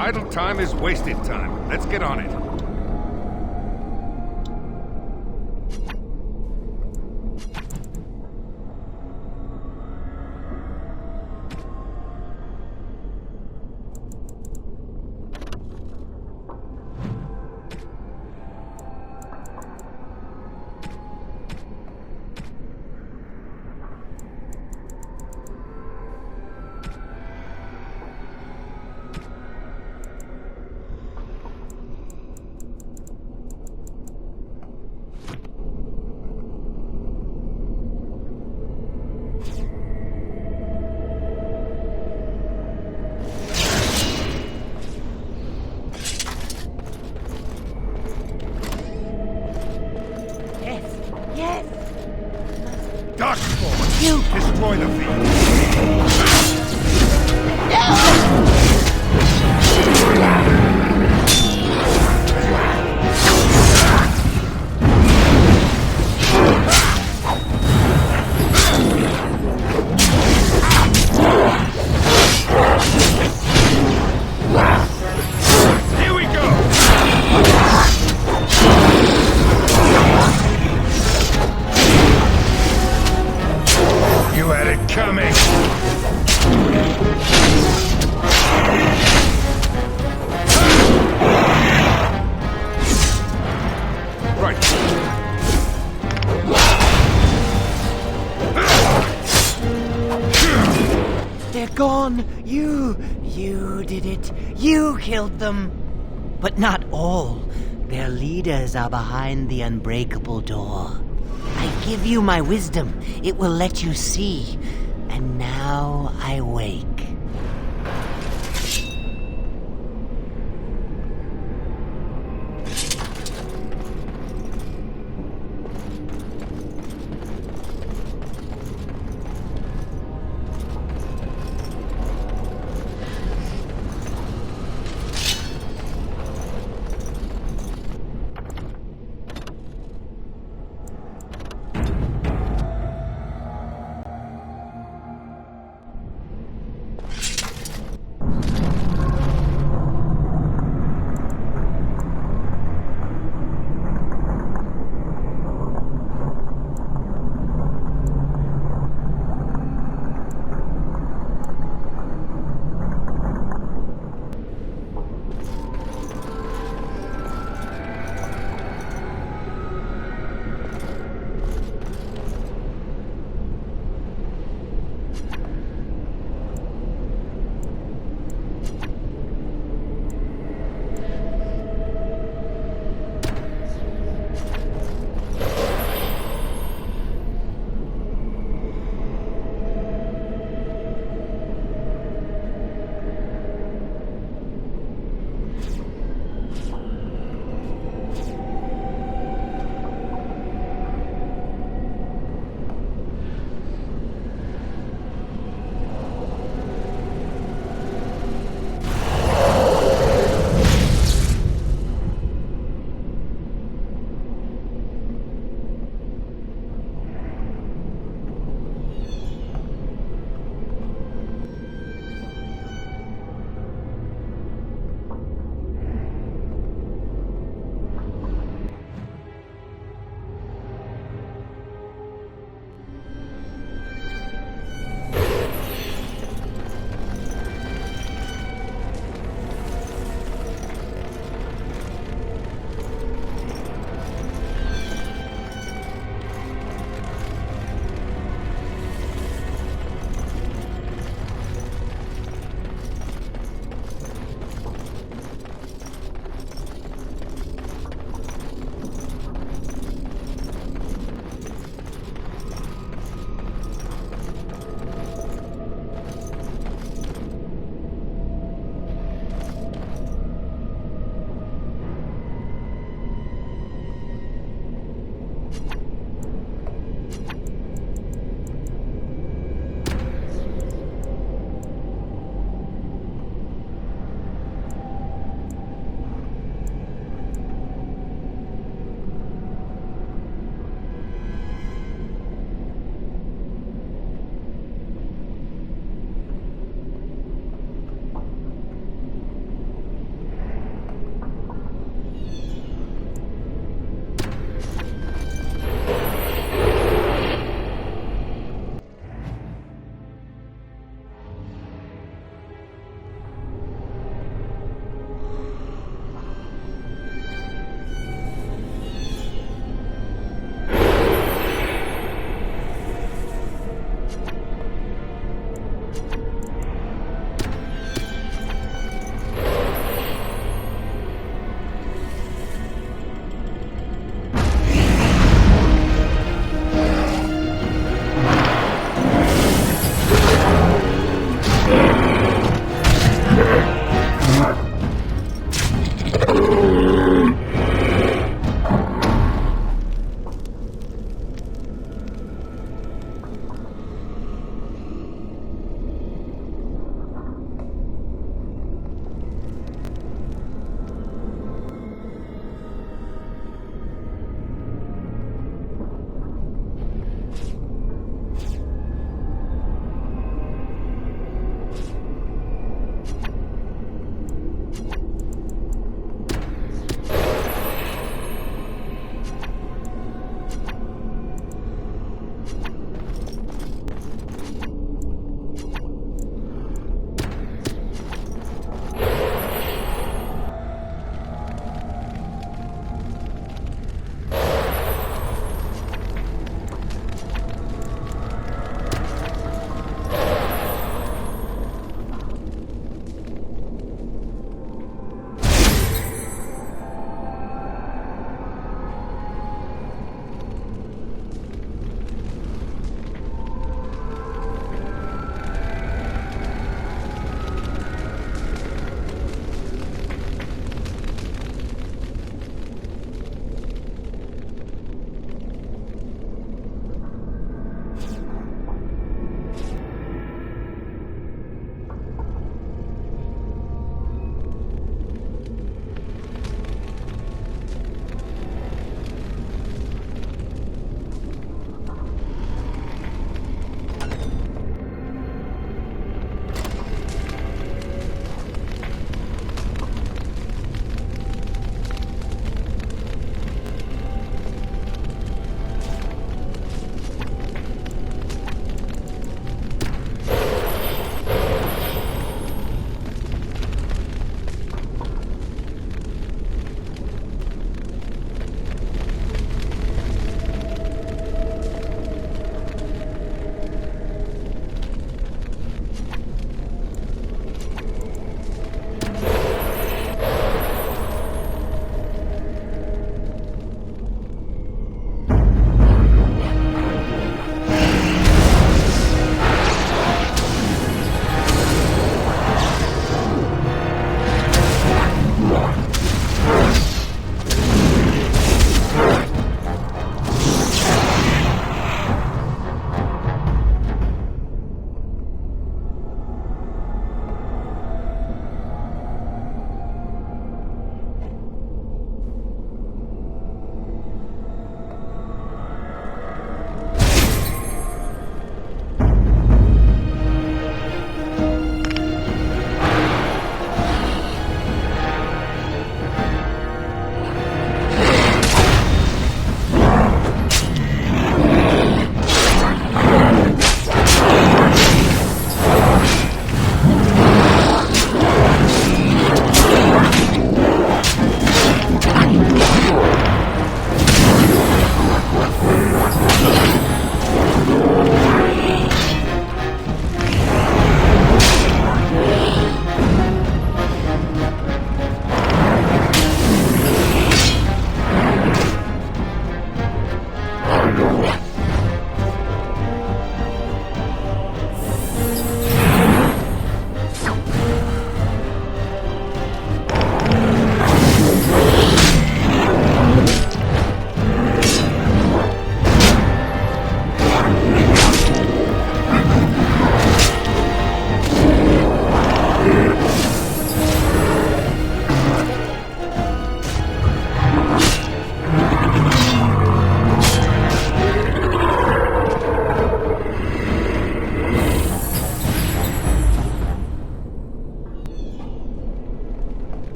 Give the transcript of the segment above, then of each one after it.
Idle time is wasted time. Let's get on it. Darkspawn! You! Destroy the fiend! Here we go! You had it coming! Right. They're gone! You did it! You killed them! But not all. Their leaders are behind the unbreakable door. I give you my wisdom. It will let you see. And now I wake.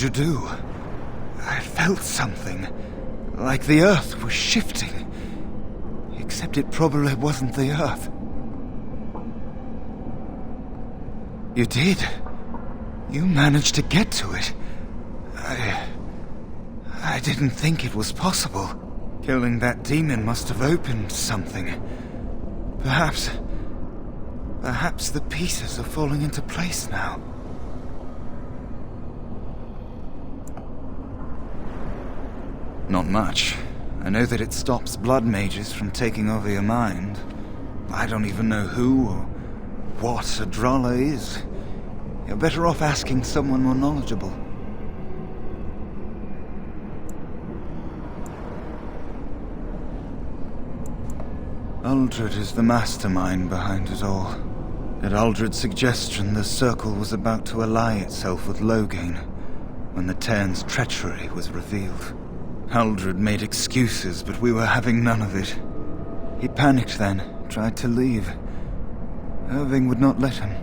you do? I felt something, like the earth was shifting. Except it probably wasn't the earth. You did. You managed to get to it. I didn't think it was possible. Killing that demon must have opened something. Perhaps the pieces are falling into place now. Not much. I know that it stops blood mages from taking over your mind. I don't even know who or what a Drala is. You're better off asking someone more knowledgeable. Uldred is the mastermind behind it all. At Uldred's suggestion, the Circle was about to ally itself with Loghain when the Tairen's treachery was revealed. Uldred made excuses, but we were having none of it. He panicked then, tried to leave. Irving would not let him.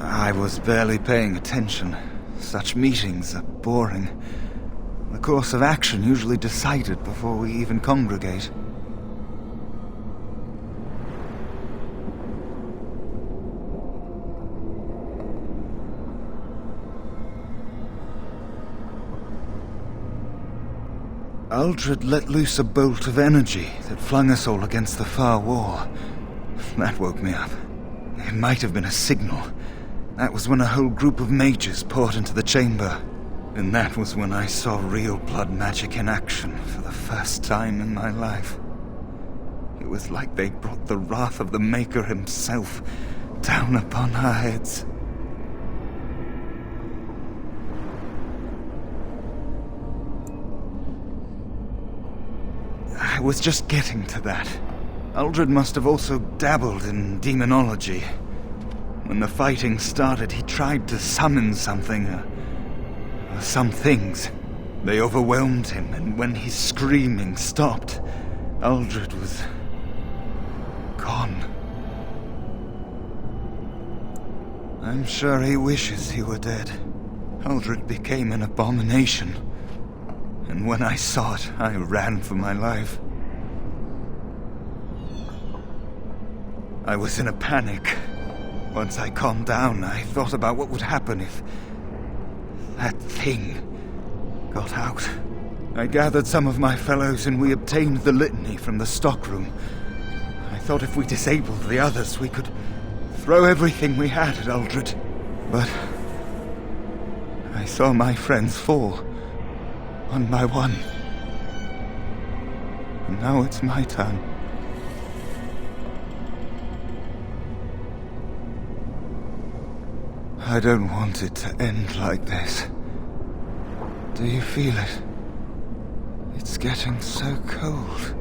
I was barely paying attention. Such meetings are boring. The course of action usually decided before we even congregate. Uldred let loose a bolt of energy that flung us all against the far wall. That woke me up. It might have been a signal. That was when a whole group of mages poured into the chamber. And that was when I saw real blood magic in action for the first time in my life. It was like they brought the wrath of the Maker himself down upon our heads. I was just getting to that. Uldred must have also dabbled in demonology. When the fighting started, he tried to summon something, or some things. They overwhelmed him, and when his screaming stopped, Uldred was gone. I'm sure he wishes he were dead. Uldred became an abomination, and when I saw it, I ran for my life. I was in a panic. Once I calmed down, I thought about what would happen if that thing got out. I gathered some of my fellows and we obtained the litany from the stockroom. I thought if we disabled the others, we could throw everything we had at Uldred. But I saw my friends fall, one by one. And now it's my turn. I don't want it to end like this. Do you feel it? It's getting so cold.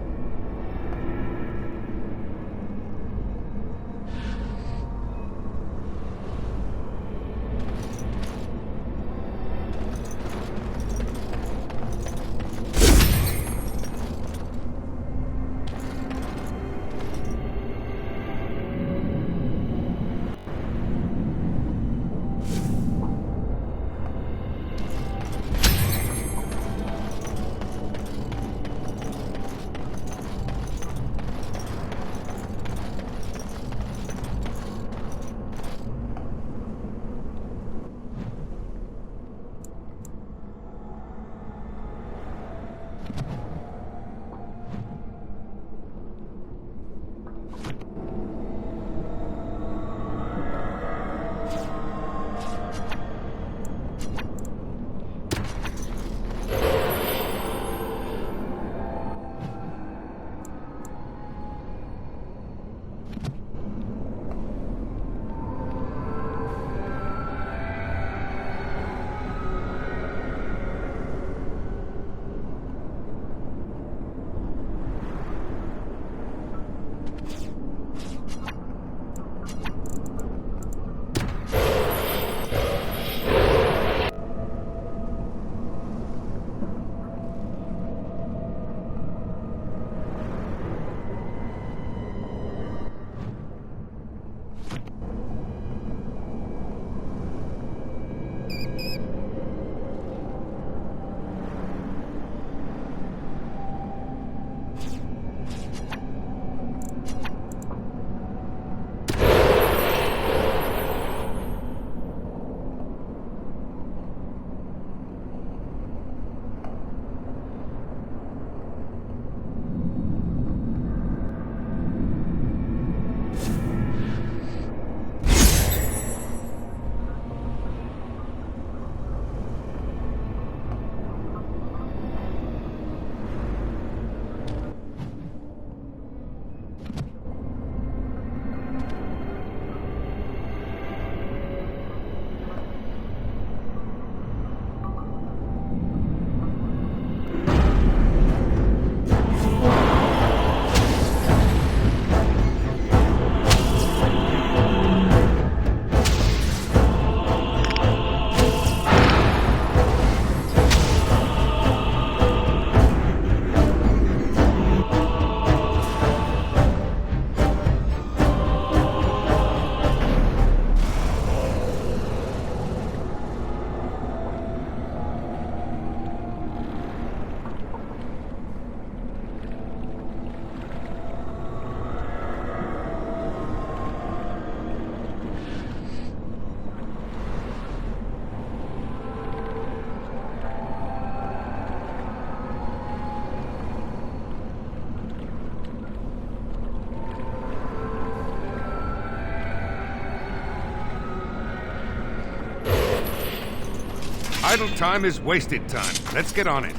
Idle time is wasted time. Let's get on it.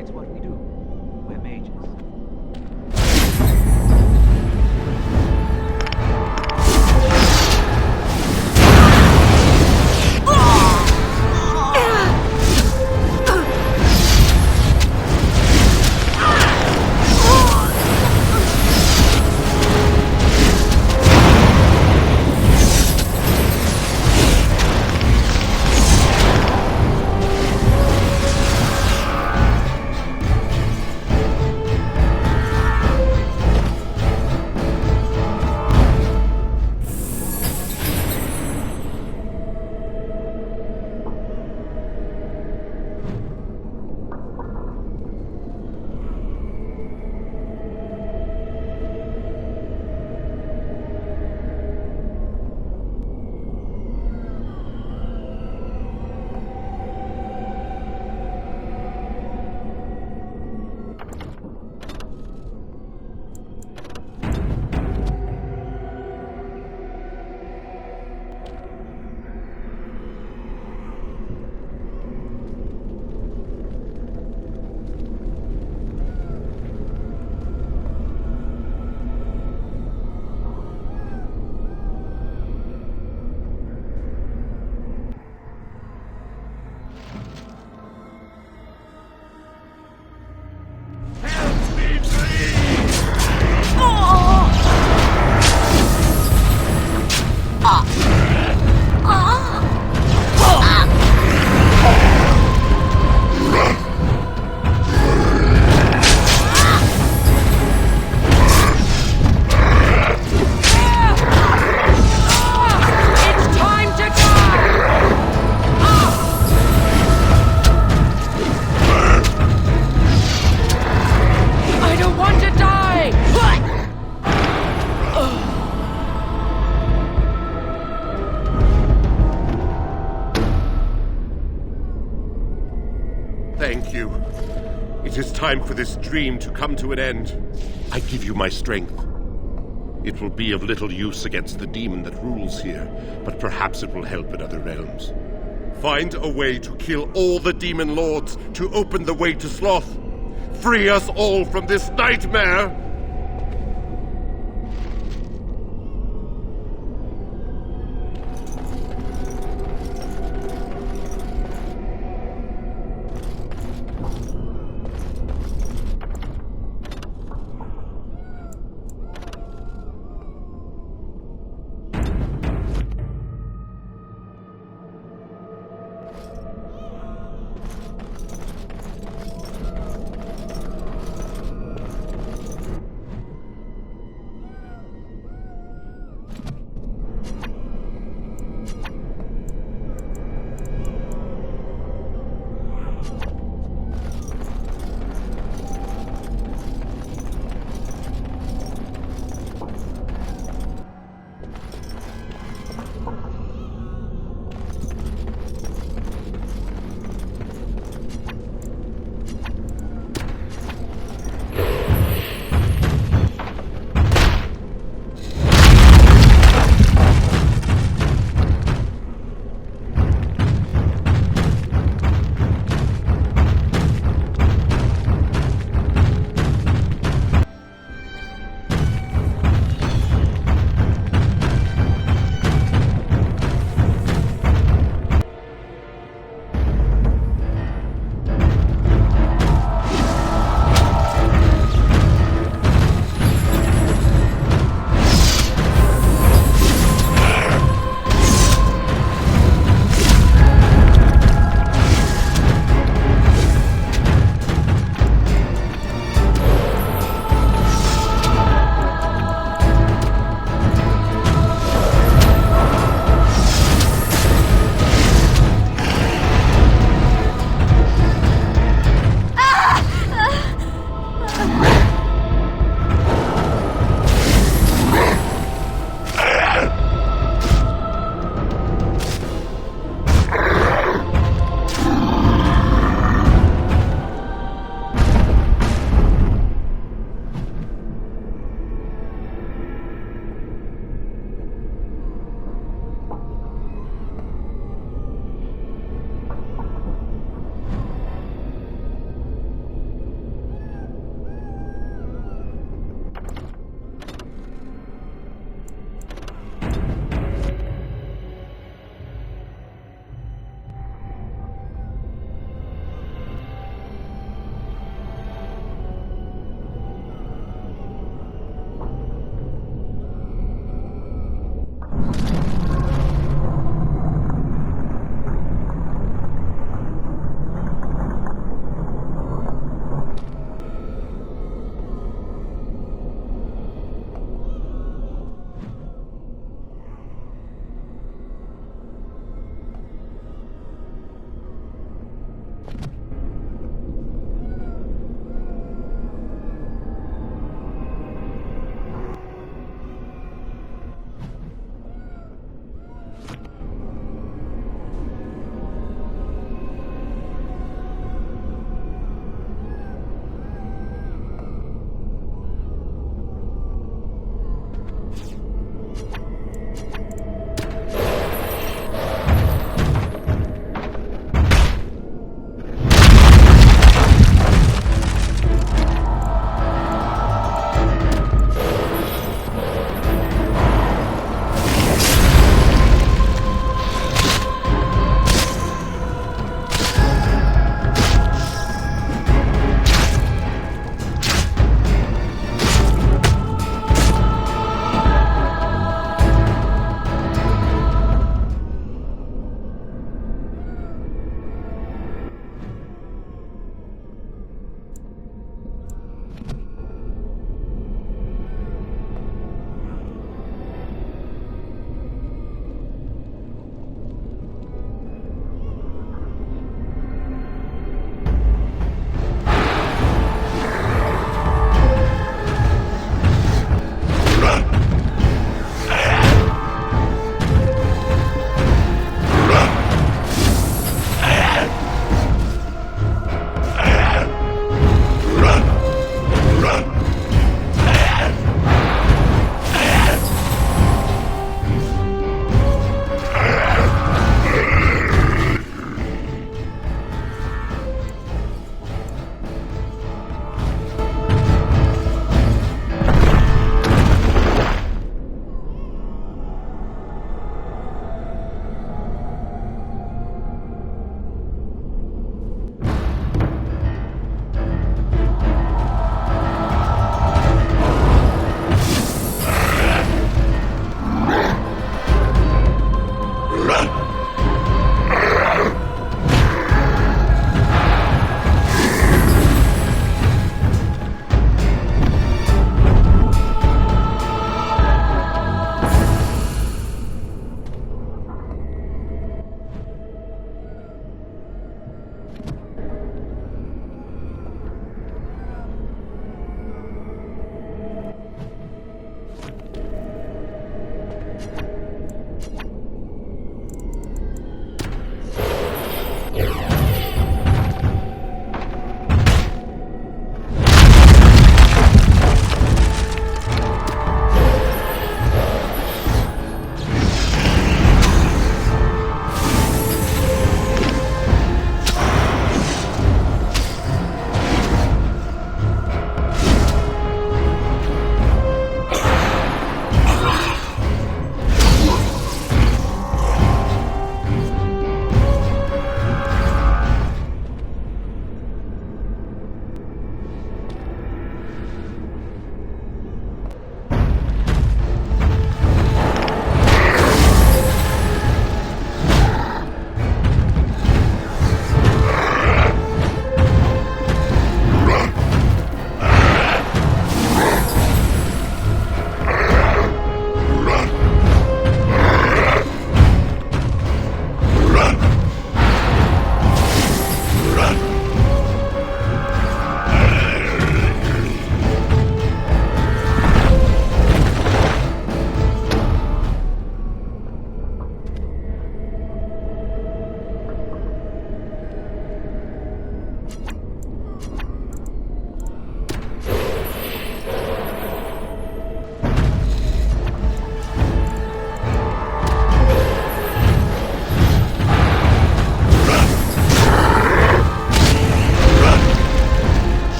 It's what we do. We're mages. Thank you. It is time for this dream to come to an end. I give you my strength. It will be of little use against the demon that rules here, but perhaps it will help in other realms. Find a way to kill all the demon lords to open the way to Sloth. Free us all from this nightmare!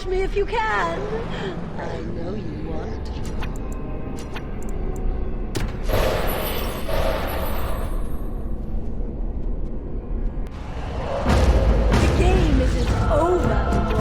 catch me if you can. I know you want to. The game isn't over, Mortal.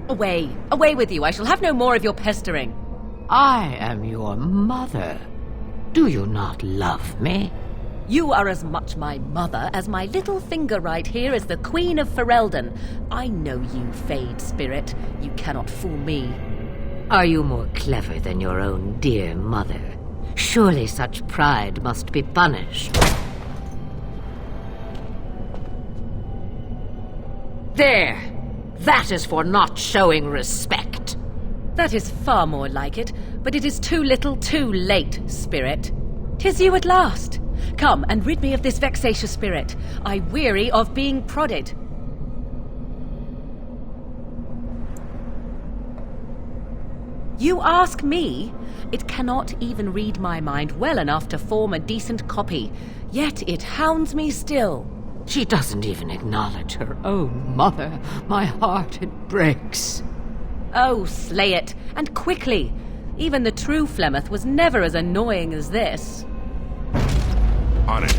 Away! Away with you! I shall have no more of your pestering. I am your mother. Do you not love me? You are as much my mother as my little finger right here is the Queen of Ferelden. I know you, Fade Spirit. You cannot fool me. Are you more clever than your own dear mother? Surely such pride must be punished. There! That is for not showing respect. That is far more like it, but it is too little too late, Spirit. 'Tis you at last. Come and rid me of this vexatious spirit. I weary of being prodded. You ask me? It cannot even read my mind well enough to form a decent copy, yet it hounds me still. She doesn't even acknowledge her own mother. My heart, it breaks. Oh, slay it, and quickly. Even the true Flemeth was never as annoying as this. On it.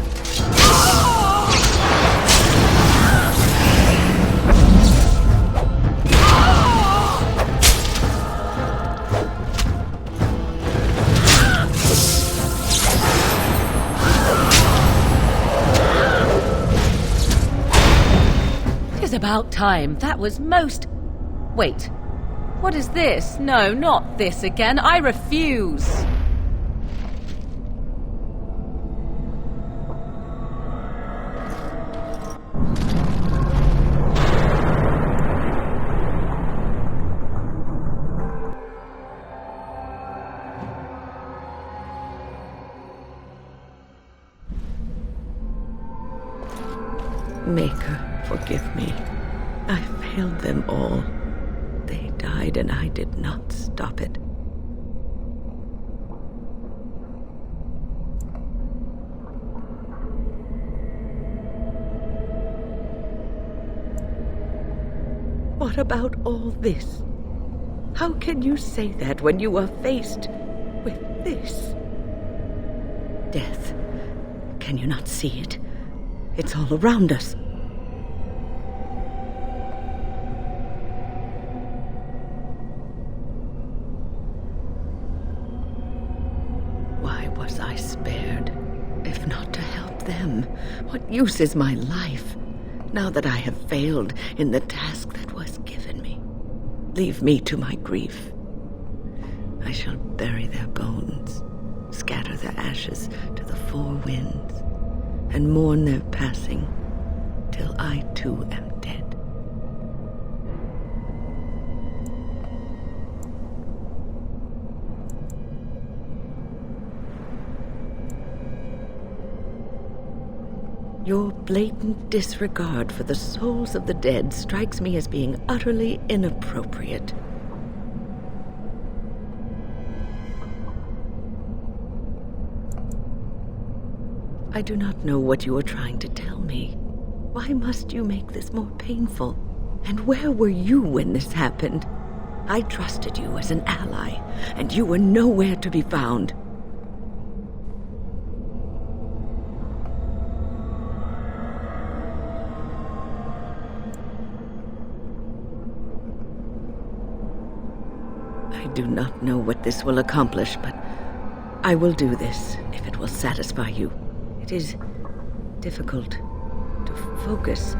Tis about time. That was most... Wait. What is this? No, not this again. I refuse. Maker, forgive me. I failed them all. They died and I did not stop it. What about all this? How can you say that when you are faced with this? Death. Can you not see it? It's all around us. Why was I spared, if not to help them? What use is my life, now that I have failed in the task that was given me? Leave me to my grief. I shall bury their bones, scatter their ashes to the four winds, and mourn their passing till I too am dead. Your blatant disregard for the souls of the dead strikes me as being utterly inappropriate. I do not know what you are trying to tell me. Why must you make this more painful? And where were you when this happened? I trusted you as an ally, and you were nowhere to be found. I do not know what this will accomplish, but I will do this if it will satisfy you. It is difficult to focus.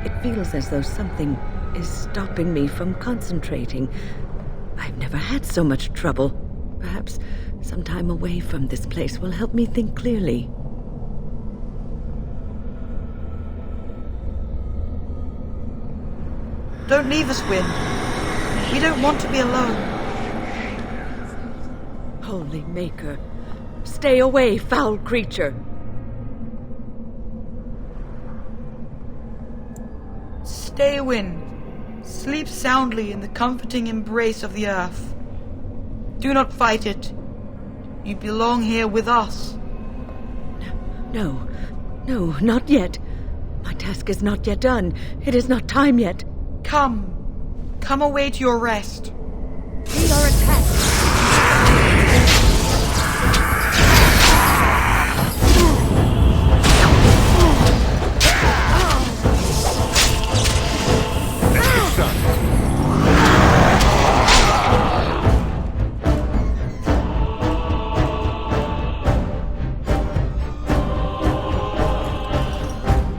It feels as though something is stopping me from concentrating. I've never had so much trouble. Perhaps some time away from this place will help me think clearly. Don't leave us, Wynne. We don't want to be alone. Holy Maker, stay away, foul creature! Stay, Wynne. Sleep soundly in the comforting embrace of the earth. Do not fight it. You belong here with us. No, not yet. My task is not yet done. It is not time yet. Come away to your rest. We are attacked.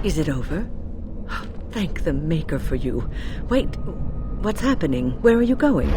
Is it over? Thank the Maker for you. Wait, what's happening? Where are you going?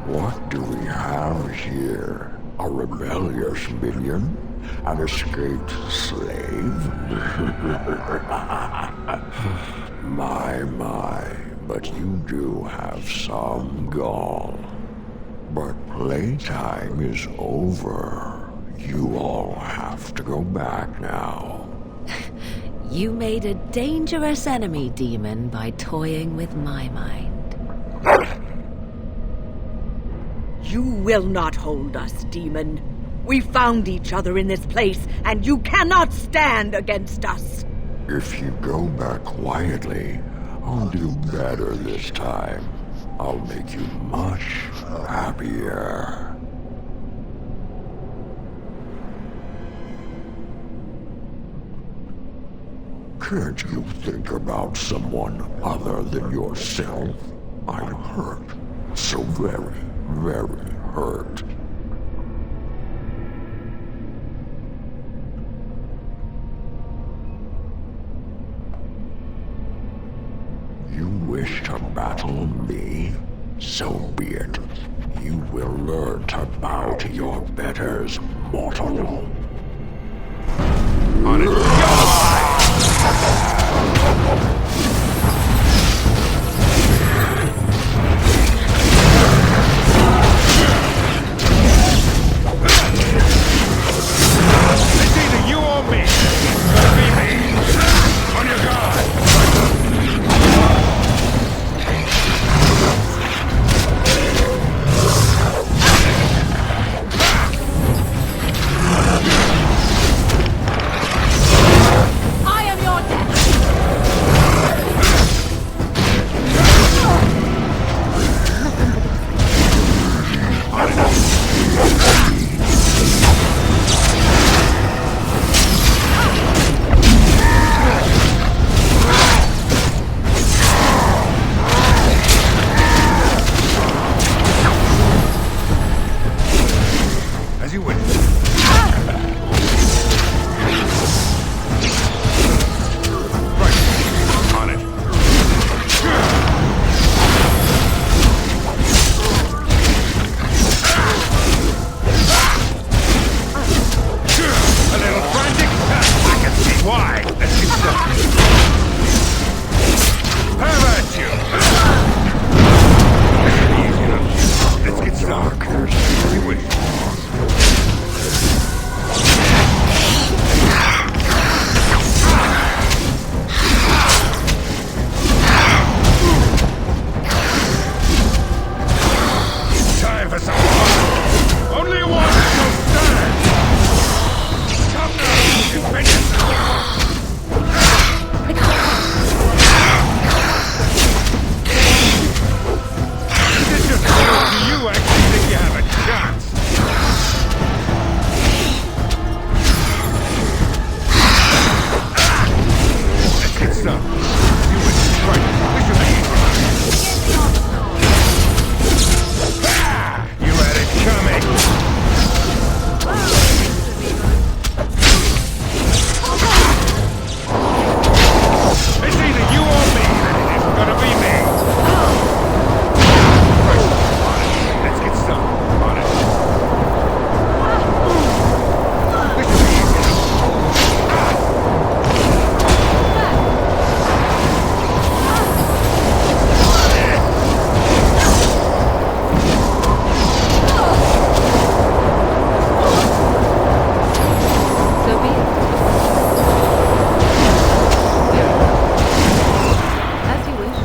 What do we have here? A rebellious minion? An escaped slave? My, but you do have some gall. But playtime is over. You all have to go back now. You made a dangerous enemy, demon, by toying with my mind. You will not hold us, demon. We found each other in this place, and you cannot stand against us. If you go back quietly, I'll do better this time. I'll make you much happier. Can't you think about someone other than yourself? I'm hurt. So very, very hurt. You wish to battle me? So be it. You will learn to bow to your betters, mortal. On it. It's either you or me. It's gonna be me. On your guard. I am your death! As you wish. Right. On it. A little frantic? I can see why. Let's get started. How about you? Easy enough. Let's get started. As you wish. Time for some fun. Only one shall stand. Come now, defend yourself. This just shows you actually think you have a chance. Let's get started. You win. Right. This should be easy. You had it coming. It's either you or me, and it's gonna be me. Right. Let's get started. On it. This should be easy. So be it. As you wish.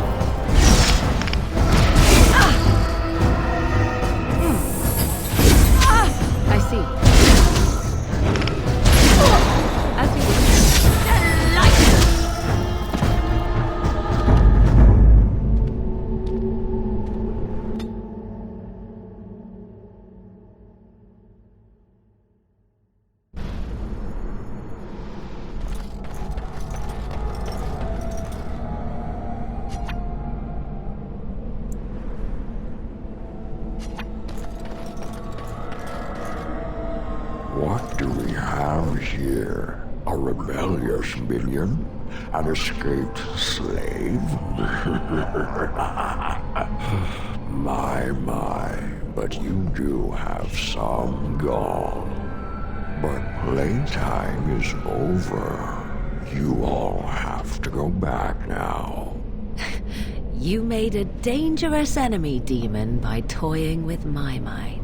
I see. As you wish. What do we have here? A rebellious minion? An escaped slave? My, but you do have some gall. But playtime is over. You all have to go back now. You made a dangerous enemy, demon, by toying with my mind.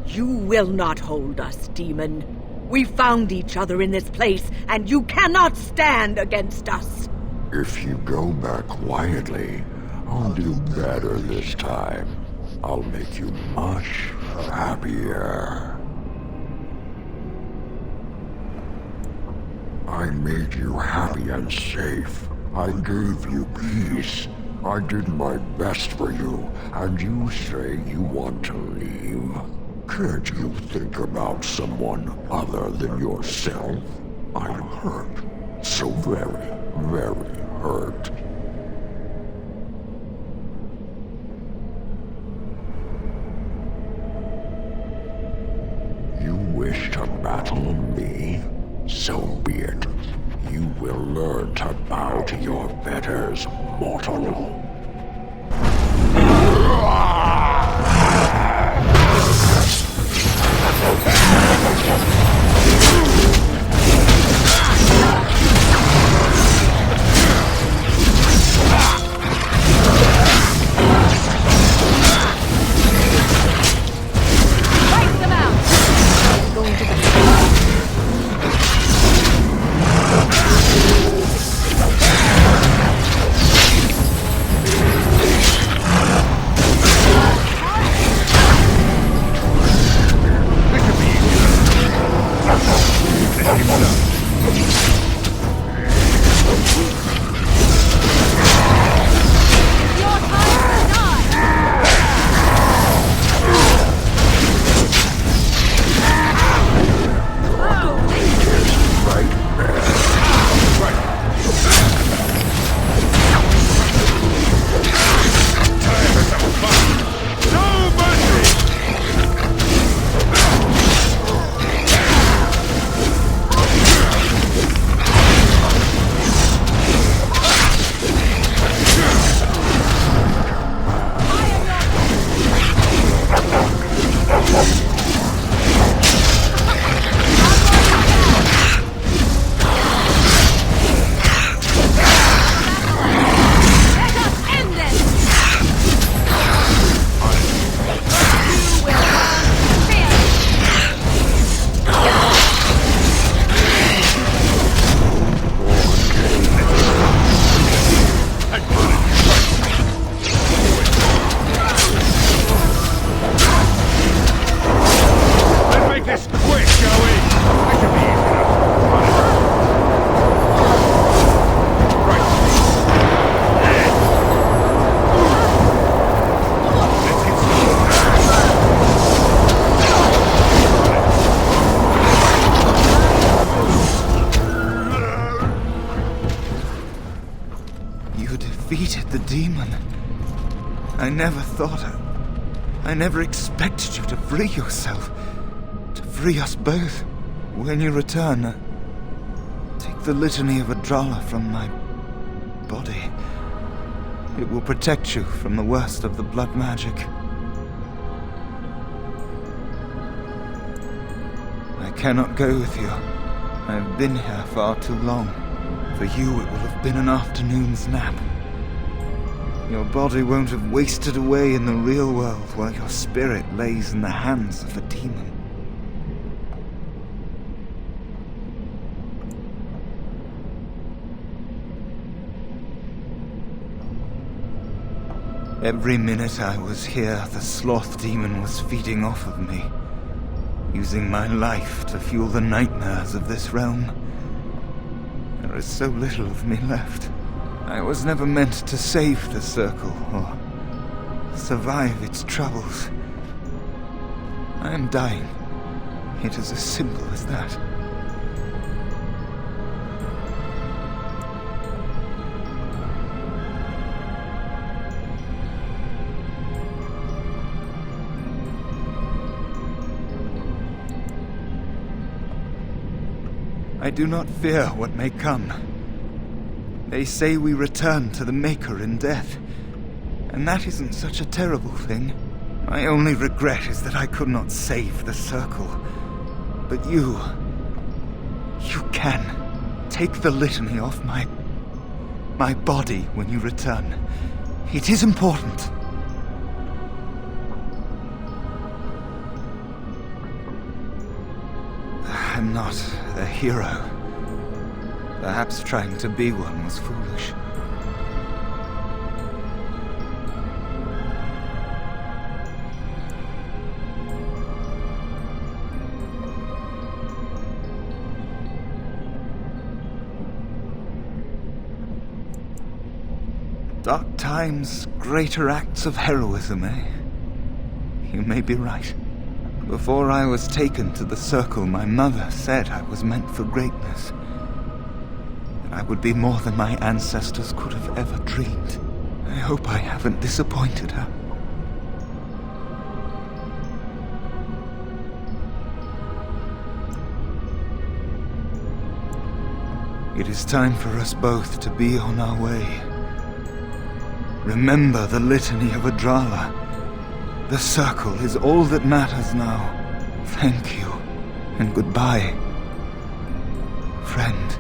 You will not hold us, demon. We found each other in this place, and you cannot stand against us. If you go back quietly, I'll do better this time. I'll make you much happier. I made you happy and safe. I gave you peace. I did my best for you, and you say you want to leave? Can't you think about someone other than yourself? I'm hurt. So very, very hurt. You wish to battle me? So be it. You will learn to bow to your betters, mortal. Defeated the demon. I never thought I never expected you to free yourself. To free us both. When you return, take the litany of Adralla from my body. It will protect you from the worst of the blood magic. I cannot go with you. I have been here far too long. For you, it will have been an afternoon's nap. Your body won't have wasted away in the real world while your spirit lays in the hands of a demon. Every minute I was here, the sloth demon was feeding off of me, using my life to fuel the nightmares of this realm. There is so little of me left. I was never meant to save the circle or survive its troubles. I am dying. It is as simple as that. I do not fear what may come. They say we return to the Maker in death. And that isn't such a terrible thing. My only regret is that I could not save the circle. But you can. Take the litany off my body when you return. It is important. I'm not a hero. Perhaps trying to be one was foolish. Dark times, greater acts of heroism, eh? You may be right. Before I was taken to the circle, my mother said I was meant for greatness. That I would be more than my ancestors could have ever dreamed. I hope I haven't disappointed her. It is time for us both to be on our way. Remember the litany of Adrala. The circle is all that matters now. Thank you, and goodbye, friend.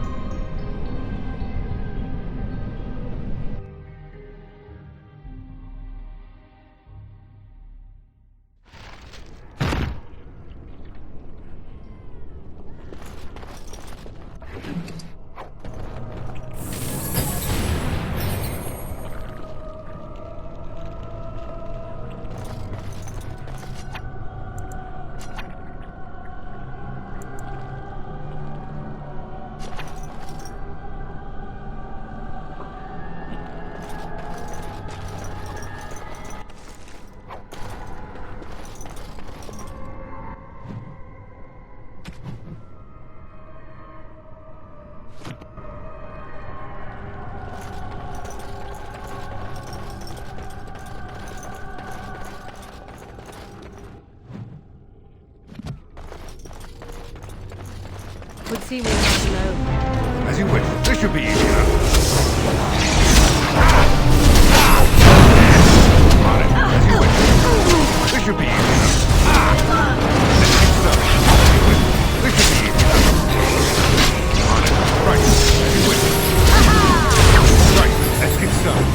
Would see me not alone. As you wish. This should be easier. On it. As you wish. This should be easier. This should be easier. On it. Right. As you wish. Right. Let's get started.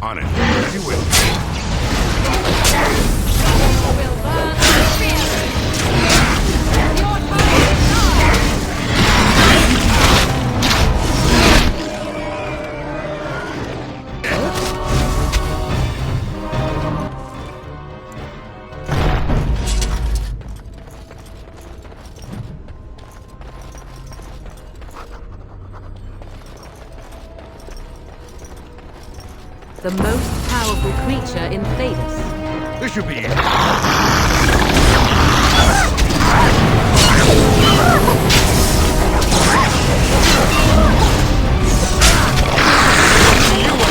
On it. As you will. The most powerful creature in Thedas. This should be easy. You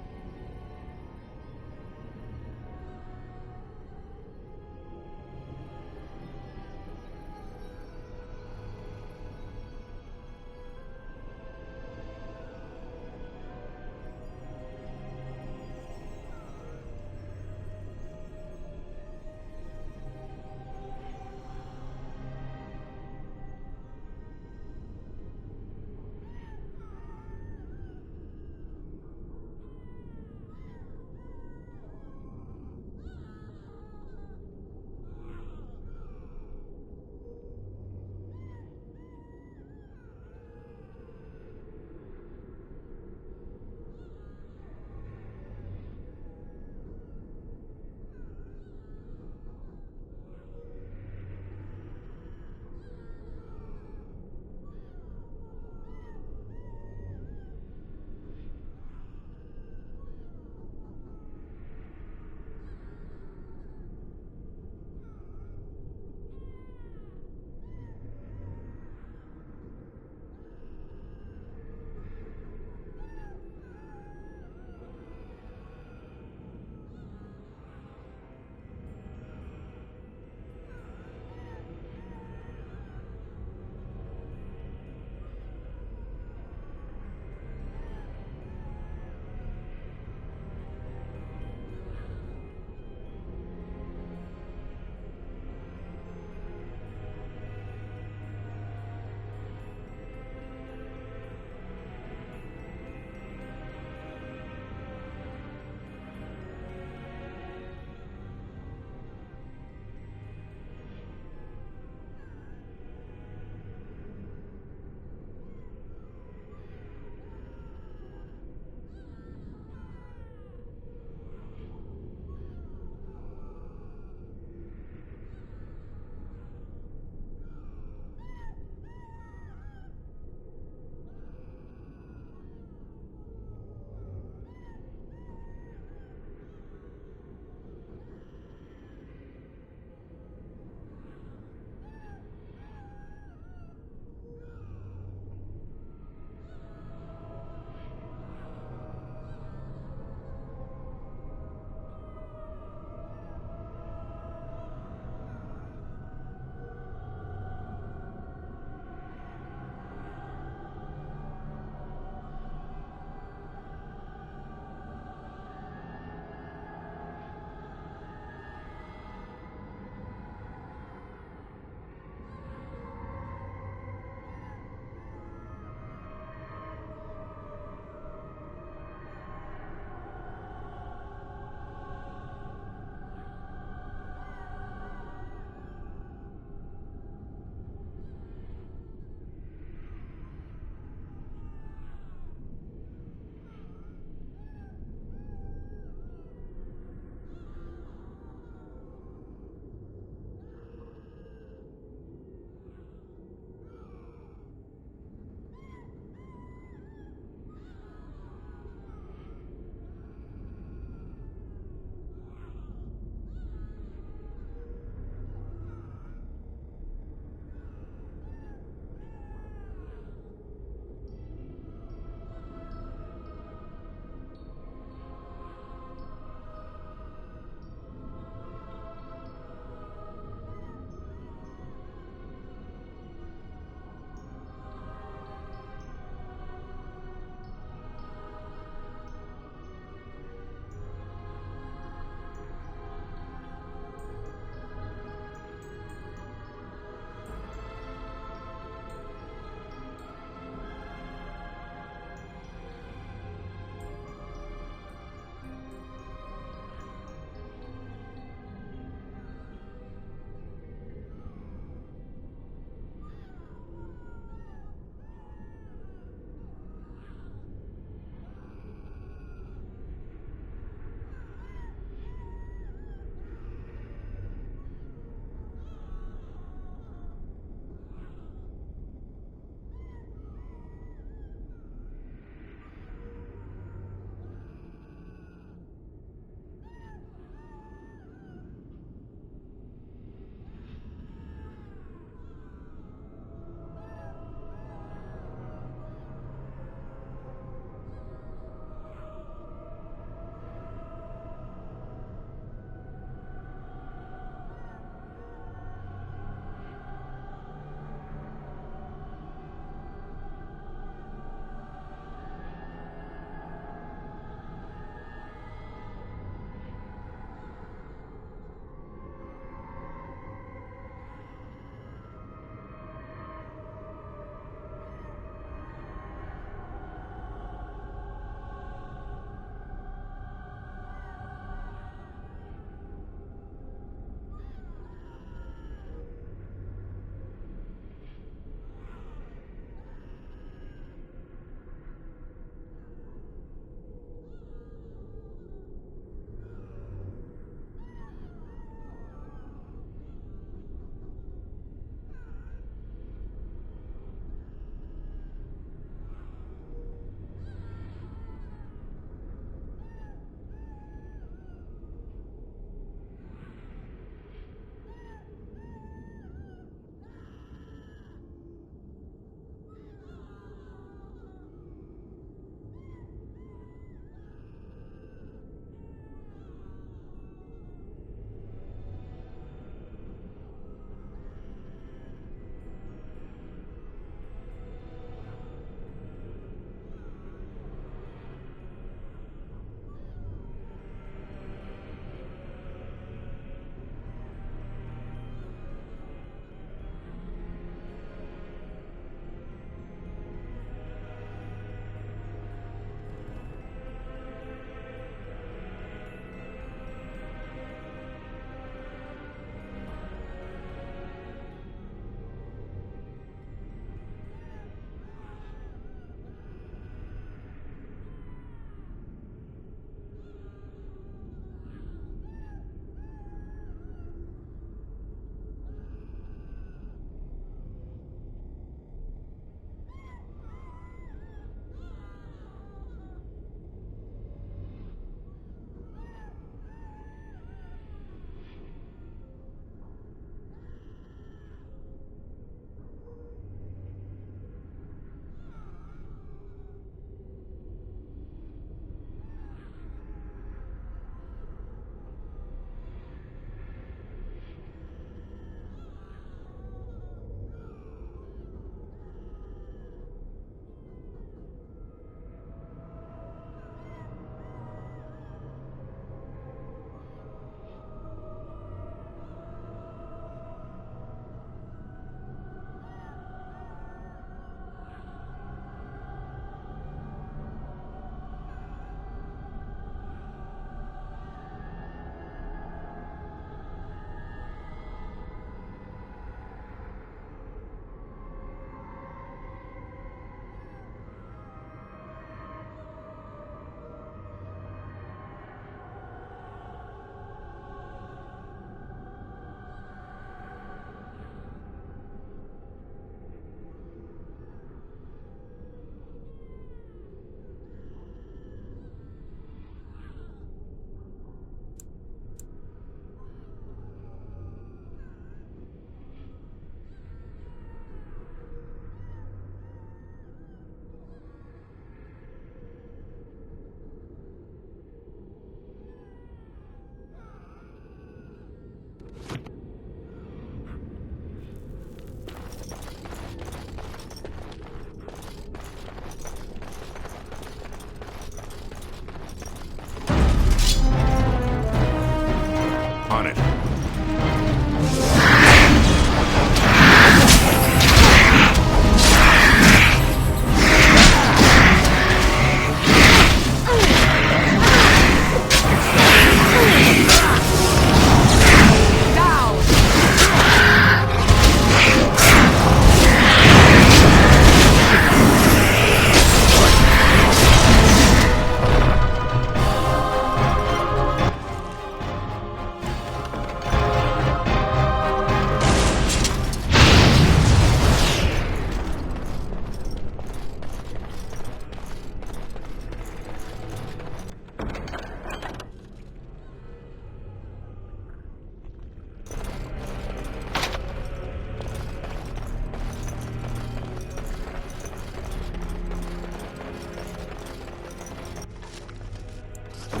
Let's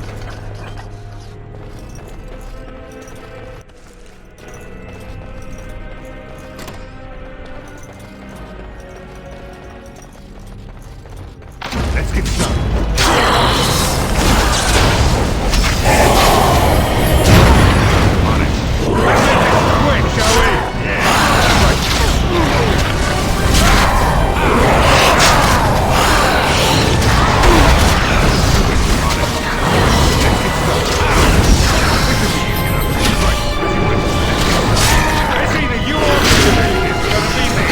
get started. On it. Let's get this quick, shall we? It's either you or me. It's gonna be me.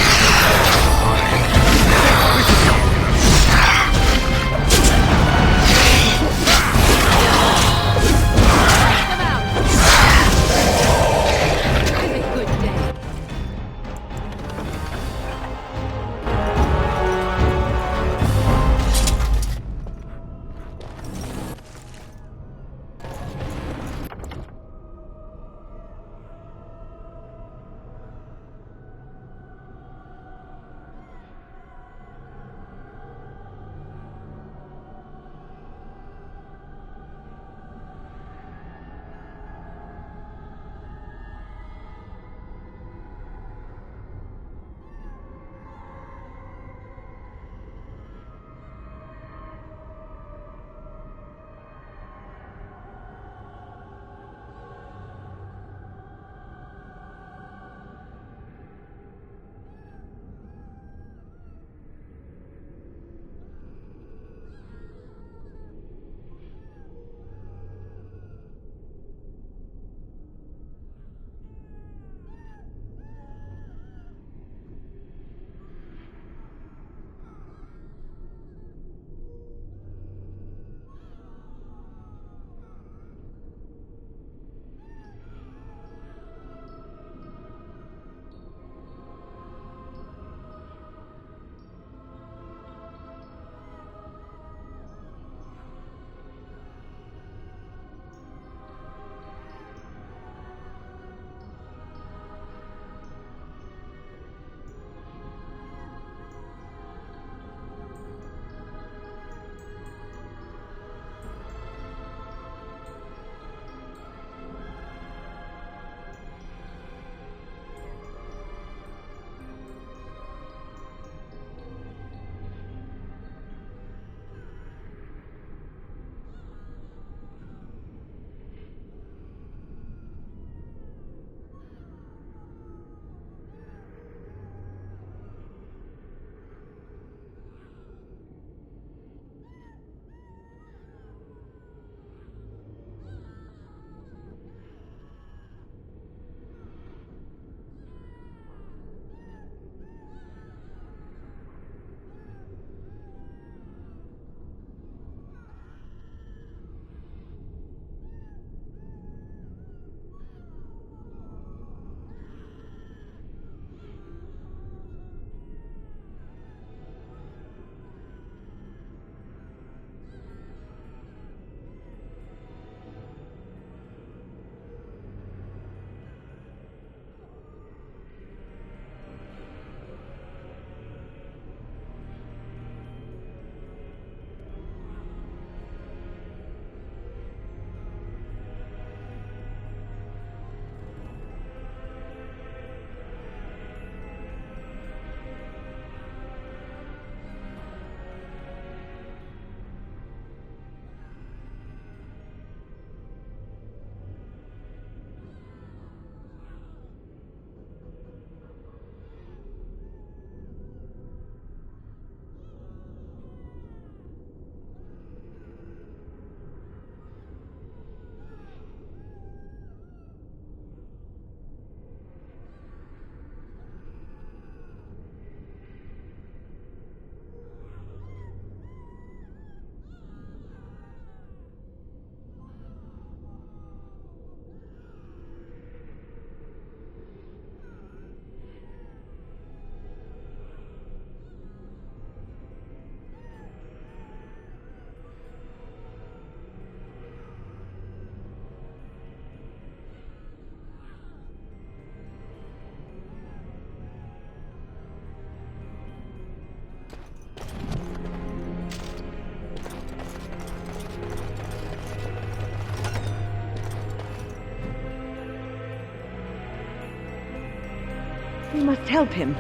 We must help him.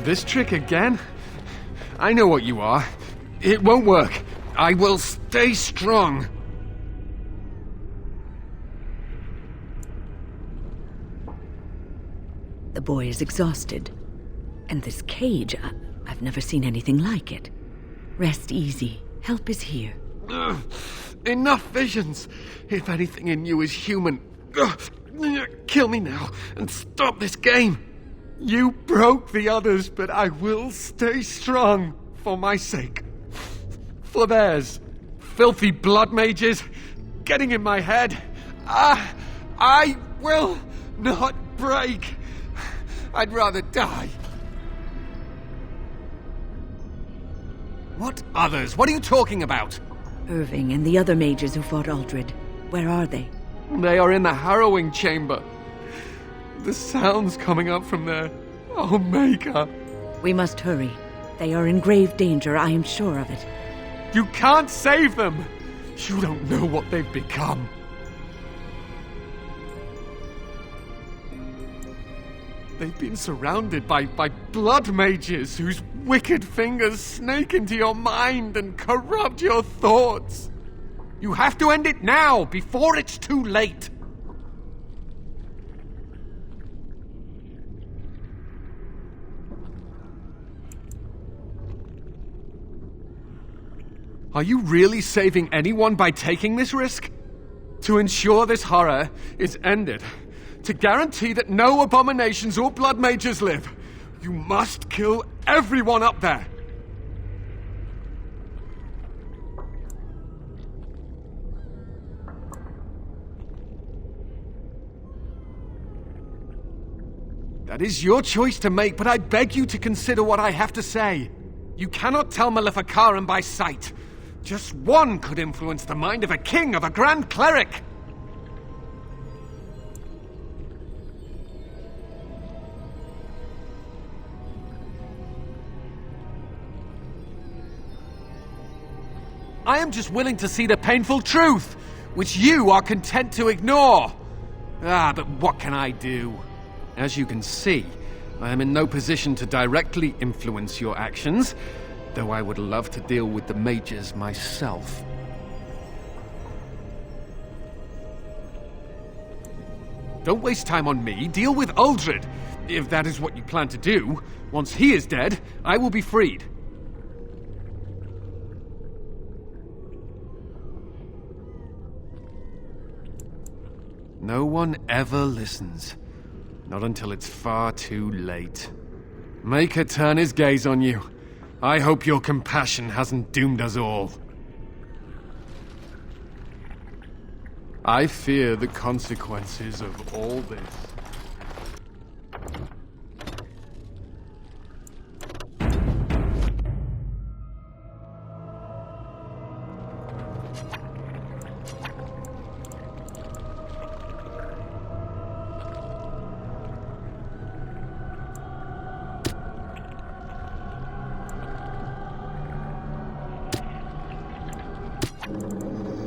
This trick again? I know what you are. It won't work. I will stay strong. The boy is exhausted. And this cage, I've never seen anything like it. Rest easy. Help is here. Ugh, enough visions. If anything in you is human, kill me now and stop this game. You broke the others, but I will stay strong for my sake. For theirs. Filthy blood mages getting in my head. I will not break. I'd rather die. What others? What are you talking about? Irving and the other mages who fought Aldred. Where are they? They are in the harrowing chamber. The sounds coming up from there. Oh, Maker. We must hurry. They are in grave danger, I am sure of it. You can't save them! You don't know what they've become. They've been surrounded by blood mages whose wicked fingers snake into your mind and corrupt your thoughts. You have to end it now, before it's too late. Are you really saving anyone by taking this risk? To ensure this horror is ended, to guarantee that no abominations or blood mages live, you must kill everyone up there. That is your choice to make, but I beg you to consider what I have to say. You cannot tell Maleficarum by sight. Just one could influence the mind of a king, of a grand cleric. I am just willing to see the painful truth, which you are content to ignore. But what can I do? As you can see, I am in no position to directly influence your actions, though I would love to deal with the mages myself. Don't waste time on me. Deal with Uldred, if that is what you plan to do. Once he is dead, I will be freed. No one ever listens. Not until it's far too late. Maker turn his gaze on you. I hope your compassion hasn't doomed us all. I fear the consequences of all this.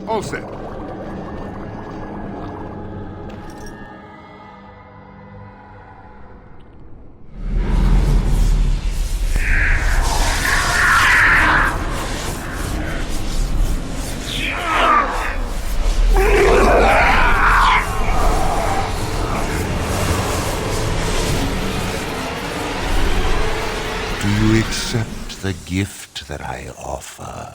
All set. Do you accept the gift that I offer?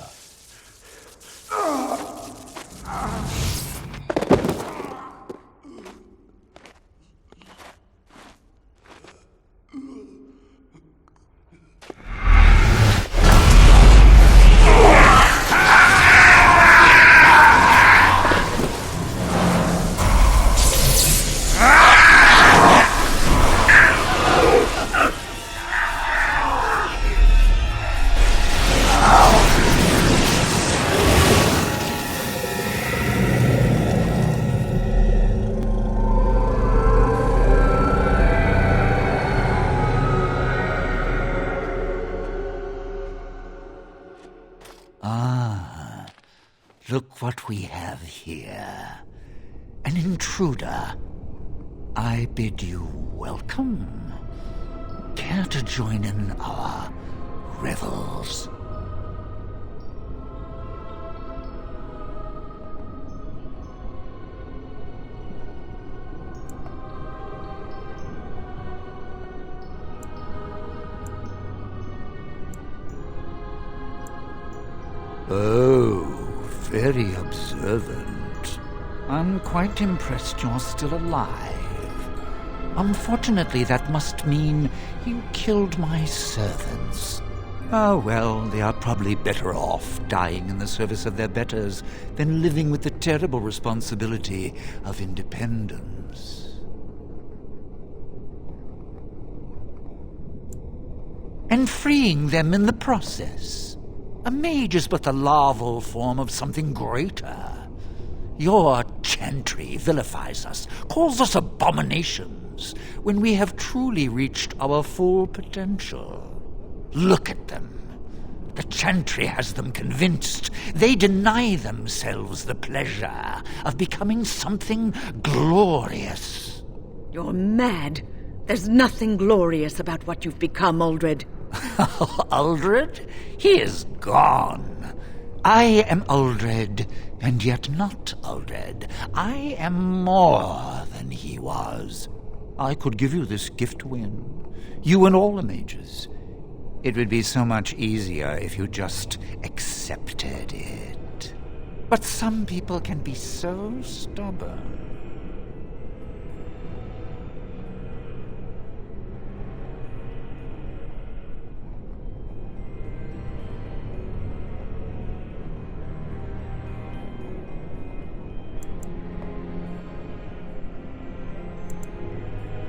Look what we have here. An intruder. I bid you welcome. Care to join in our revels? Oh, very observant. I'm quite impressed you're still alive. Unfortunately, that must mean you killed my servants. Oh, well, they are probably better off dying in the service of their betters than living with the terrible responsibility of independence. And freeing them in the process. A mage is but the larval form of something greater. Your chantry vilifies us, calls us abominations, when we have truly reached our full potential. Look at them. The chantry has them convinced. They deny themselves the pleasure of becoming something glorious. You're mad. There's nothing glorious about what you've become, Uldred. Uldred? He is gone. I am Uldred, and yet not Uldred. I am more than he was. I could give you this gift to win. You and all the mages. It would be so much easier if you just accepted it. But some people can be so stubborn.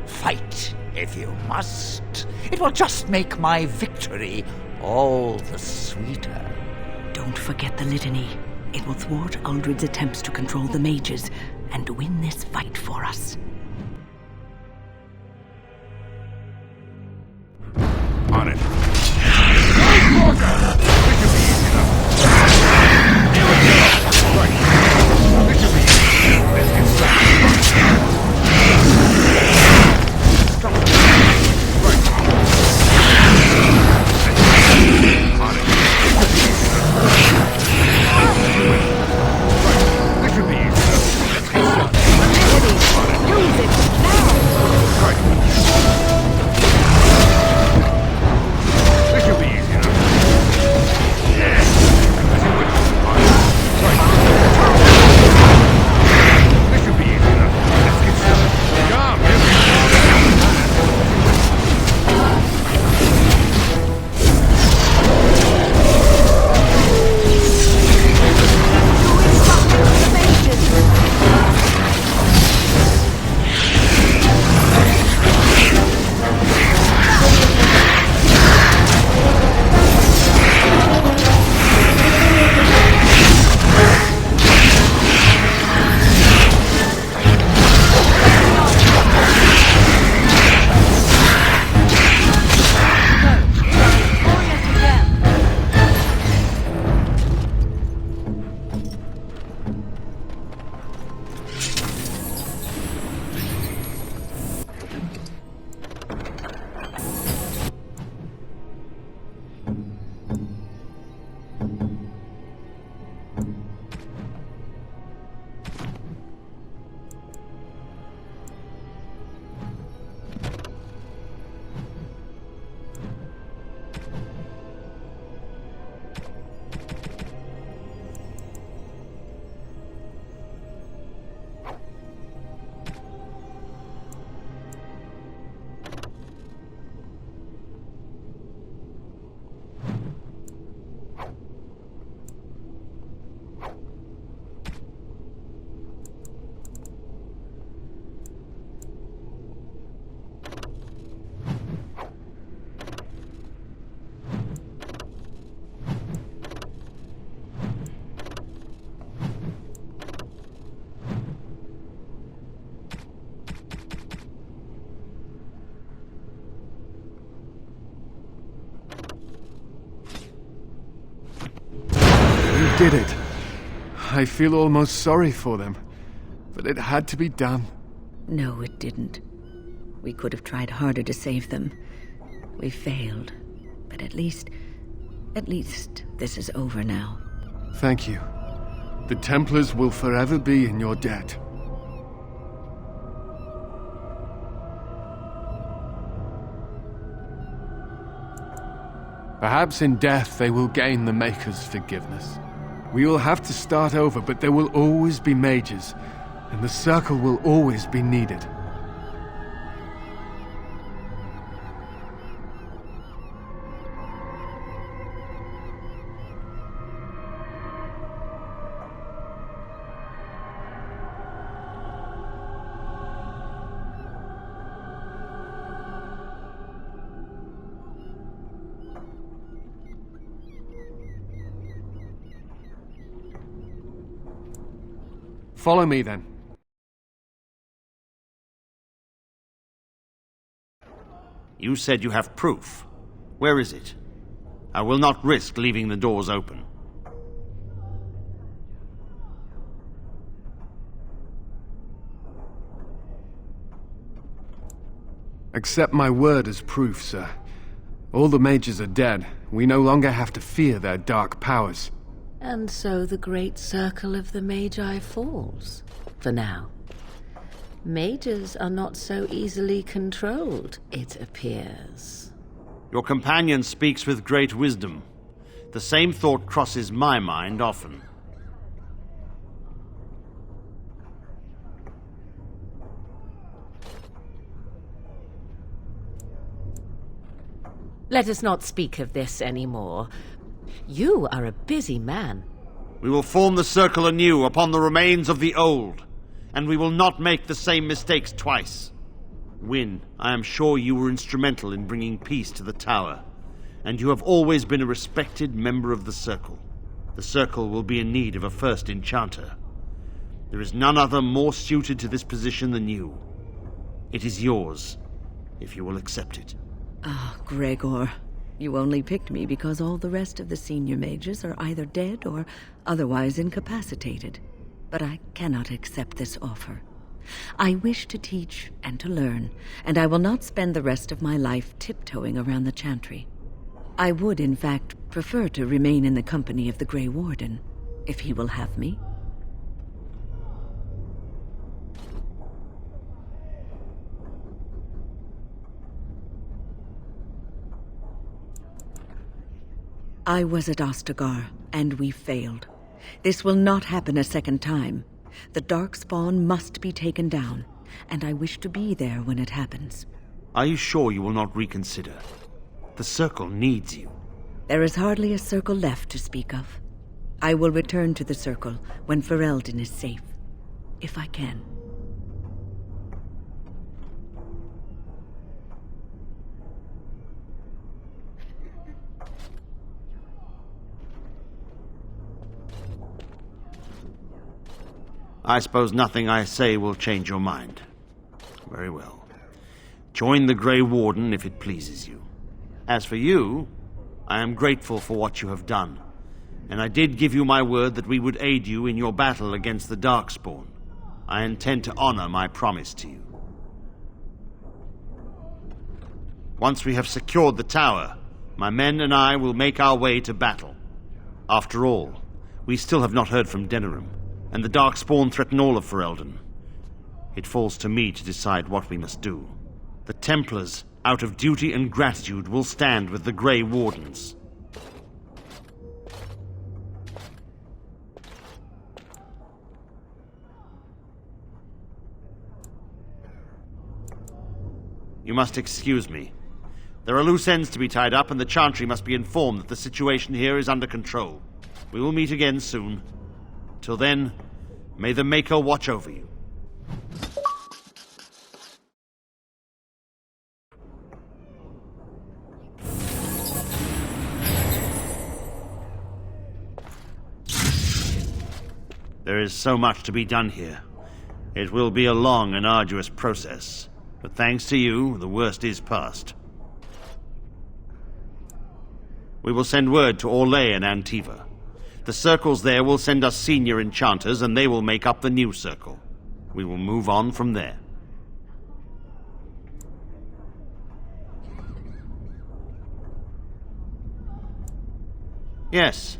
Fight, if you must. It will just make my victory all the sweeter. Don't forget the litany. It will thwart Uldred's attempts to control the mages and win this fight for us. On it. This should be easy enough. Here we go. Right. This should be easy. Let's get started. Did it. I feel almost sorry for them, but it had to be done. No, it didn't. We could have tried harder to save them. We failed. But at least this is over now. Thank you. The Templars will forever be in your debt. Perhaps in death they will gain the Maker's forgiveness. We will have to start over, but there will always be mages, and the Circle will always be needed. Follow me, then. You said you have proof. Where is it? I will not risk leaving the doors open. Accept my word as proof, sir. All the mages are dead. We no longer have to fear their dark powers. And so the great circle of the Magi falls, for now. Mages are not so easily controlled, it appears. Your companion speaks with great wisdom. The same thought crosses my mind often. Let us not speak of this anymore. You are a busy man. We will form the circle anew upon the remains of the old, and we will not make the same mistakes twice. Wynne, I am sure you were instrumental in bringing peace to the Tower, and you have always been a respected member of the Circle. The Circle will be in need of a first enchanter. There is none other more suited to this position than you. It is yours, if you will accept it. Ah, Gregor. You only picked me because all the rest of the senior mages are either dead or otherwise incapacitated. But I cannot accept this offer. I wish to teach and to learn, and I will not spend the rest of my life tiptoeing around the Chantry. I would, in fact, prefer to remain in the company of the Grey Warden, if he will have me. I was at Ostagar, and we failed. This will not happen a second time. The Darkspawn must be taken down, and I wish to be there when it happens. Are you sure you will not reconsider? The Circle needs you. There is hardly a Circle left to speak of. I will return to the Circle when Ferelden is safe, if I can. I suppose nothing I say will change your mind. Very well. Join the Grey Warden if it pleases you. As for you, I am grateful for what you have done, and I did give you my word that we would aid you in your battle against the Darkspawn. I intend to honor my promise to you. Once we have secured the tower, my men and I will make our way to battle. After all, we still have not heard from Denerim, and the Darkspawn threaten all of Ferelden. It falls to me to decide what we must do. The Templars, out of duty and gratitude, will stand with the Grey Wardens. You must excuse me. There are loose ends to be tied up, and the Chantry must be informed that the situation here is under control. We will meet again soon. Till then, may the Maker watch over you. There is so much to be done here. It will be a long and arduous process, but thanks to you, the worst is past. We will send word to Orlais and Antiva. The circles there will send us senior enchanters, and they will make up the new circle. We will move on from there. Yes,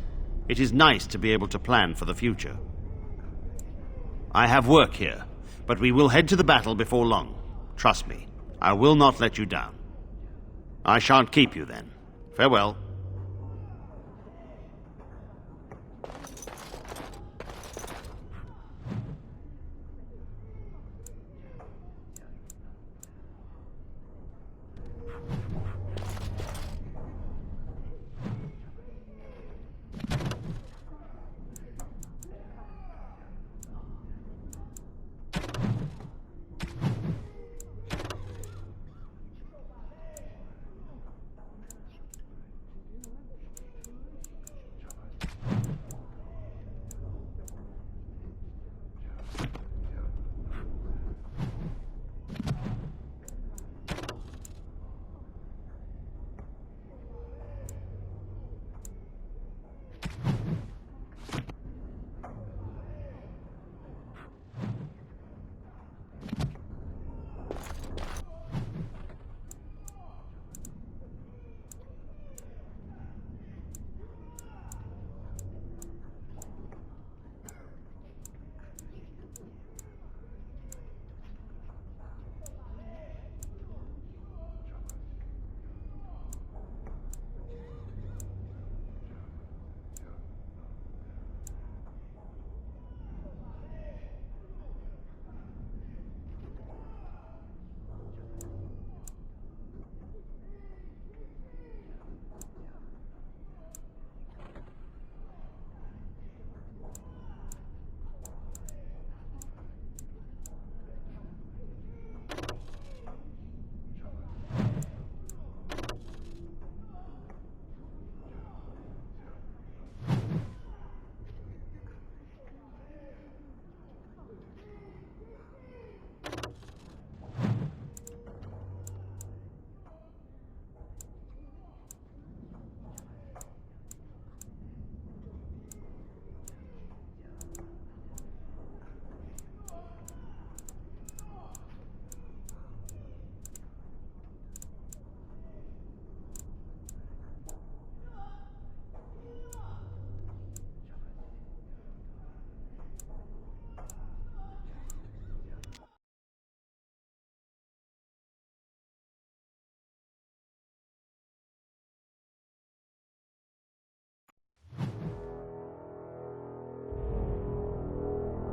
it is nice to be able to plan for the future. I have work here, but we will head to the battle before long. Trust me, I will not let you down. I shan't keep you then. Farewell.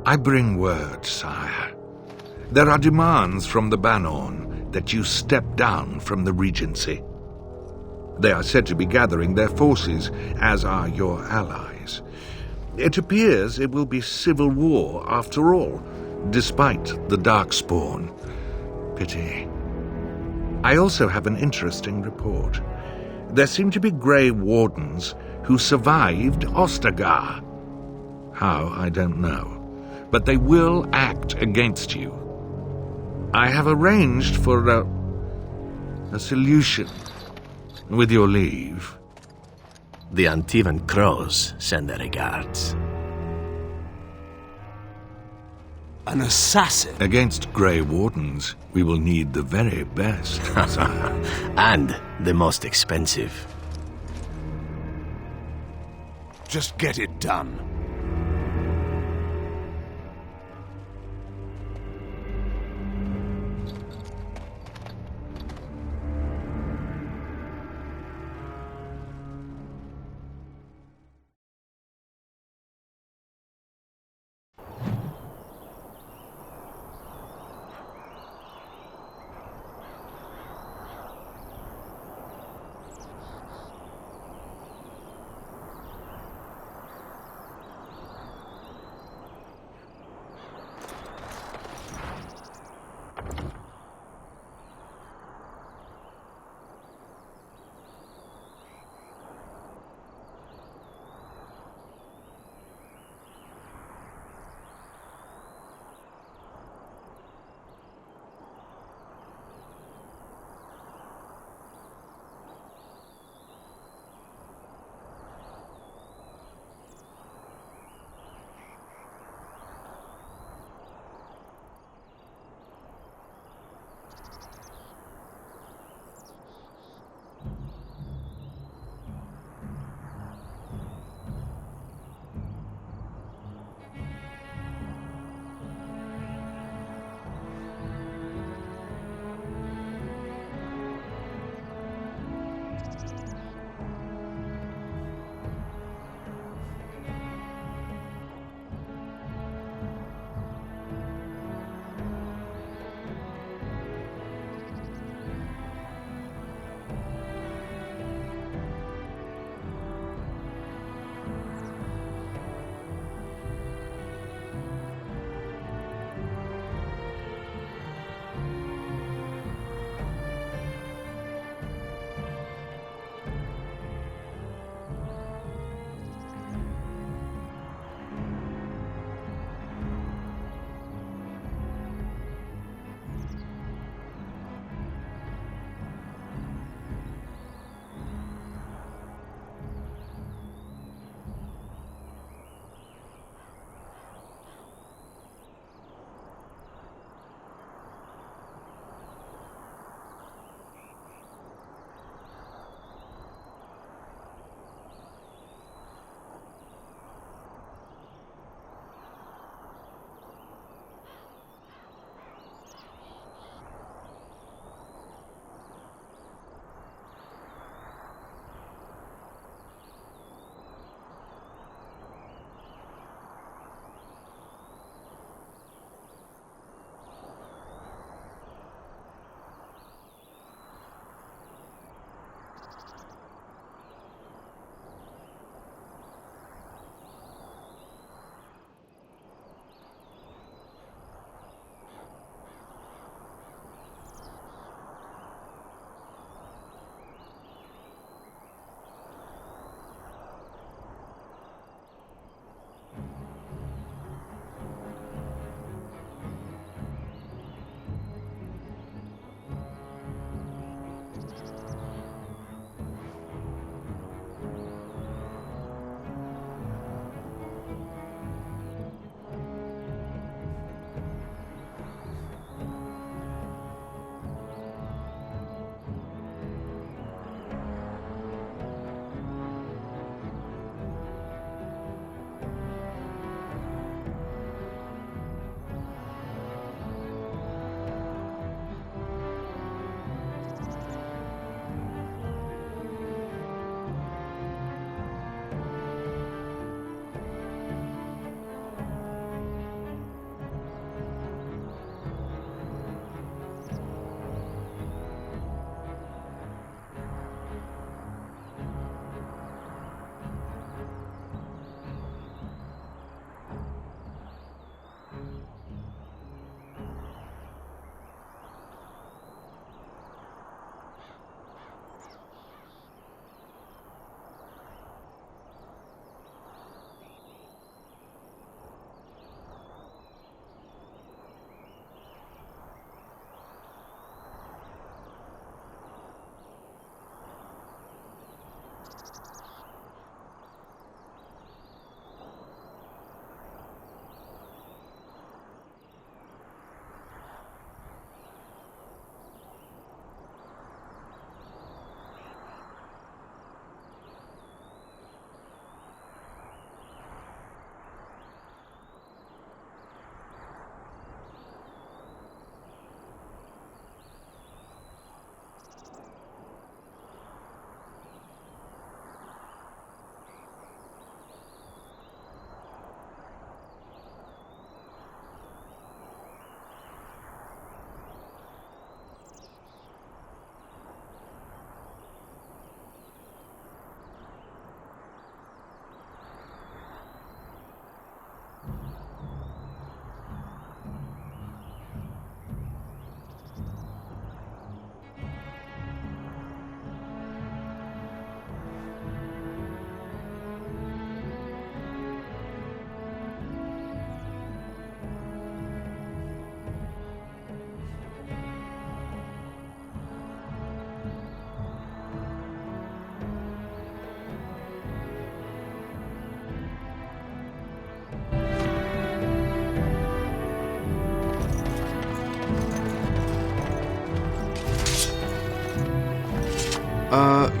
I bring word, sire. There are demands from the Bannorn that you step down from the Regency. They are said to be gathering their forces, as are your allies. It appears it will be civil war after all, despite the Darkspawn. Pity. I also have an interesting report. There seem to be Grey Wardens who survived Ostagar. How, I don't know. But they will act against you. I have arranged for a solution, with your leave. The Antivan Crows send their regards. An assassin? Against Grey Wardens, we will need the very best, sire. And the most expensive. Just get it done.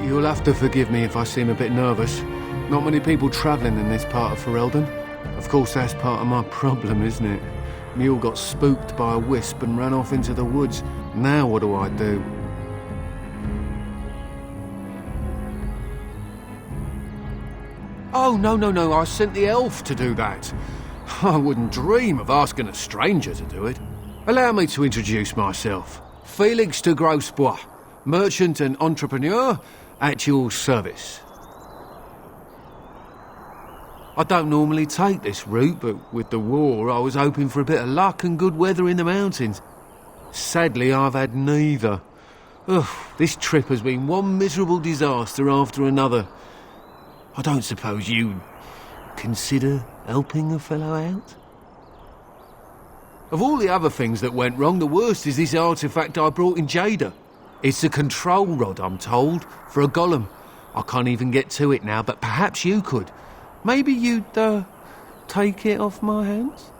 You'll have to forgive me if I seem a bit nervous. Not many people travelling in this part of Ferelden. Of course, that's part of my problem, isn't it? Mule got spooked by a wisp and ran off into the woods. Now what do I do? Oh, no, I sent the elf to do that. I wouldn't dream of asking a stranger to do it. Allow me to introduce myself. Felix de Grosbois, merchant and entrepreneur at your service. I don't normally take this route, but with the war, I was hoping for a bit of luck and good weather in the mountains. Sadly, I've had neither. Ugh, this trip has been one miserable disaster after another. I don't suppose you'd consider helping a fellow out? Of all the other things that went wrong, the worst is this artifact I brought in Jada. It's a control rod, I'm told, for a golem. I can't even get to it now, but perhaps you could. Maybe you'd, take it off my hands?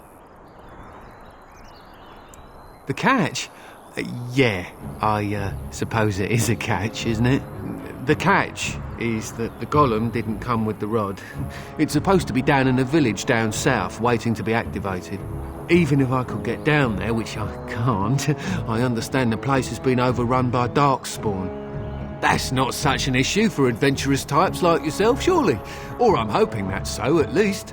The catch? Yeah, I suppose it is a catch, isn't it? The catch is that the golem didn't come with the rod. It's supposed to be down in a village down south, waiting to be activated. Even if I could get down there, which I can't, I understand the place has been overrun by darkspawn. That's not such an issue for adventurous types like yourself, surely? Or I'm hoping that's so, at least.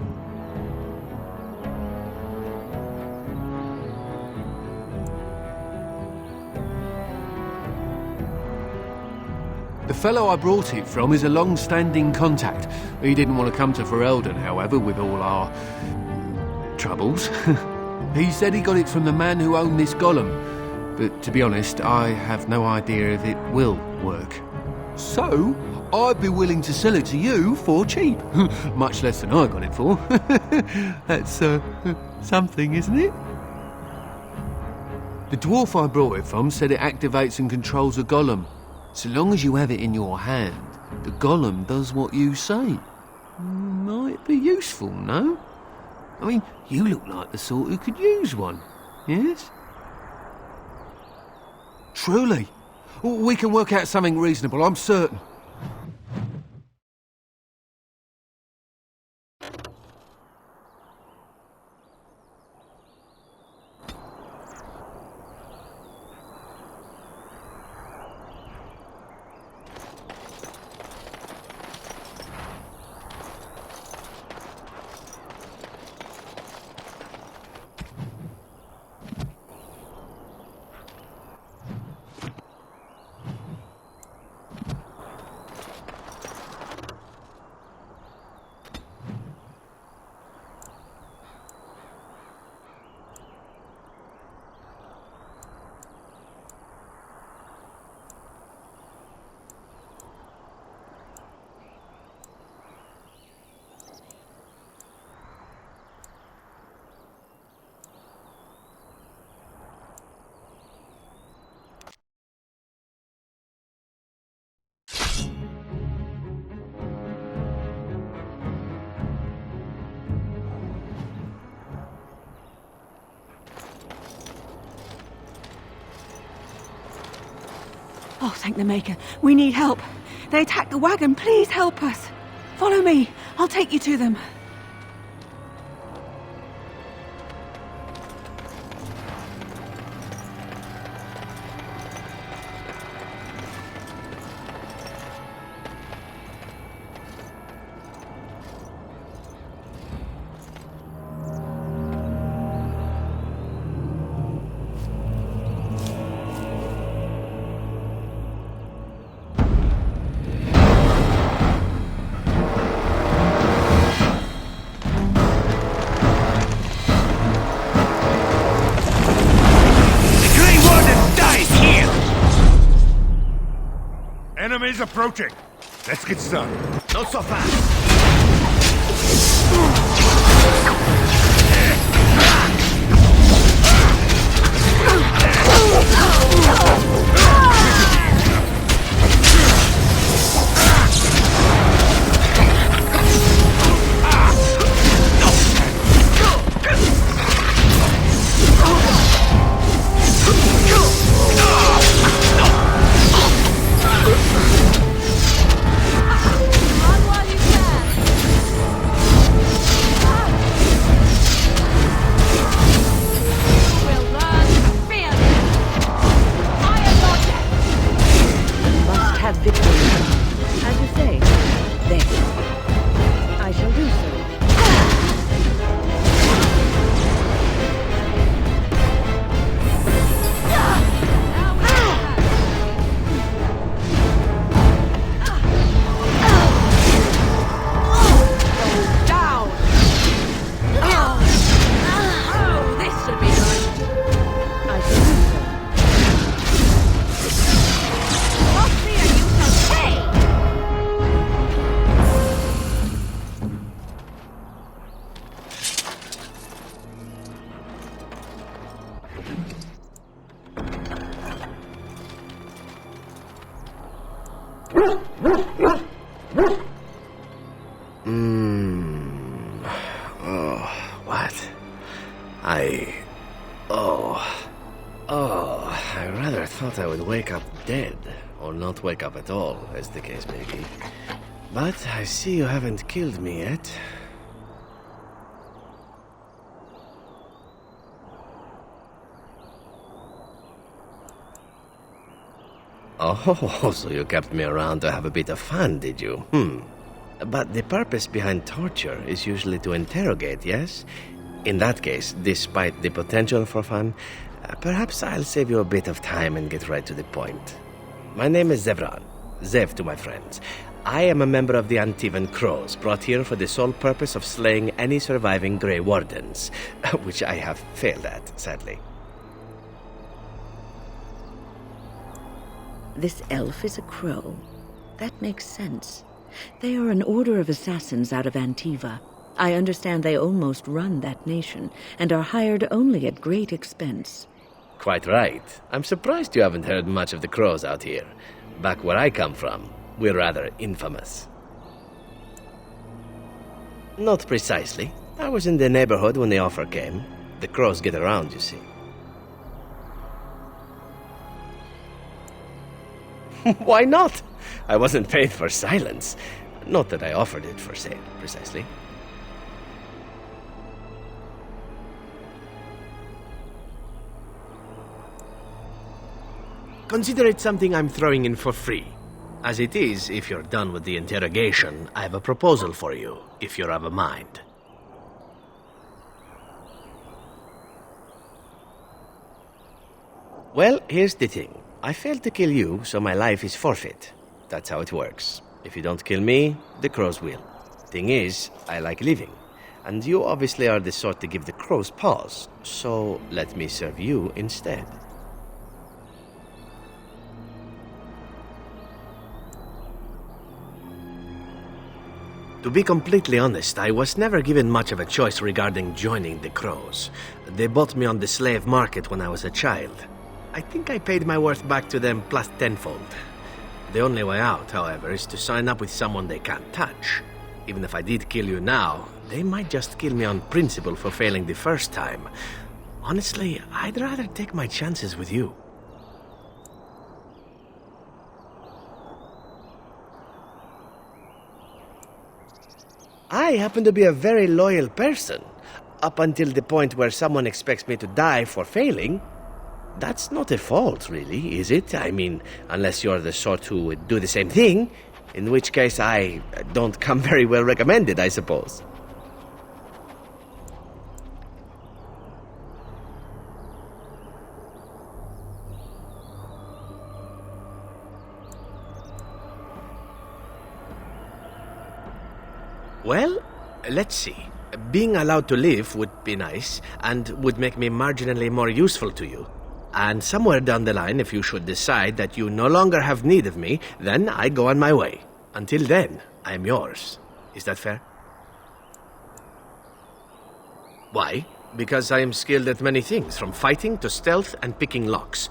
The fellow I brought it from is a long-standing contact. He didn't want to come to Ferelden, however, with all our troubles. He said he got it from the man who owned this golem, but to be honest, I have no idea if it will work. So, I'd be willing to sell it to you for cheap. Much less than I got it for. That's, something, isn't it? The dwarf I brought it from said it activates and controls a golem. So long as you have it in your hand, the golem does what you say. Might be useful, no? I mean, you look like the sort who could use one, yes? Truly. We can work out something reasonable, I'm certain. Oh, thank the Maker. We need help. They attacked the wagon. Please help us. Follow me. I'll take you to them. Enemies approaching. Let's get started. Not so fast. Oh, what? I rather thought I would wake up dead, or not wake up at all, as the case may be. But I see you haven't killed me yet. Oh, so you kept me around to have a bit of fun, did you? But the purpose behind torture is usually to interrogate, yes? In that case, despite the potential for fun, perhaps I'll save you a bit of time and get right to the point. My name is Zevran. Zev to my friends. I am a member of the Antivan Crows, brought here for the sole purpose of slaying any surviving Grey Wardens, which I have failed at, sadly. This elf is a crow. That makes sense. They are an order of assassins out of Antiva. I understand they almost run that nation, and are hired only at great expense. Quite right. I'm surprised you haven't heard much of the Crows out here. Back where I come from, we're rather infamous. Not precisely. I was in the neighborhood when the offer came. The Crows get around, you see. Why not? I wasn't paid for silence. Not that I offered it for sale, precisely. Consider it something I'm throwing in for free. As it is, if you're done with the interrogation, I have a proposal for you, if you're of a mind. Well, here's the thing. I failed to kill you, so my life is forfeit. That's how it works. If you don't kill me, the Crows will. Thing is, I like living. And you obviously are the sort to give the Crows pause, so let me serve you instead. To be completely honest, I was never given much of a choice regarding joining the Crows. They bought me on the slave market when I was a child. I think I paid my worth back to them plus tenfold. The only way out, however, is to sign up with someone they can't touch. Even if I did kill you now, they might just kill me on principle for failing the first time. Honestly, I'd rather take my chances with you. I happen to be a very loyal person, up until the point where someone expects me to die for failing. That's not a fault, really, is it? I mean, unless you're the sort who would do the same thing, in which case I don't come very well recommended, I suppose. Well, let's see. Being allowed to live would be nice, and would make me marginally more useful to you. And somewhere down the line, if you should decide that you no longer have need of me, then I go on my way. Until then, I am yours. Is that fair? Why? Because I am skilled at many things, from fighting to stealth and picking locks.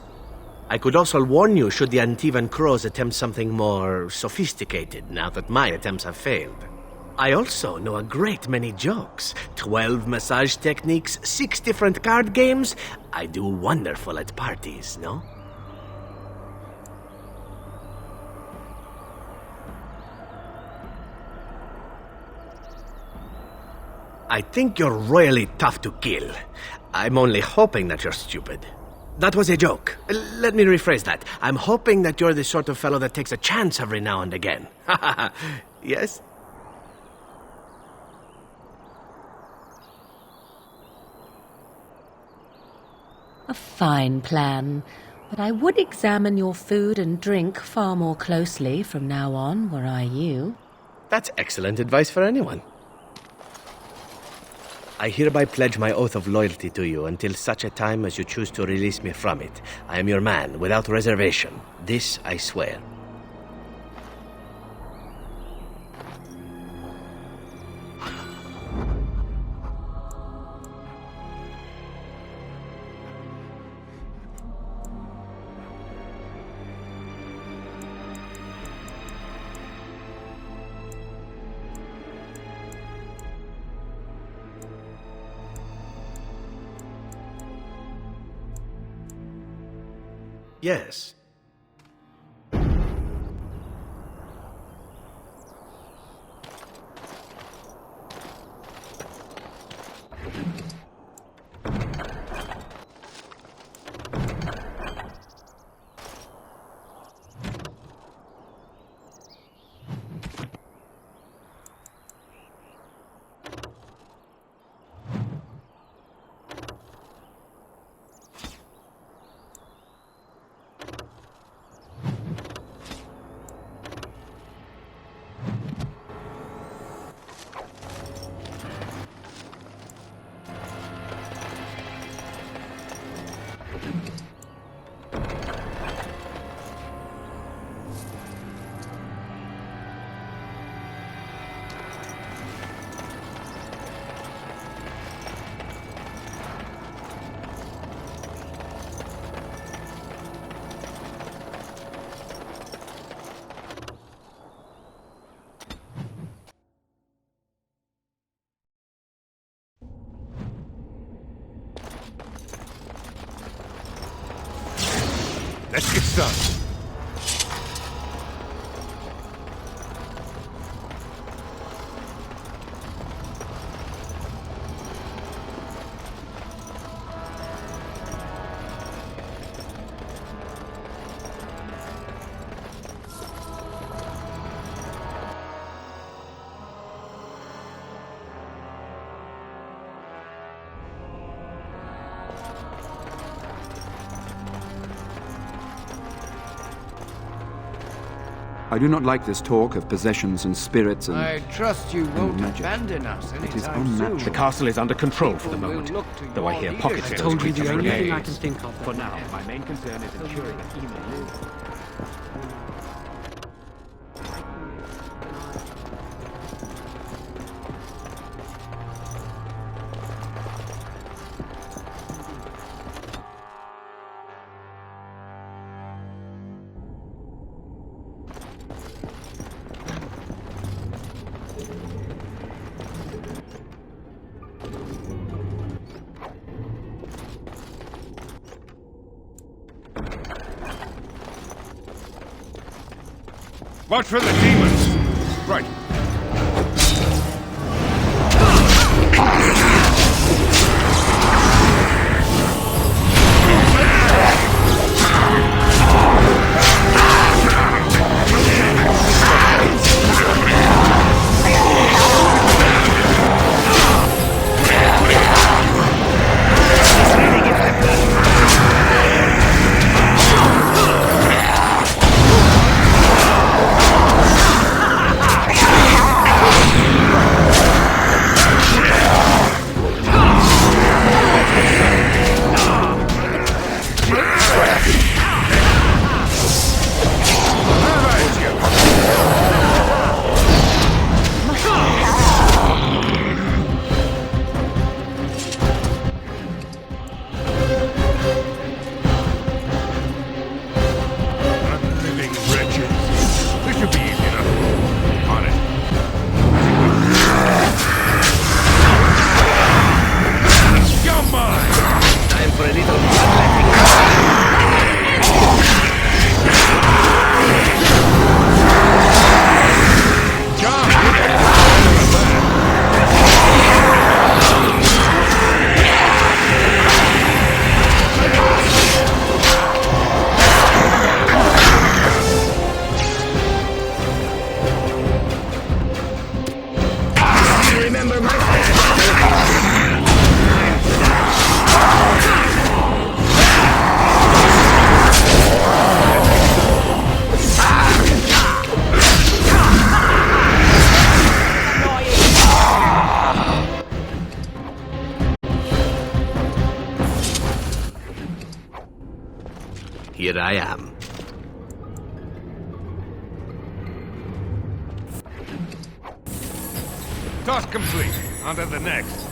I could also warn you should the Antivan Crows attempt something more sophisticated, now that my attempts have failed. I also know a great many jokes. 12 massage techniques, 6 different card games. I do wonderful at parties, no? I think you're royally tough to kill. I'm only hoping that you're stupid. That was a joke. Let me rephrase that. I'm hoping that you're the sort of fellow that takes a chance every now and again. Yes? A fine plan, but I would examine your food and drink far more closely from now on, were I you. That's excellent advice for anyone. I hereby pledge my oath of loyalty to you until such a time as you choose to release me from it. I am your man, without reservation. This I swear. Yes. Let's get started. I do not like this talk of possessions and spirits and... I trust you won't magic. abandon us It is anytime unnatural. soon. The castle is under control for the People will moment, look to though I your hear leadership. pockets of I those told you the creatures only are thing I engaged. can think of. For now, my main concern is ensuring that Ema lives. Watch for the demons! Right. Here I am. Task complete. On to the next.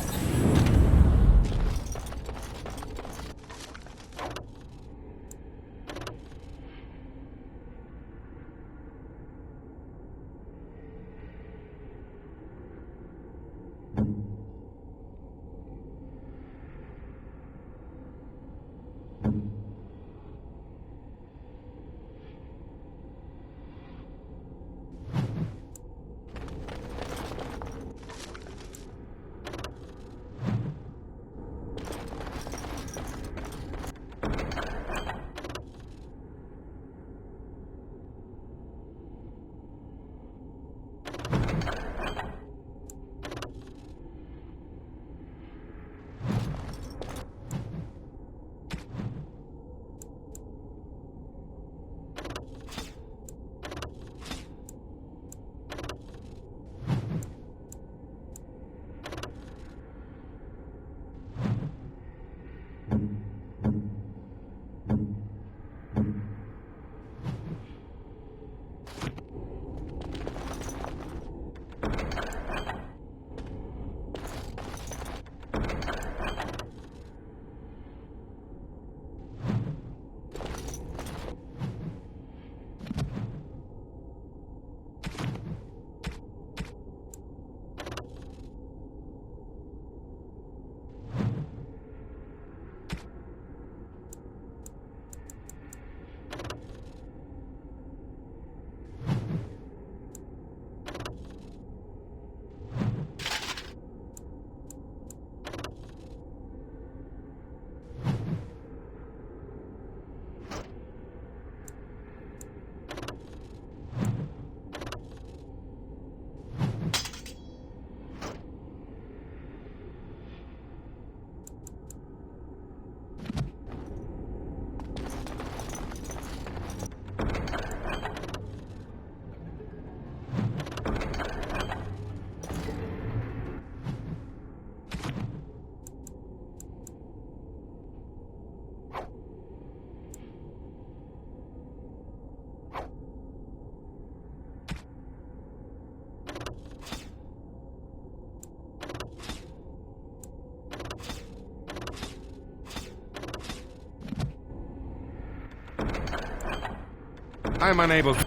I am unable to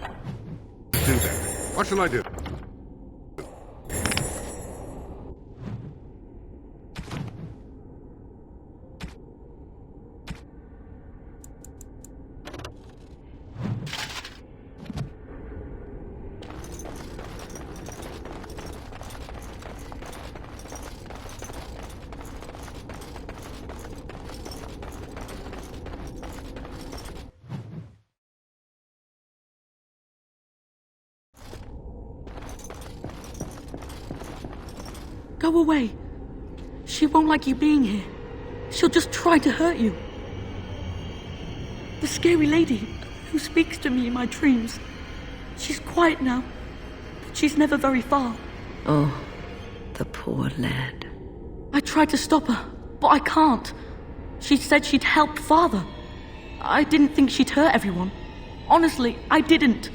do that. What shall I do? Go away. She won't like you being here. She'll just try to hurt you. The scary lady who speaks to me in my dreams. She's quiet now, but she's never very far. Oh, the poor lad. I tried to stop her, but I can't. She said she'd help Father. I didn't think she'd hurt everyone. Honestly, I didn't.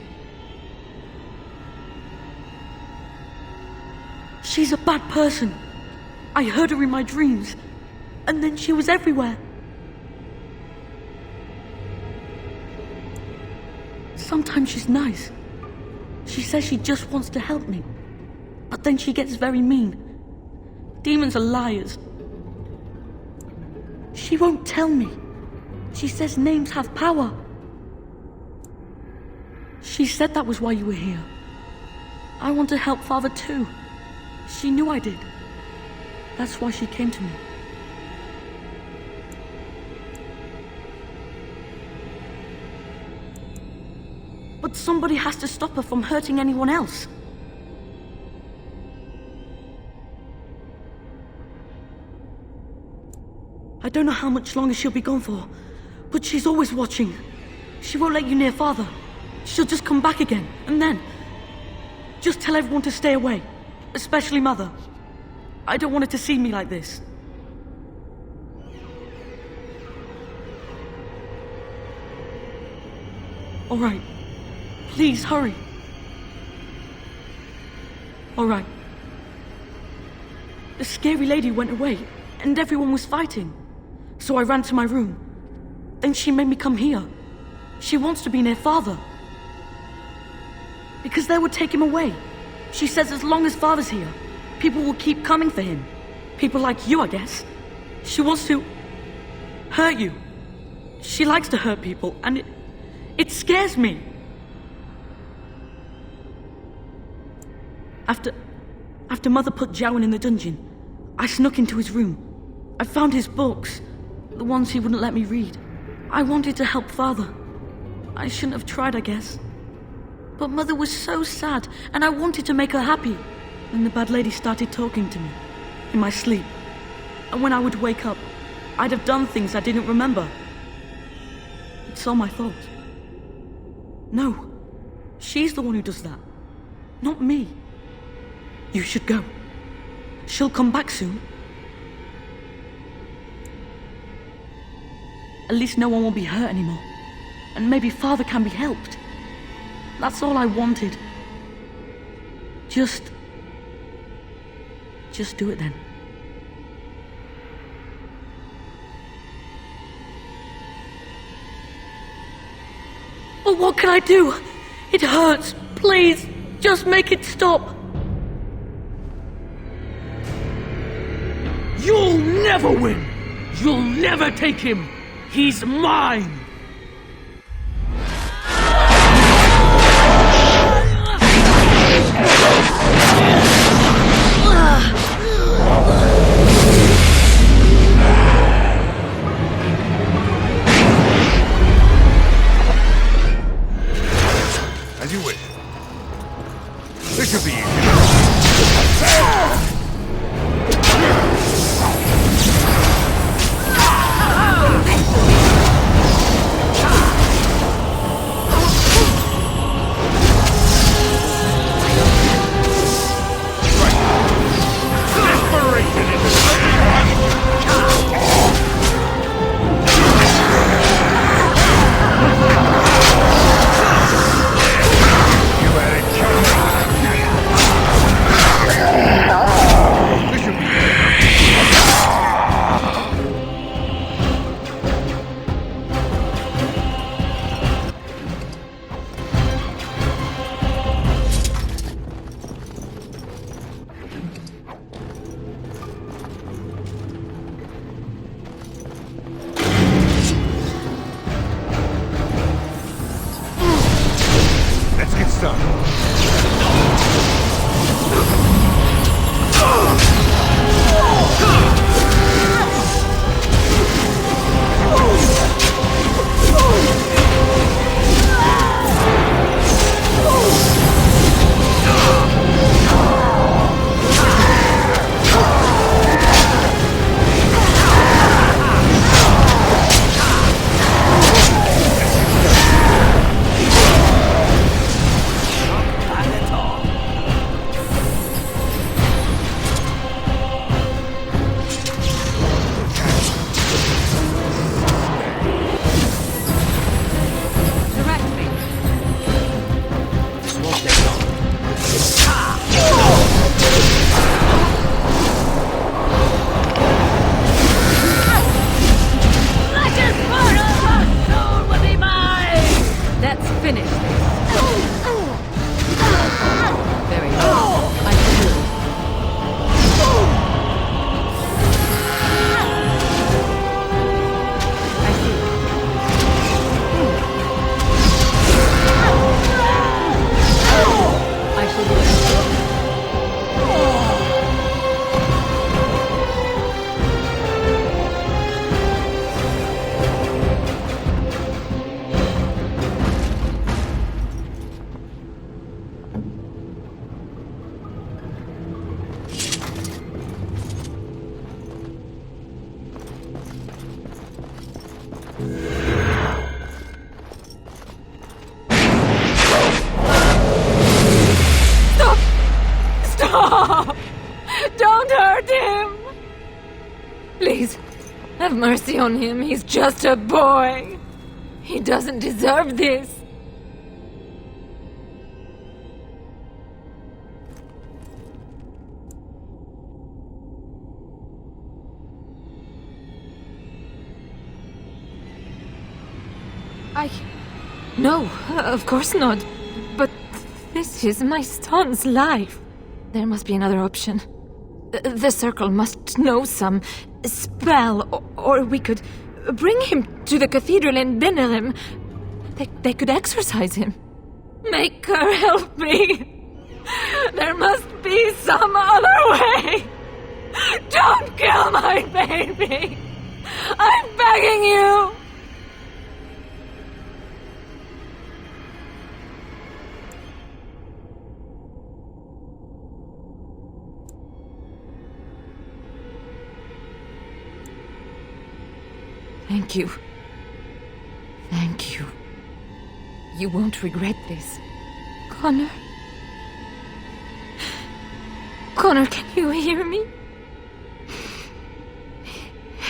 She's a bad person. I heard her in my dreams, and then she was everywhere. Sometimes she's nice. She says she just wants to help me, but then she gets very mean. Demons are liars. She won't tell me. She says names have power. She said that was why you were here. I want to help Father too. She knew I did. That's why she came to me. But somebody has to stop her from hurting anyone else. I don't know how much longer she'll be gone for, but she's always watching. She won't let you near Father. She'll just come back again, and then... just tell everyone to stay away. Especially Mother. I don't want her to see me like this. All right. Please, hurry. All right. The scary lady went away, and everyone was fighting. So I ran to my room. Then she made me come here. She wants to be near Father. Because they would take him away. She says as long as Father's here, people will keep coming for him. People like you, I guess. She wants to hurt you. She likes to hurt people, and it scares me. After Mother put Jowan in the dungeon, I snuck into his room. I found his books, the ones he wouldn't let me read. I wanted to help Father. I shouldn't have tried, I guess. But Mother was so sad, and I wanted to make her happy. Then the bad lady started talking to me, in my sleep. And when I would wake up, I'd have done things I didn't remember. It's all my fault. No, she's the one who does that, not me. You should go. She'll come back soon. At least no one will be hurt anymore. And maybe Father can be helped. That's all I wanted. Just do it then. But what can I do? It hurts. Please, just make it stop. You'll never win! You'll never take him! He's mine! As you wish. This should be easy. Please, have mercy on him. He's just a boy. He doesn't deserve this. No, of course not. But this is my son's life. There must be another option. The Circle must know some spell, or we could bring him to the cathedral in Benerim. They could exorcise him. Make her help me. There must be some other way. Don't kill my baby. I'm begging you. Thank you. Thank you. You won't regret this. Connor? Connor, can you hear me?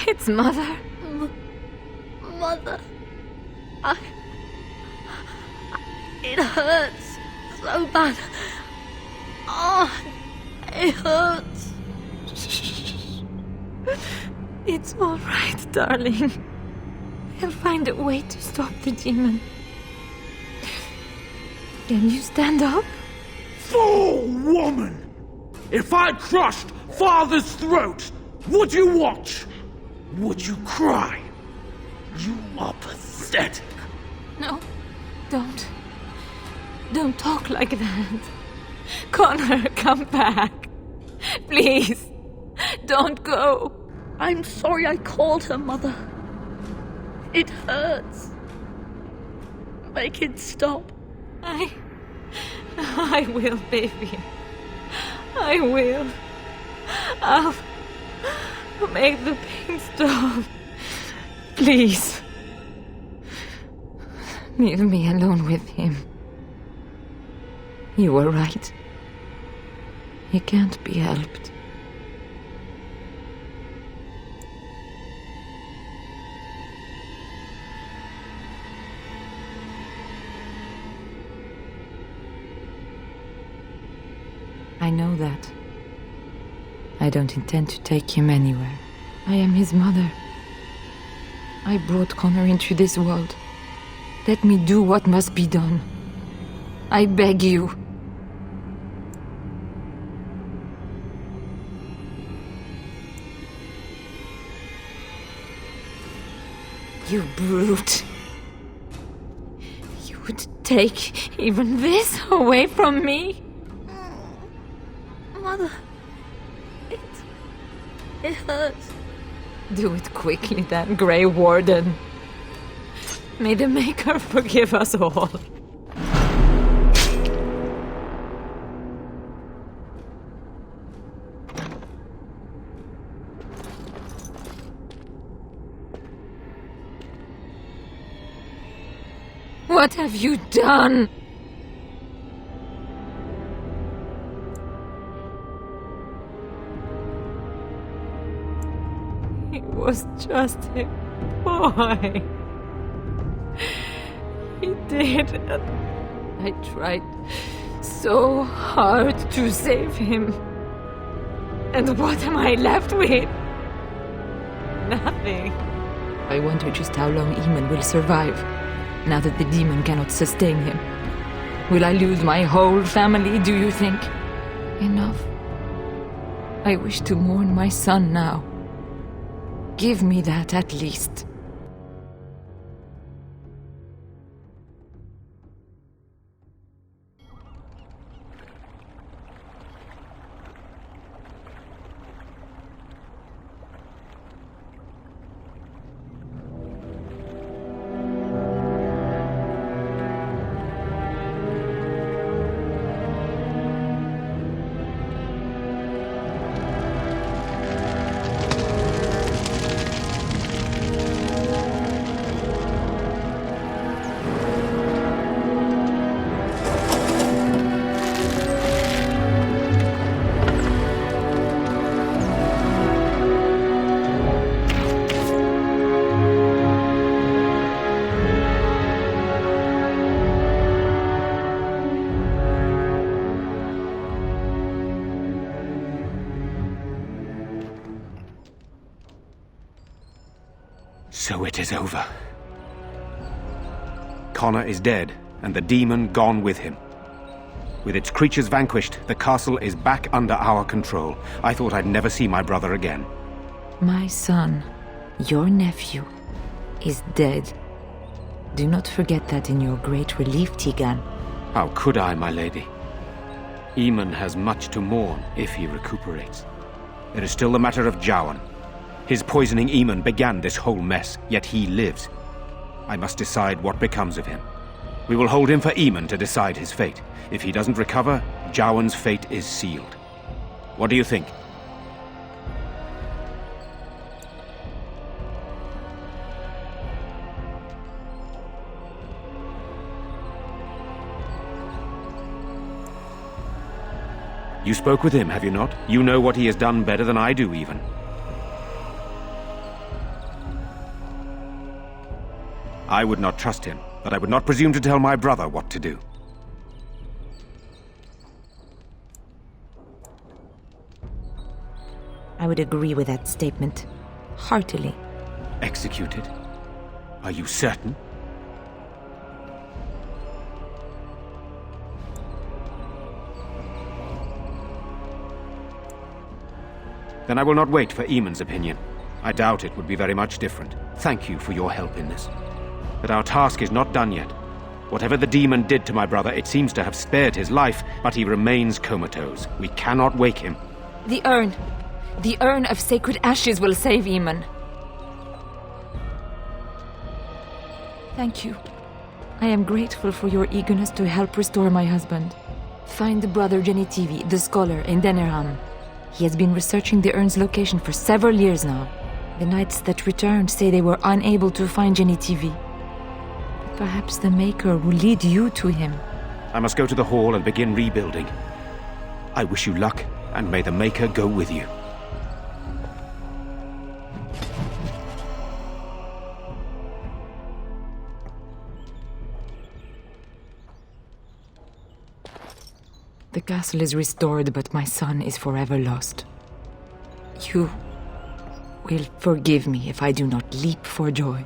It's Mother. Mother. It hurts so bad. Oh, it hurts. It's all right, darling. We'll find a way to stop the demon. Can you stand up? Fool woman! If I crushed Father's throat, would you watch? Would you cry? You are pathetic. No, don't. Don't talk like that. Connor, come back. Please, don't go. I'm sorry I called her, Mother. It hurts. Make it stop. I will, baby. I will. I'll make the pain stop. Please. Leave me alone with him. You were right. He can't be helped. I know that. I don't intend to take him anywhere. I am his mother. I brought Connor into this world. Let me do what must be done. I beg you. You brute. You would take even this away from me? Mother, it hurts. Do it quickly then, Grey Warden. May the Maker forgive us all. What have you done? He was just a boy. He did. I tried so hard to save him. And what am I left with? Nothing. I wonder just how long Eamon will survive, now that the demon cannot sustain him. Will I lose my whole family, do you think? Enough. I wish to mourn my son now. Give me that at least. So it is over. Connor is dead, and the demon gone with him. With its creatures vanquished, the castle is back under our control. I thought I'd never see my brother again. My son, your nephew, is dead. Do not forget that in your great relief, Tegan. How could I, my lady? Eamon has much to mourn if he recuperates. There is still the matter of Jowan. His poisoning Eamon began this whole mess, yet he lives. I must decide what becomes of him. We will hold him for Eamon to decide his fate. If he doesn't recover, Jowan's fate is sealed. What do you think? You spoke with him, have you not? You know what he has done better than I do, even. I would not trust him, but I would not presume to tell my brother what to do. I would agree with that statement. Heartily. Executed? Are you certain? Then I will not wait for Eamon's opinion. I doubt it would be very much different. Thank you for your help in this. But our task is not done yet. Whatever the demon did to my brother, it seems to have spared his life, but he remains comatose. We cannot wake him. The urn. The urn of sacred ashes will save Eamon. Thank you. I am grateful for your eagerness to help restore my husband. Find Brother Genitivi, the scholar, in Denerham. He has been researching the urn's location for several years now. The knights that returned say they were unable to find Genitivi. Perhaps the Maker will lead you to him. I must go to the hall and begin rebuilding. I wish you luck, and may the Maker go with you. The castle is restored, but my son is forever lost. You will forgive me if I do not leap for joy.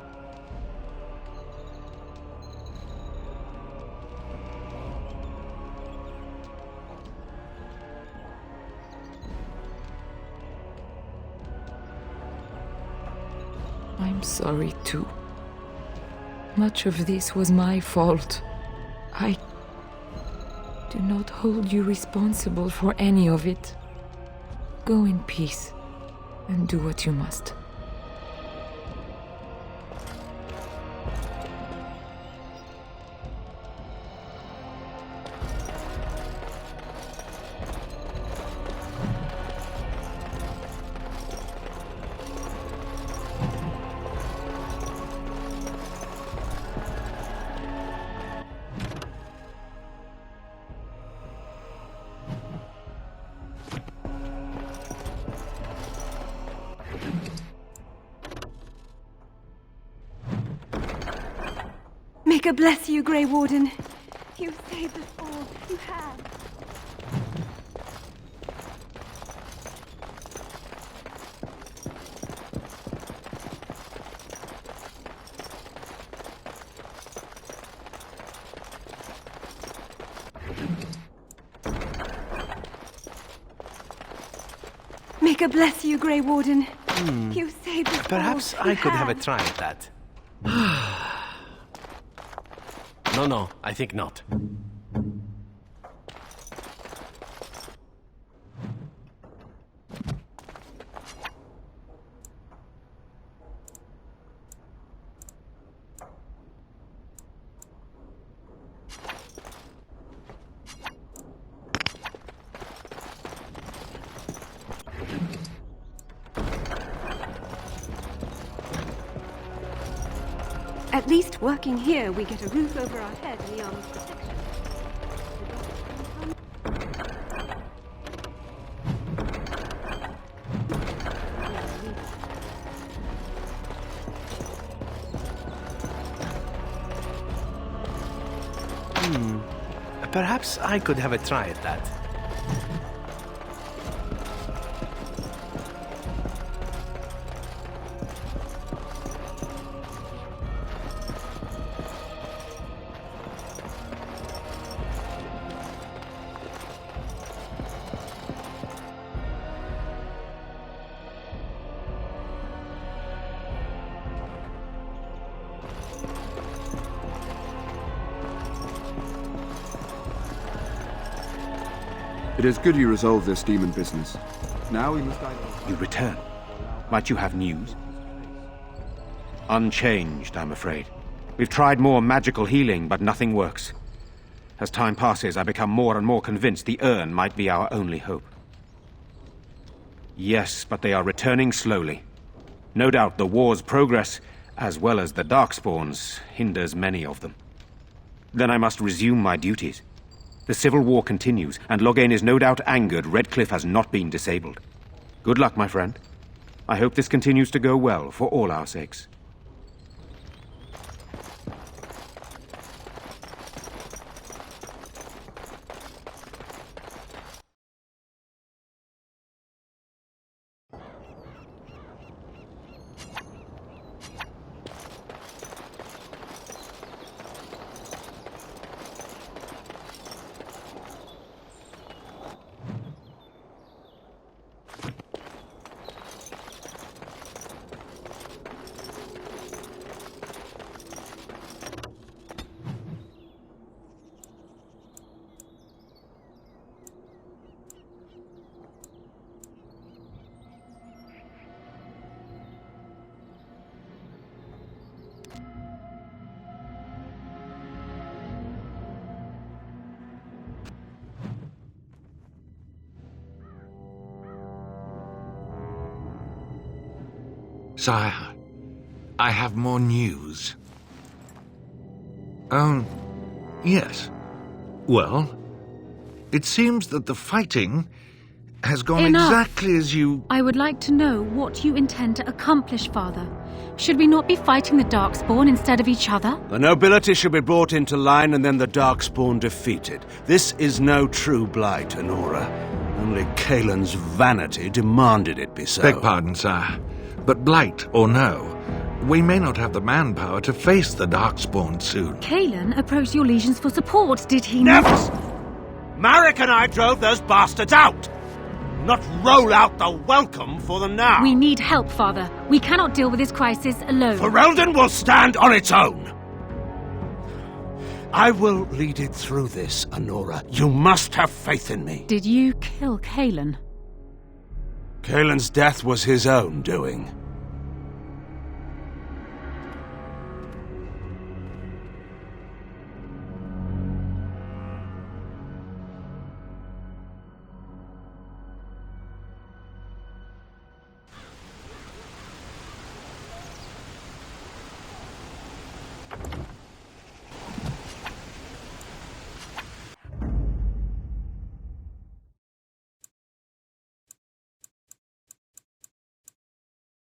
I'm sorry too. Much of this was my fault. I do not hold you responsible for any of it. Go in peace and do what you must. May God bless you, Grey Warden. You saved us all. You have. May God bless you, Grey Warden. You saved us all. Perhaps I could have a try at that. No, I think not. At least working here, we get a roof over our head and the army's protection. Perhaps I could have a try at that. It is good you resolved this demon business. Now we must either... You return. Might you have news? Unchanged, I'm afraid. We've tried more magical healing, but nothing works. As time passes, I become more and more convinced the urn might be our only hope. Yes, but they are returning slowly. No doubt the war's progress, as well as the Darkspawns, hinders many of them. Then I must resume my duties. The civil war continues, and Loghain is no doubt angered Redcliffe has not been disabled. Good luck, my friend. I hope this continues to go well for all our sakes. Sire, I have more news. Yes. Well, it seems that the fighting has gone Enough. exactly as you... I would like to know what you intend to accomplish, Father. Should we not be fighting the Darkspawn instead of each other? The nobility should be brought into line and then the Darkspawn defeated. This is no true blight, Anora. Only Kaelin's vanity demanded it be so. Beg pardon, sire. But blight or no, we may not have the manpower to face the Darkspawn soon. Kaelin approached your legions for support, did he Never! not? Marek and I drove those bastards out! Not roll out the welcome for them now! We need help, Father. We cannot deal with this crisis alone. Ferelden will stand on its own! I will lead it through this, Anora. You must have faith in me. Did you kill Kaelin? Kaelin's death was his own doing.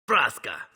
Vraska.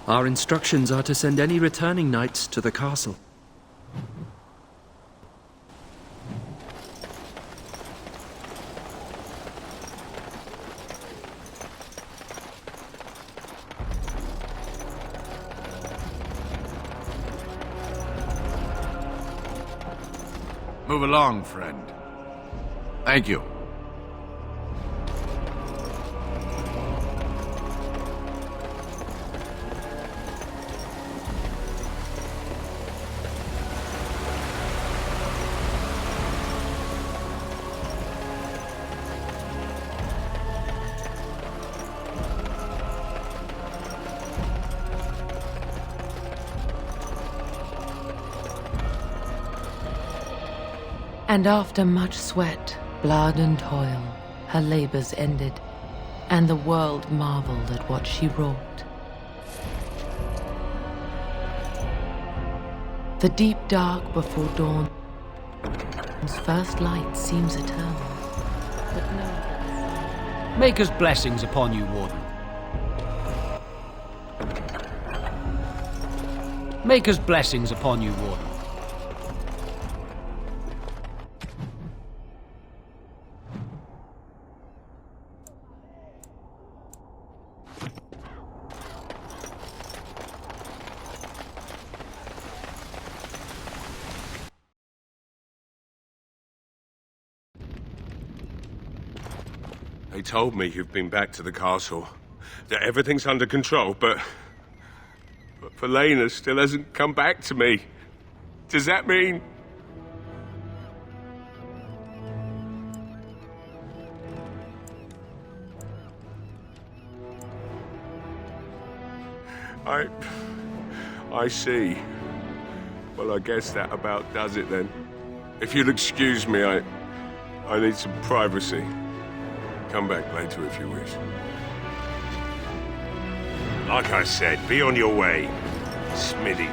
Our instructions are to send any returning knights to the castle. Move along, friend. Thank you. And after much sweat, blood and toil, her labors ended, and the world marveled at what she wrought. The deep dark before dawn's first light seems eternal, but no. Maker's blessings upon you, Warden. Maker's blessings upon you, Warden. They told me you've been back to the castle, that everything's under control, but Felena still hasn't come back to me. Does that mean... I see. Well, I guess that about does it then. If you'll excuse me, I need some privacy. Come back later if you wish. Like I said, be on your way, Smithy.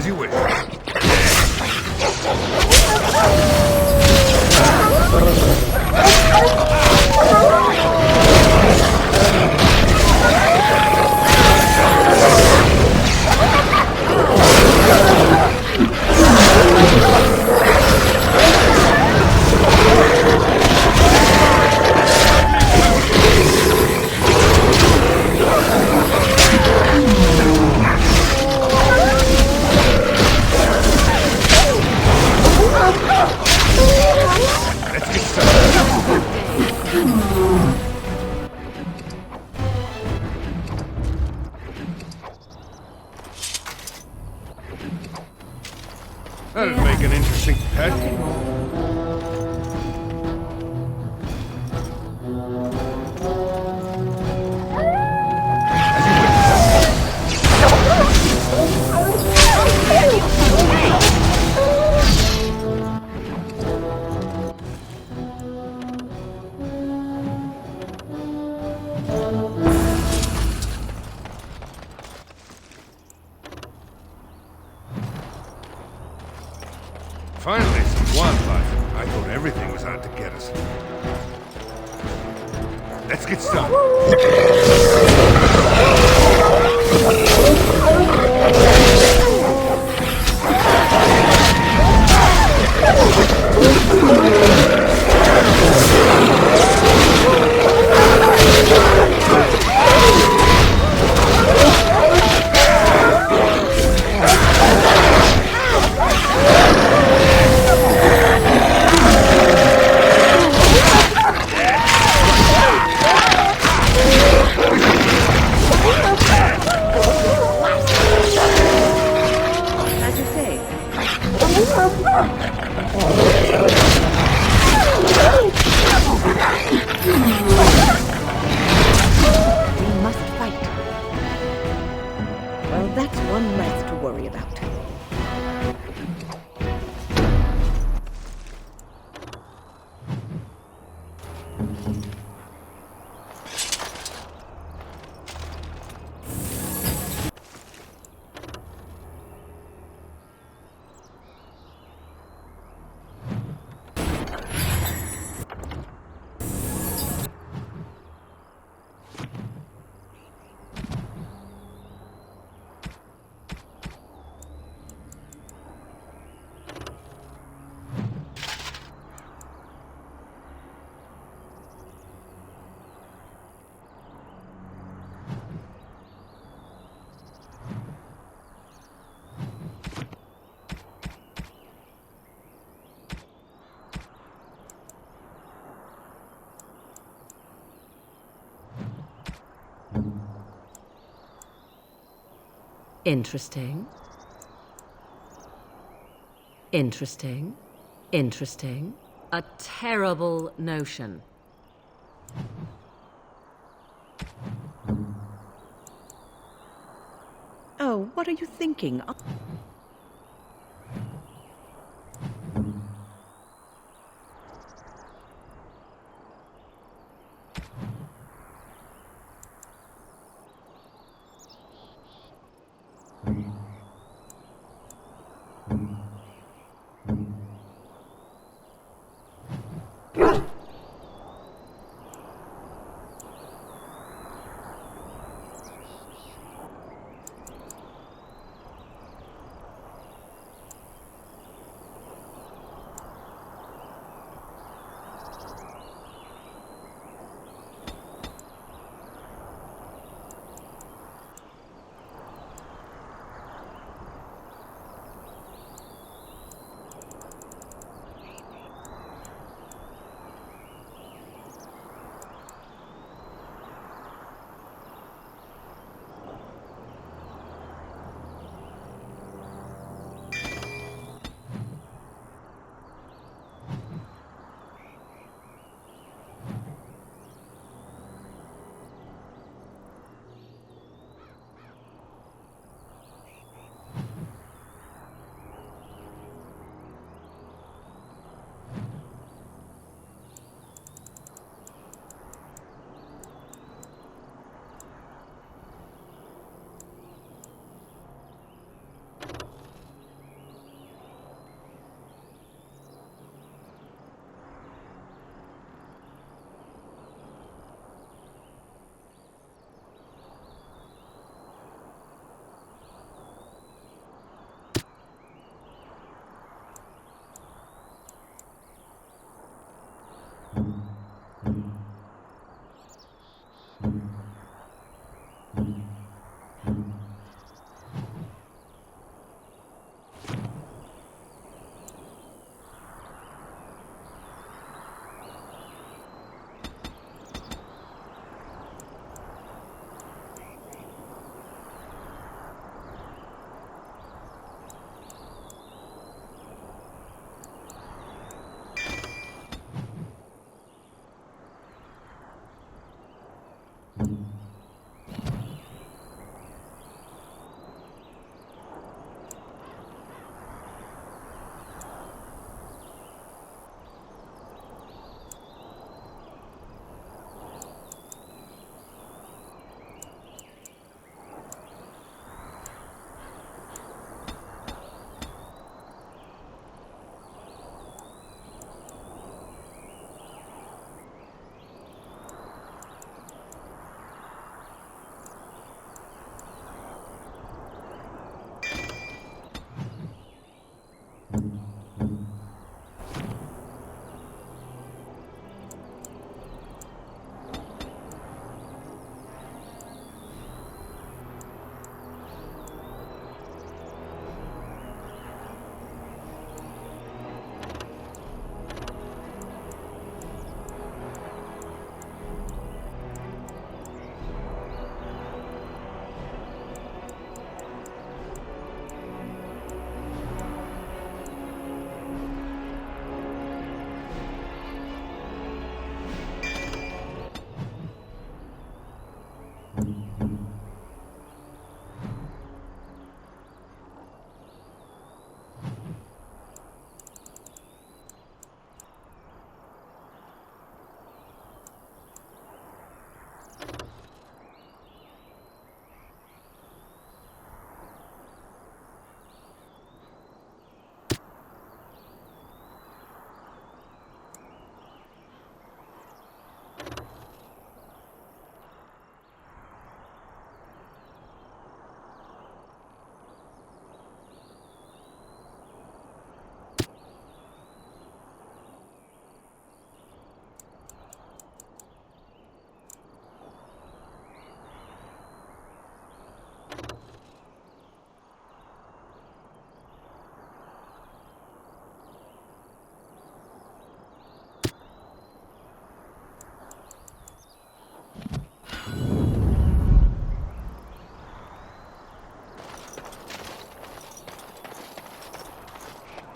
As you wish. That'd make an interesting pet. Finally, some wildlife. I thought everything was out to get us. Let's get started. Interesting. Interesting. Interesting. A terrible notion. Oh, what are you thinking?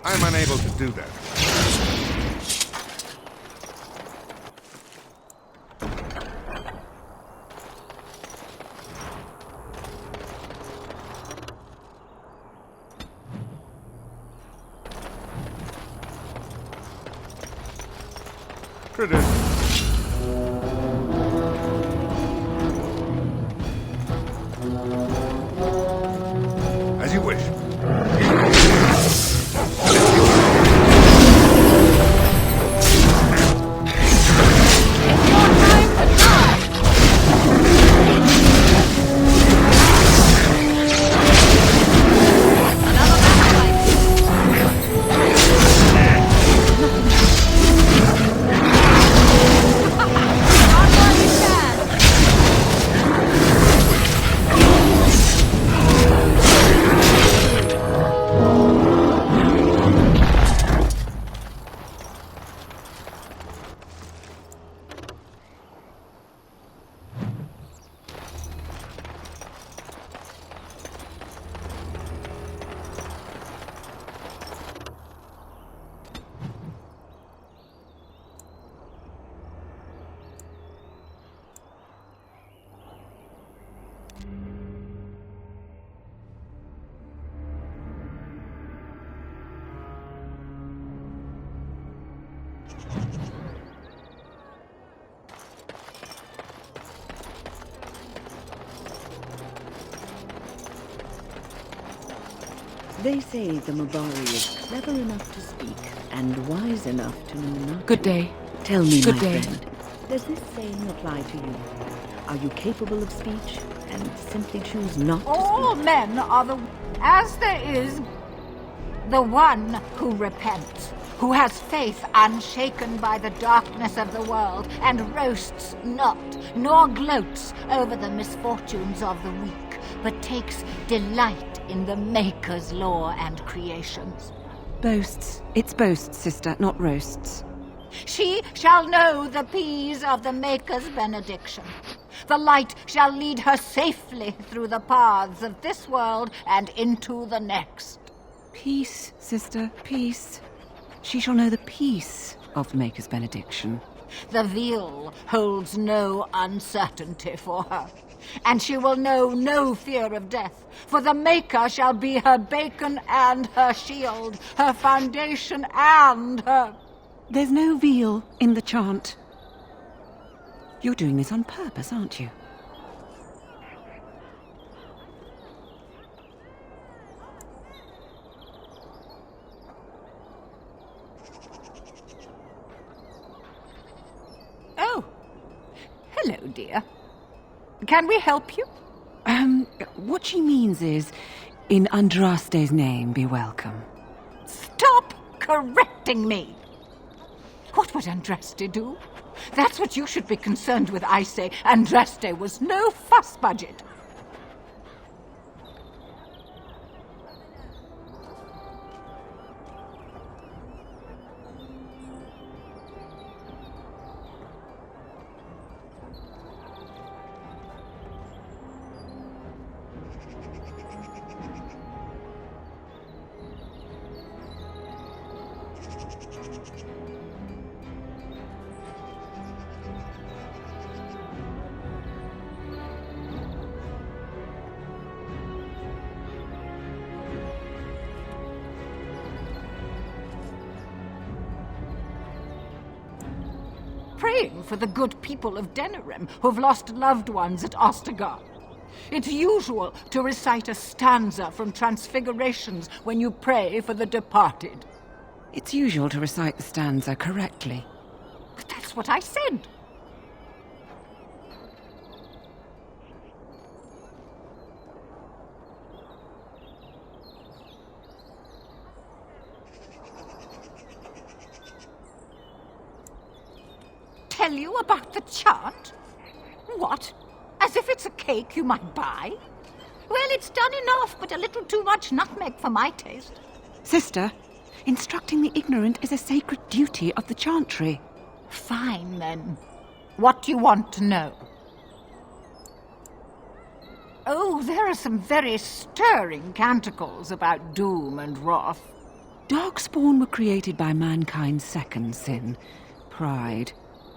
I'm unable to do that. As you wish. They say the Mabari is clever enough to speak and wise enough to know not. Good day. Tell me, Good my day. friend, does this saying apply to you? Are you capable of speech and simply choose not to All men are as there is the one who repents. who has faith unshaken by the darkness of the world, and roasts not, nor gloats over the misfortunes of the weak, but takes delight in the Maker's law and creations. Boasts. It's boasts, sister, not roasts. She shall know the peace of the Maker's benediction. The light shall lead her safely through the paths of this world and into the next. Peace, sister, peace. She shall know the peace of the Maker's benediction. The veil holds no uncertainty for her, and she will know no fear of death, for the Maker shall be her beacon and her shield, her foundation and her... There's no veil in the chant. You're doing this on purpose, aren't you? Oh, hello, dear. Can we help you? What she means is, in Andraste's name, be welcome. Stop correcting me! What would Andraste do? That's what you should be concerned with, I say. Andraste was no fuss budget. Praying for the good people of Denerim who've lost loved ones at Ostagar. It's usual to recite a stanza from Transfigurations when you pray for the departed. It's usual to recite the stanza correctly. But that's what I said. Tell you about the chant? What? As if it's a cake you might buy? Well, it's done enough, but a little too much nutmeg for my taste. Sister, instructing the ignorant is a sacred duty of the chantry. Fine, then. What do you want to know? Oh, there are some very stirring canticles about doom and wrath. Darkspawn were created by mankind's second sin, pride.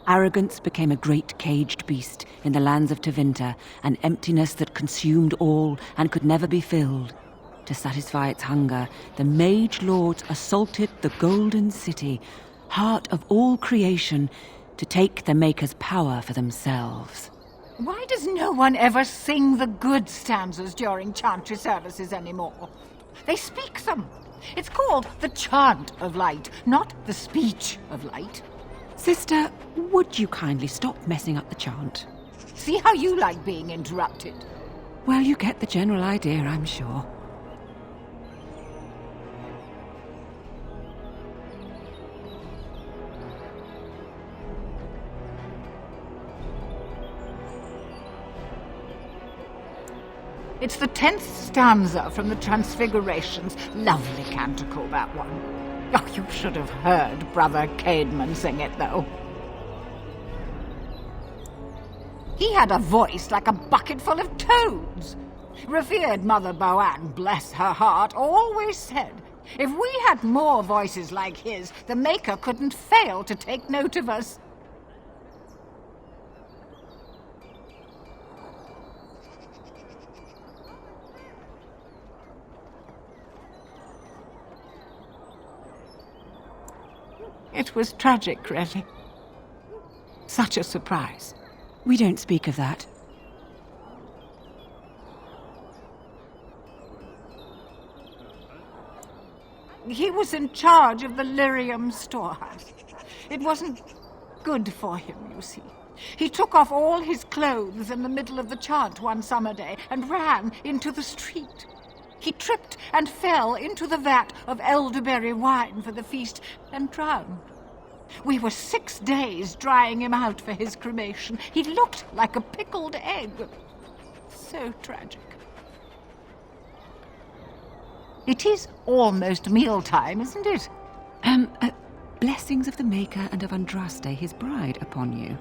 Arrogance became a great caged beast in the lands of Tevinter, an emptiness that consumed all and could never be filled. To satisfy its hunger, the mage lords assaulted the Golden City, heart of all creation, to take the Maker's power for themselves. Why does no one ever sing the good stanzas during chantry services anymore? They speak them. It's called the chant of light, not the speech of light. Sister, would you kindly stop messing up the chant? See how you like being interrupted. Well, you get the general idea, I'm sure. It's the 10th stanza from the Transfigurations. Lovely canticle, that one. Oh, you should have heard Brother Caedmon sing it, though. He had a voice like a bucket full of toads. Revered Mother Boann, bless her heart, always said, if we had more voices like his, the Maker couldn't fail to take note of us. It was tragic, really. Such a surprise. We don't speak of that. He was in charge of the Lyrium storehouse. It wasn't good for him, you see. He took off all his clothes in the middle of the chant one summer day and ran into the street. He tripped and fell into the vat of elderberry wine for the feast and drowned. We were 6 days drying him out for his cremation. He looked like a pickled egg. So tragic. It is almost mealtime, isn't it? Blessings of the Maker and of Andraste, his bride, upon you.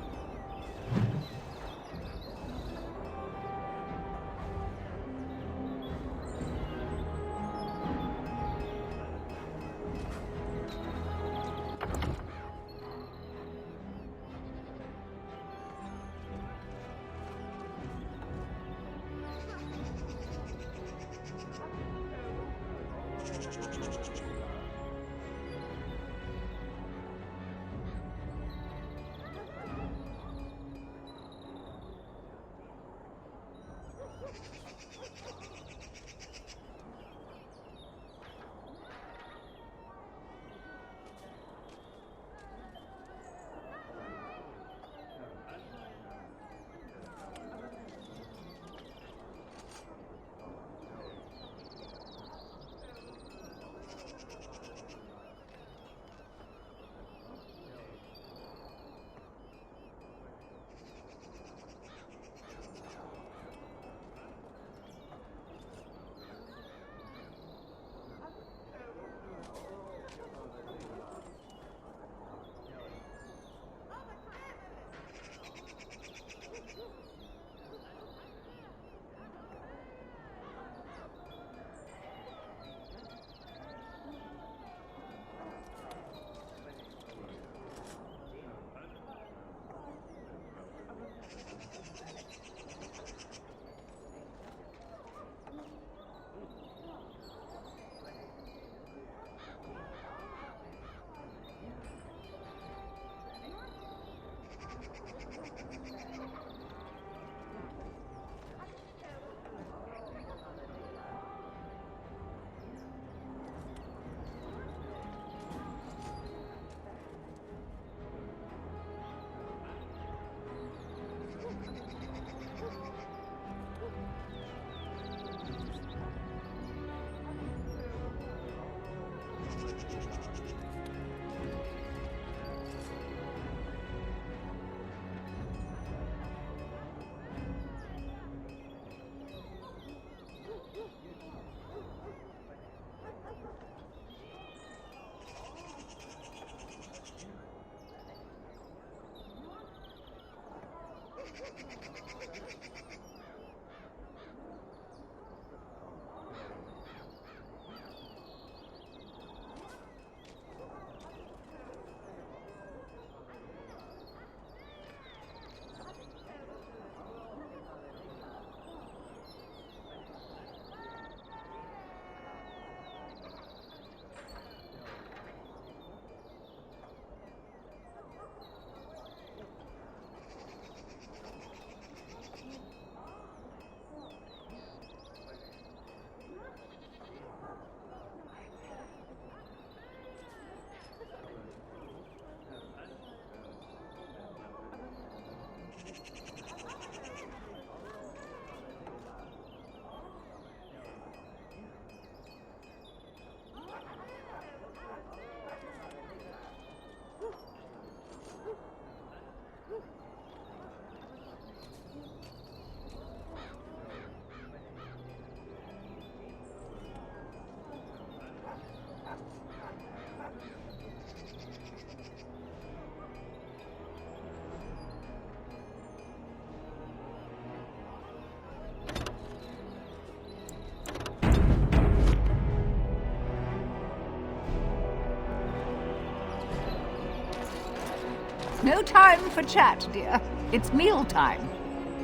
No time for chat, dear. It's mealtime.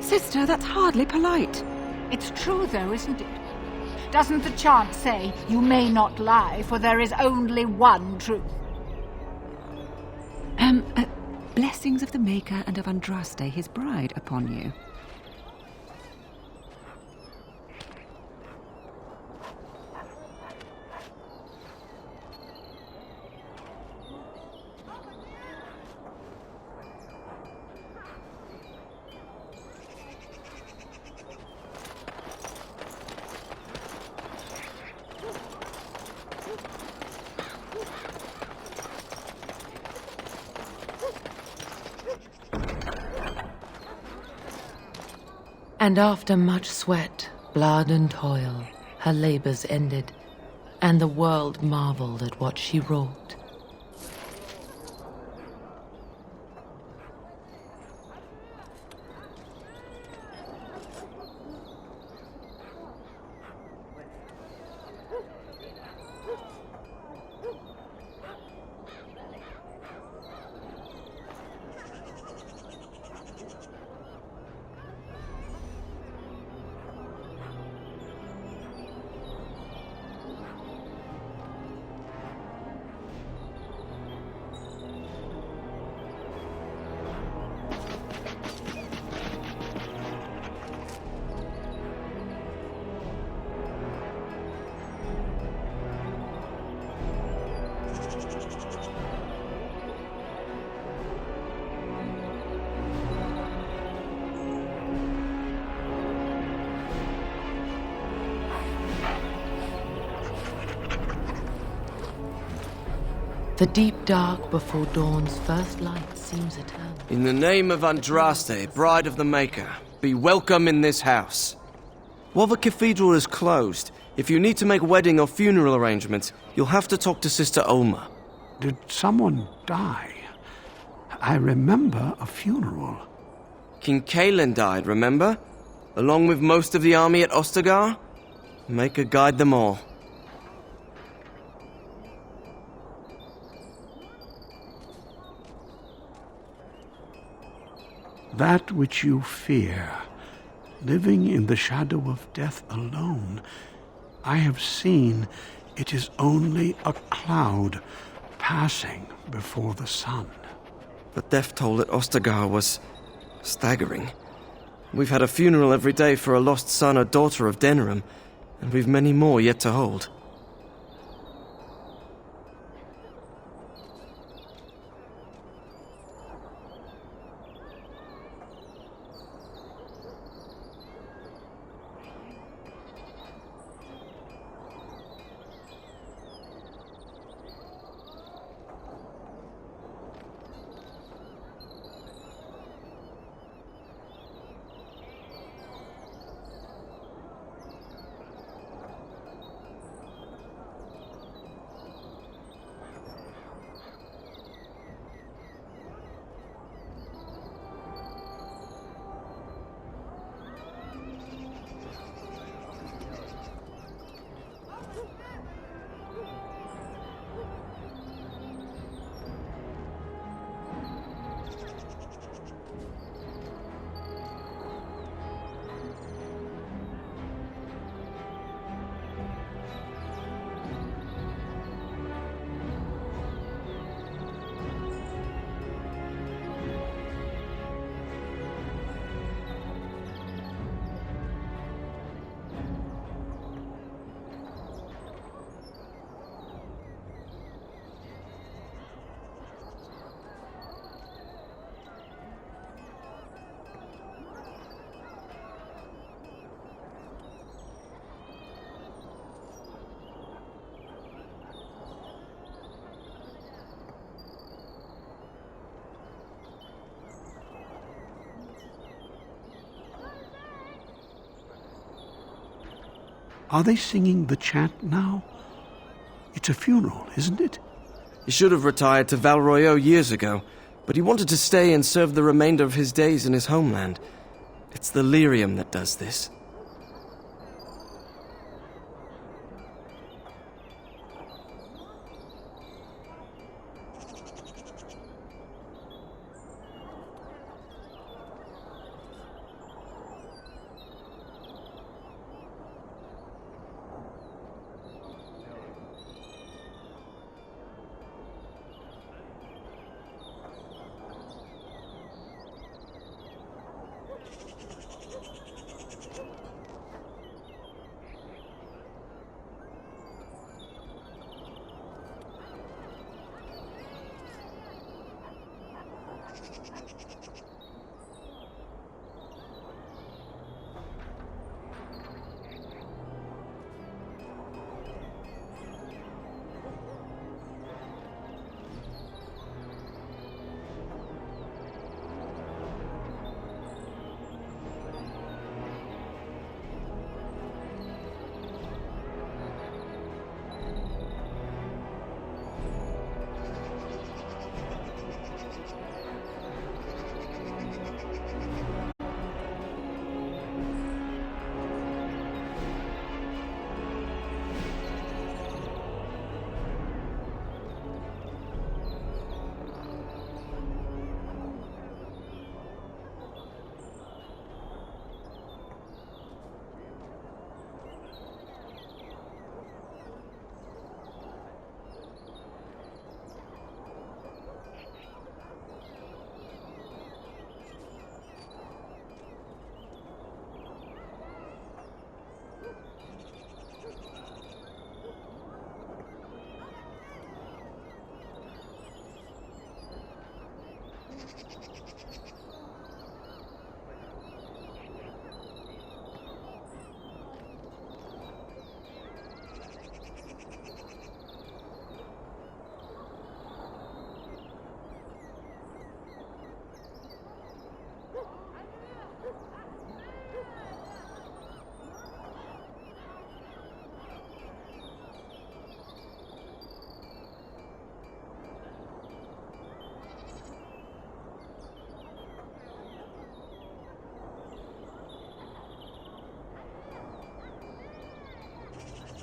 Sister, that's hardly polite. It's true, though, isn't it? Doesn't the chant say, "You may not lie, for there is only one truth"? Blessings of the Maker and of Andraste, his bride, upon you. And after much sweat, blood and toil, her labors ended, and the world marveled at what she wrought. The deep dark before dawn's first light seems eternal. In the name of Andraste, Bride of the Maker, be welcome in this house. While the cathedral is closed, if you need to make wedding or funeral arrangements, you'll have to talk to Sister Olma. Did someone die? I remember a funeral. King Cailan died, remember? Along with most of the army at Ostagar? Maker guide them all. That which you fear, living in the shadow of death alone, I have seen it is only a cloud passing before the sun. The death toll at Ostagar was staggering. We've had a funeral every day for a lost son or daughter of Denerim, and we've many more yet to hold. Are they singing the chant now? It's a funeral, isn't it? He should have retired to Val Royeaux years ago, but he wanted to stay and serve the remainder of his days in his homeland. It's the lyrium that does this.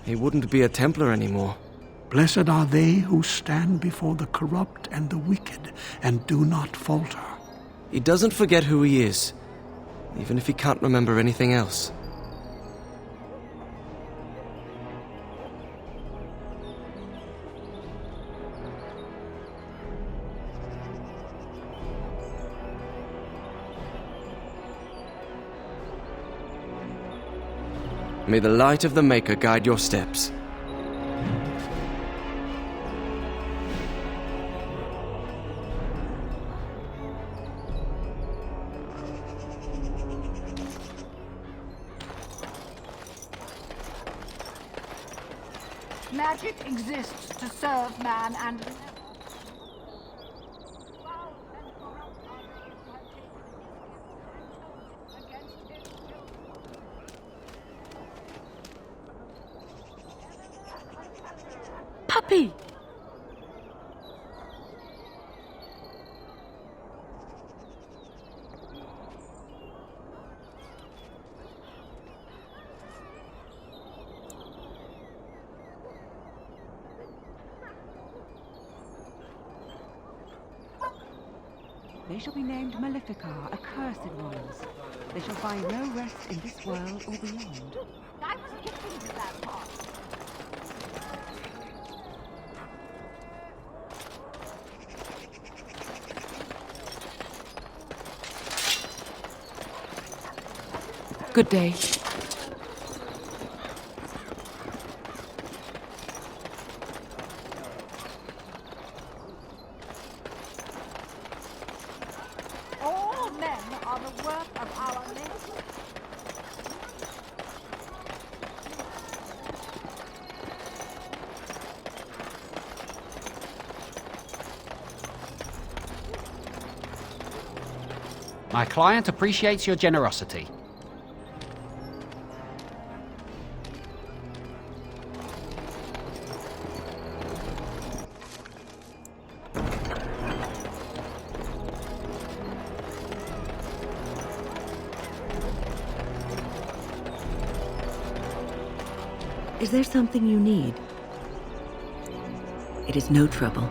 he wouldn't be a Templar anymore. Blessed are they who stand before the corrupt and the wicked and do not falter. He doesn't forget who he is, even if he can't remember anything else. May the light of the Maker guide your steps. Magic exists to serve man and... Puppy! They shall be named Maleficar, accursed ones. They shall find no rest in this world or beyond. I was getting to that part. Good day. All men are the work of our nation. My client appreciates your generosity. Is there something you need? It is no trouble.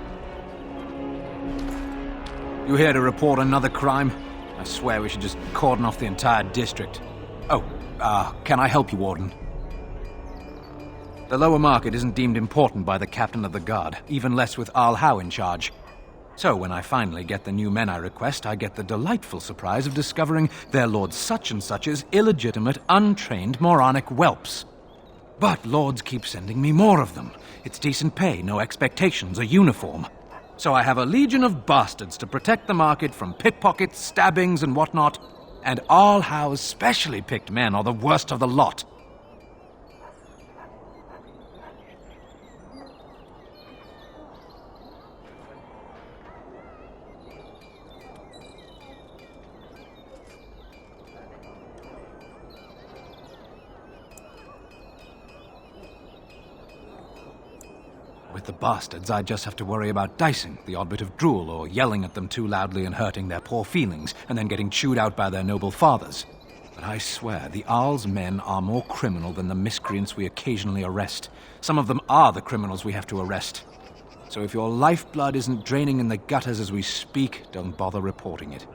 You here to report another crime? I swear we should just cordon off the entire district. Oh, can I help you, Warden? The lower market isn't deemed important by the captain of the guard, even less with Al Howe in charge. So when I finally get the new men I request, I get the delightful surprise of discovering their Lord Such-and-Such's illegitimate, untrained, moronic whelps. But lords keep sending me more of them. It's decent pay, no expectations, a uniform. So I have a legion of bastards to protect the market from pickpockets, stabbings, and whatnot. And Al Howe's specially picked men are the worst of the lot. With the bastards, I just have to worry about dicing, the odd bit of drool, or yelling at them too loudly and hurting their poor feelings, and then getting chewed out by their noble fathers. But I swear, the Arl's men are more criminal than the miscreants we occasionally arrest. Some of them are the criminals we have to arrest. So if your lifeblood isn't draining in the gutters as we speak, don't bother reporting it.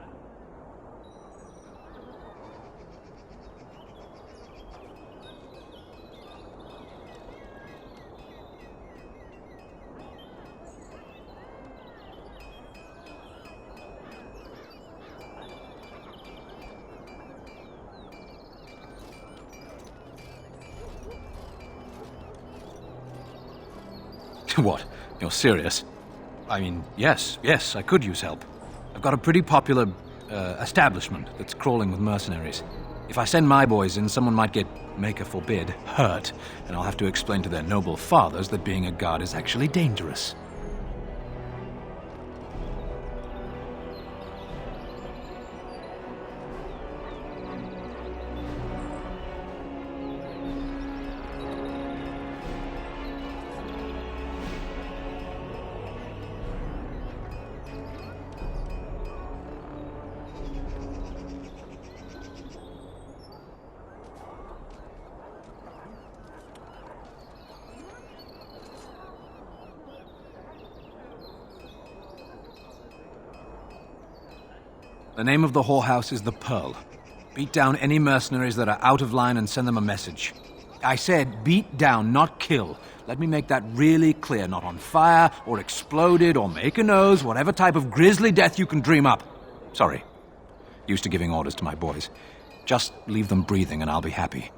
What? You're serious? I mean, yes, I could use help. I've got a pretty popular, establishment that's crawling with mercenaries. If I send my boys in, someone might get, Maker forbid, hurt, and I'll have to explain to their noble fathers that being a guard is actually dangerous. The name of the whorehouse is the Pearl. Beat down any mercenaries that are out of line and send them a message. I said beat down, not kill. Let me make that really clear. Not on fire, or exploded, or make a nose, whatever type of grisly death you can dream up. Sorry. Used to giving orders to my boys. Just leave them breathing and I'll be happy.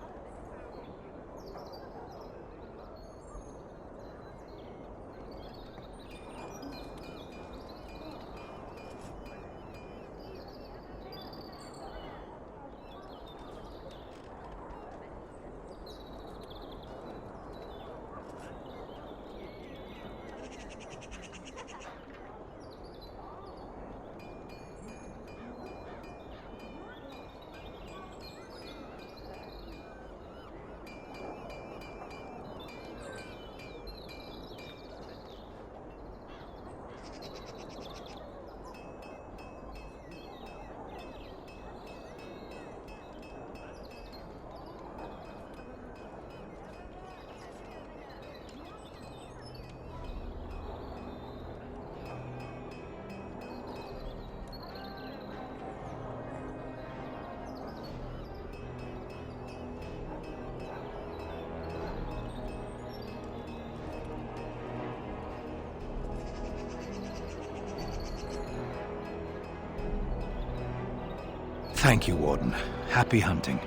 Thank you, Warden. Happy hunting.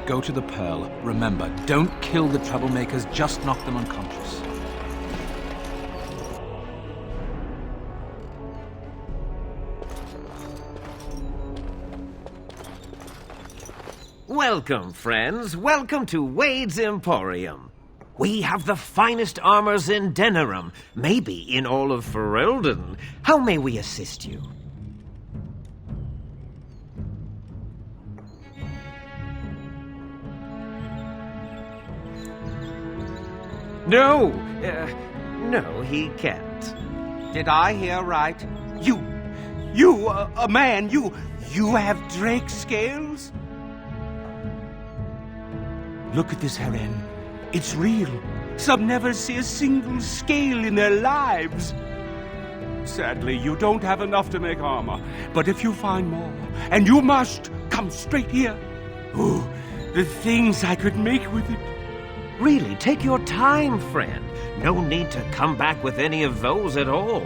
Go to the Pearl. Remember, don't kill the troublemakers, just knock them unconscious. Welcome, friends. Welcome to Wade's Emporium. We have the finest armors in Denerim, maybe in all of Ferelden. How may we assist you? No, he can't. Did I hear right? You, a man, you have drake scales? Look at this, Heren. It's real. Some never see a single scale in their lives. Sadly, you don't have enough to make armor. But if you find more, and you must, come straight here. Oh, the things I could make with it. Really, take your time, friend. No need to come back with any of those at all.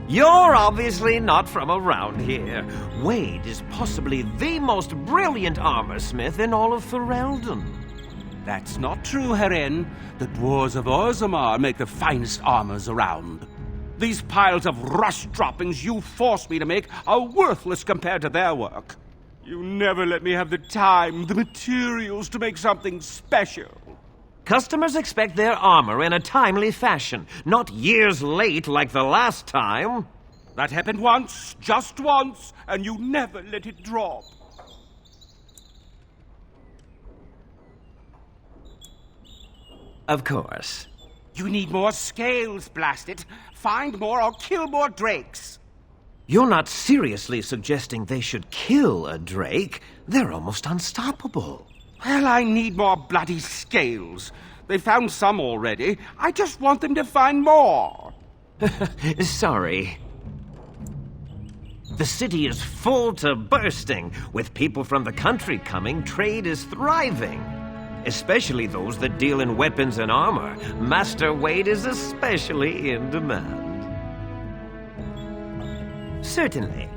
You're obviously not from around here. Wade is possibly the most brilliant armorsmith in all of Ferelden. That's not true, Heren. The dwarves of Orzammar make the finest armors around. These piles of rust droppings you force me to make are worthless compared to their work. You never let me have the time, the materials to make something special. Customers expect their armor in a timely fashion, not years late like the last time. That happened once, just once, and you never let it drop. Of course. You need more scales, blast it. Find more or kill more drakes. You're not seriously suggesting they should kill a drake? They're almost unstoppable. Well, I need more bloody scales. They found some already. I just want them to find more. Sorry. The city is full to bursting. With people from the country coming, trade is thriving. Especially those that deal in weapons and armor. Master Wade is especially in demand. Certainly.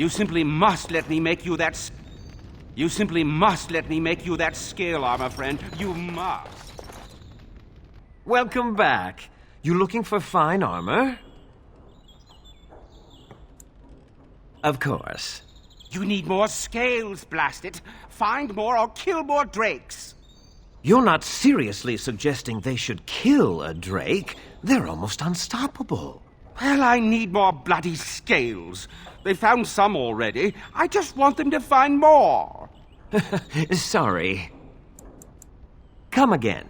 You simply must let me make you that... You simply must let me make you that scale armor, friend. You must. Welcome back. You looking for fine armor? Of course. You need more scales, blast it. Find more or kill more drakes. You're not seriously suggesting they should kill a drake? They're almost unstoppable. Well, I need more bloody scales. They found some already. I just want them to find more. Sorry. Come again.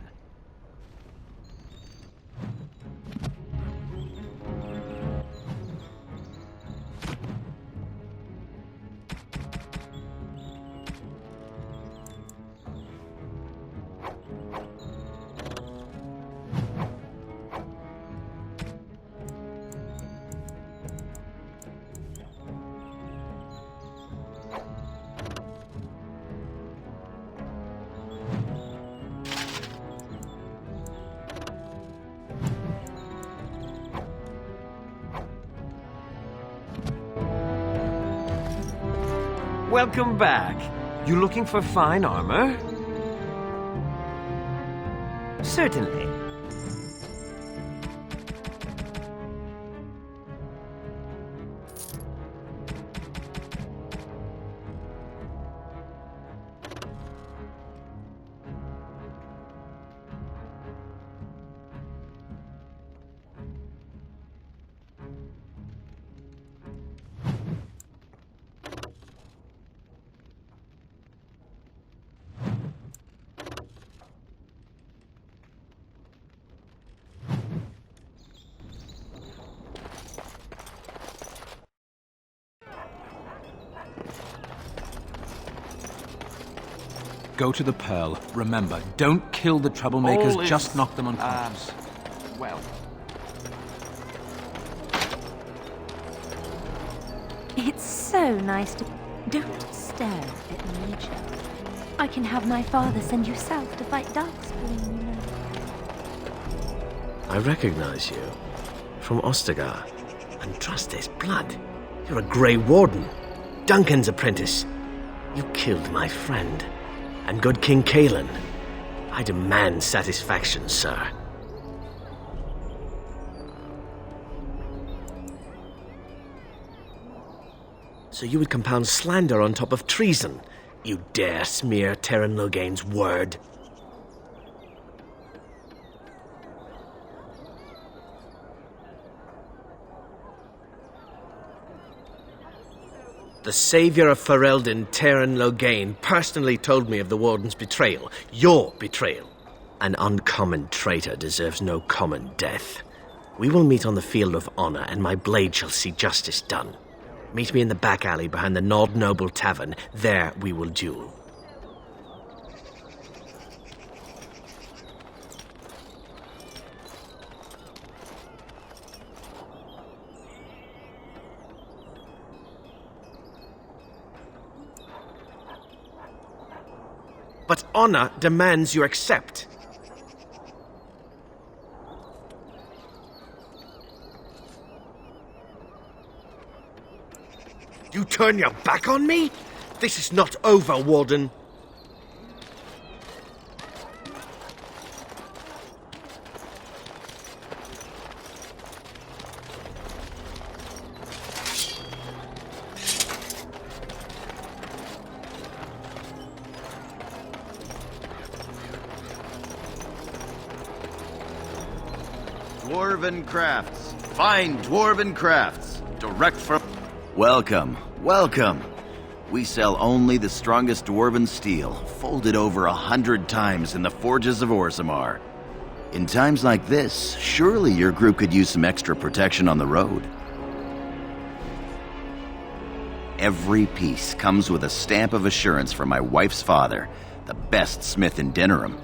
Welcome back. You looking for fine armor? Certainly. Go to the Pearl. Remember, don't kill the troublemakers, just knock them unconscious. Well. It's so nice to... Don't stare at nature. I can have my father send you south to fight Darkspawn, you know. I recognize you. From Ostagar. Andraste's blood. You're a Grey Warden. Duncan's apprentice. You killed my friend. And good King Cailan. I demand satisfaction, sir. So you would compound slander on top of treason? You dare smear Teyrn Loghain's word? The savior of Ferelden, Teyrn Loghain, personally told me of the Warden's betrayal. Your betrayal. An uncommon traitor deserves no common death. We will meet on the field of honor, and my blade shall see justice done. Meet me in the back alley behind the Nod Noble Tavern. There we will duel. But honor demands you accept. You turn your back on me? This is not over, Warden. Dwarven crafts. Fine dwarven crafts. Direct from... Welcome, welcome. We sell only the strongest dwarven steel, folded over 100 times in the forges of Orzammar. In times like this, surely your group could use some extra protection on the road. Every piece comes with a stamp of assurance from my wife's father, the best smith in Denerim.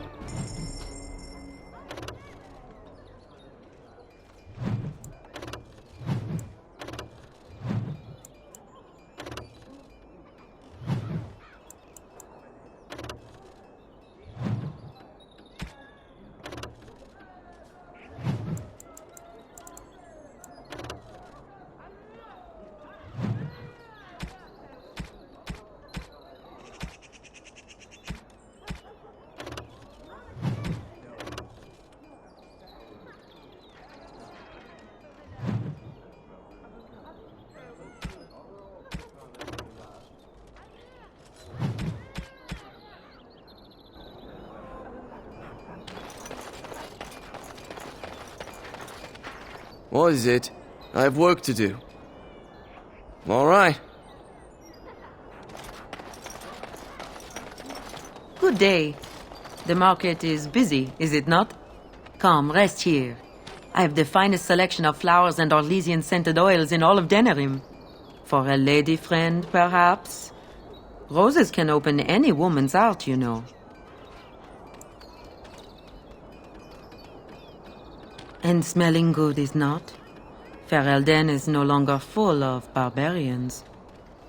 What is it? I have work to do. All right. Good day. The market is busy, is it not? Come, rest here. I have the finest selection of flowers and Orlesian-scented oils in all of Denerim. For a lady friend, perhaps? Roses can open any woman's heart, you know. And smelling good, is not? Ferelden is no longer full of barbarians.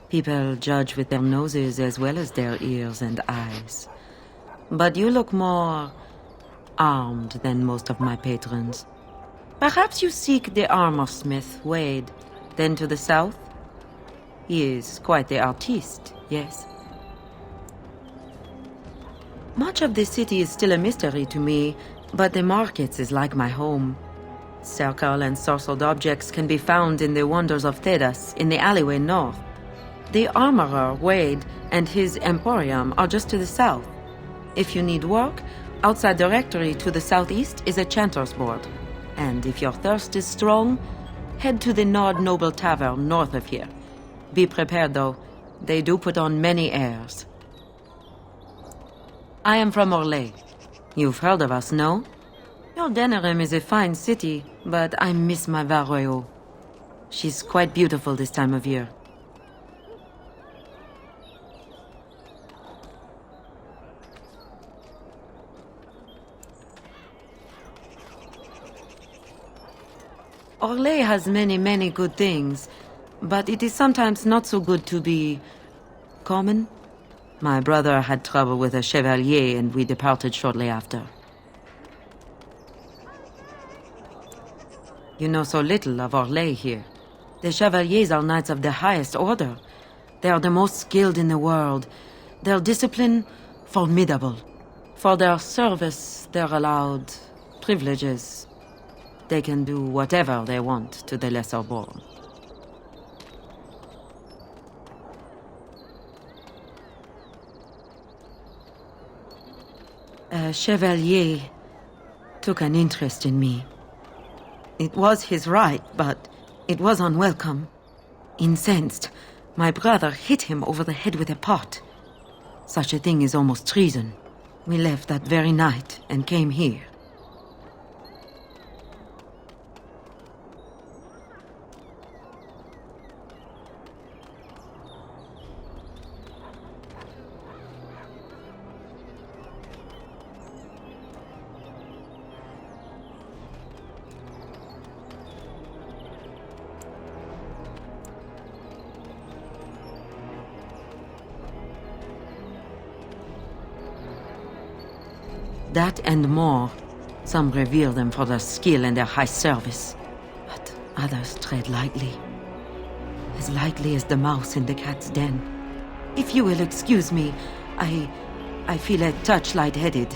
People judge with their noses as well as their ears and eyes. But you look more armed than most of my patrons. Perhaps you seek the armor-smith, Wade. Then to the south? He is quite the artiste, yes. Much of this city is still a mystery to me, but the markets is like my home. Circle and sorcelled objects can be found in the wonders of Thedas, in the alleyway north. The armorer, Wade, and his emporium are just to the south. If you need work, outside the rectory to the southeast is a chanter's board. And if your thirst is strong, head to the Nord Noble Tavern north of here. Be prepared, though. They do put on many airs. I am from Orlais. You've heard of us, no? Your Denerim is a fine city, but I miss my Varoyo. She's quite beautiful this time of year. Orlais has many good things, but it is sometimes not so good to be common. My brother had trouble with a chevalier and we departed shortly after. You know so little of Orlais here. The chevaliers are knights of the highest order. They are the most skilled in the world. Their discipline, formidable. For their service, they're allowed privileges. They can do whatever they want to the lesser born. A chevalier took an interest in me. It was his right, but it was unwelcome. Incensed, my brother hit him over the head with a pot. Such a thing is almost treason. We left that very night and came here. That and more. Some revere them for their skill and their high service, but others tread lightly. As lightly as the mouse in the cat's den. If you will excuse me, I feel a touch lightheaded.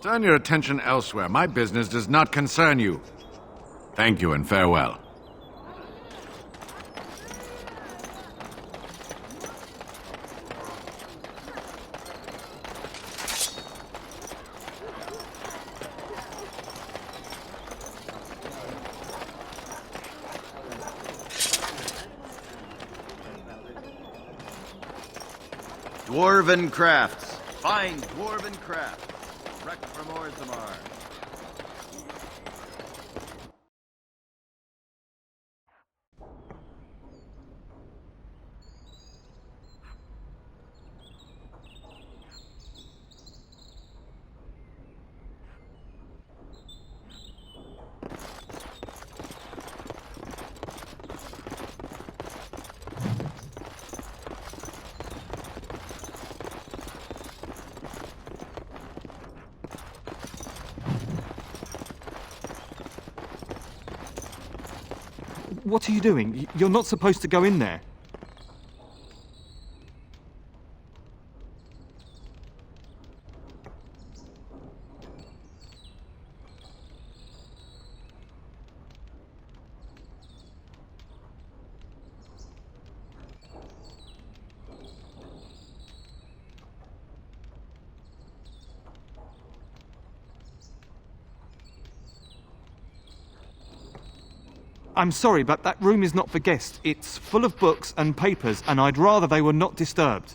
Turn your attention elsewhere. My business does not concern you. Thank you and farewell. Dwarven crafts. Fine dwarven crafts. Wrecked from Orzammar. What are you doing? You're not supposed to go in there. I'm sorry, but that room is not for guests. It's full of books and papers, and I'd rather they were not disturbed.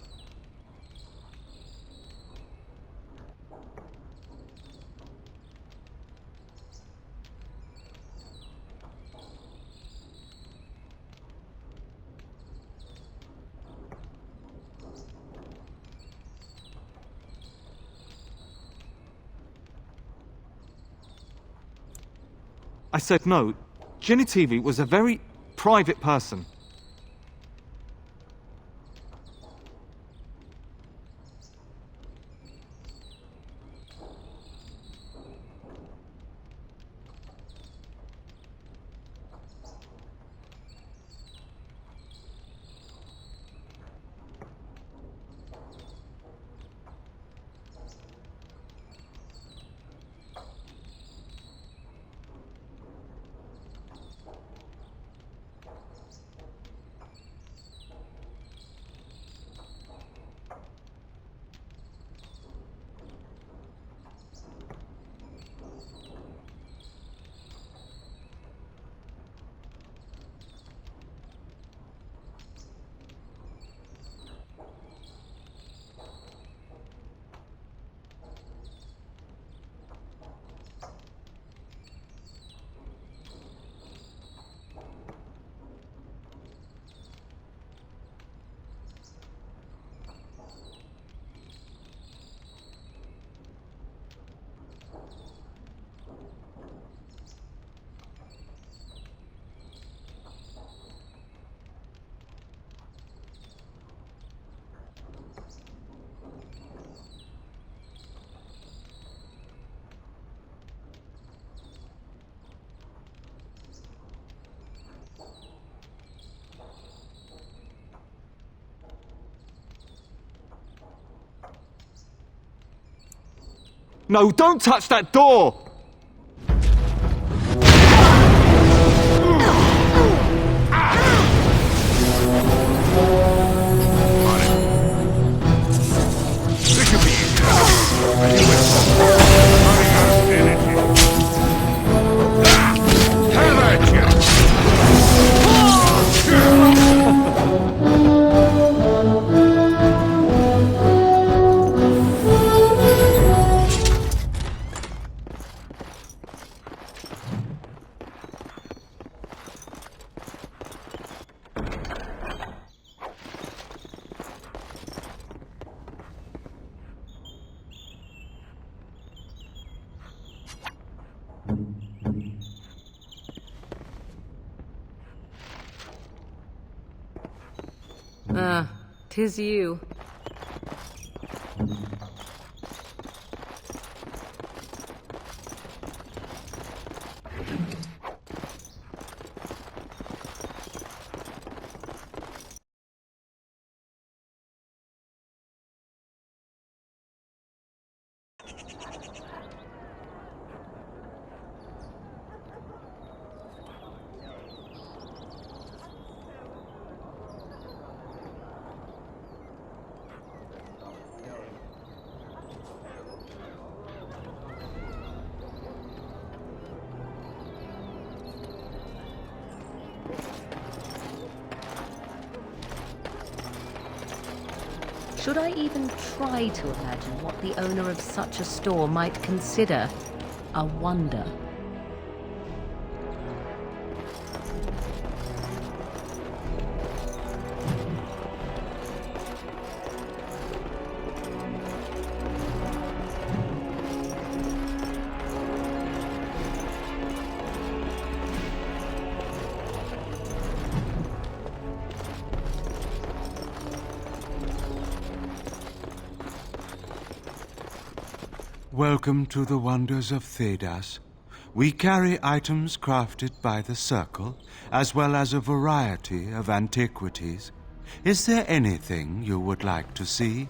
I said no. Genitivi was a very private person. No, don't touch that door! Ah, 'tis you. Should I even try to imagine what the owner of such a store might consider a wonder? Welcome to the wonders of Thedas. We carry items crafted by the Circle, as well as a variety of antiquities. Is there anything you would like to see?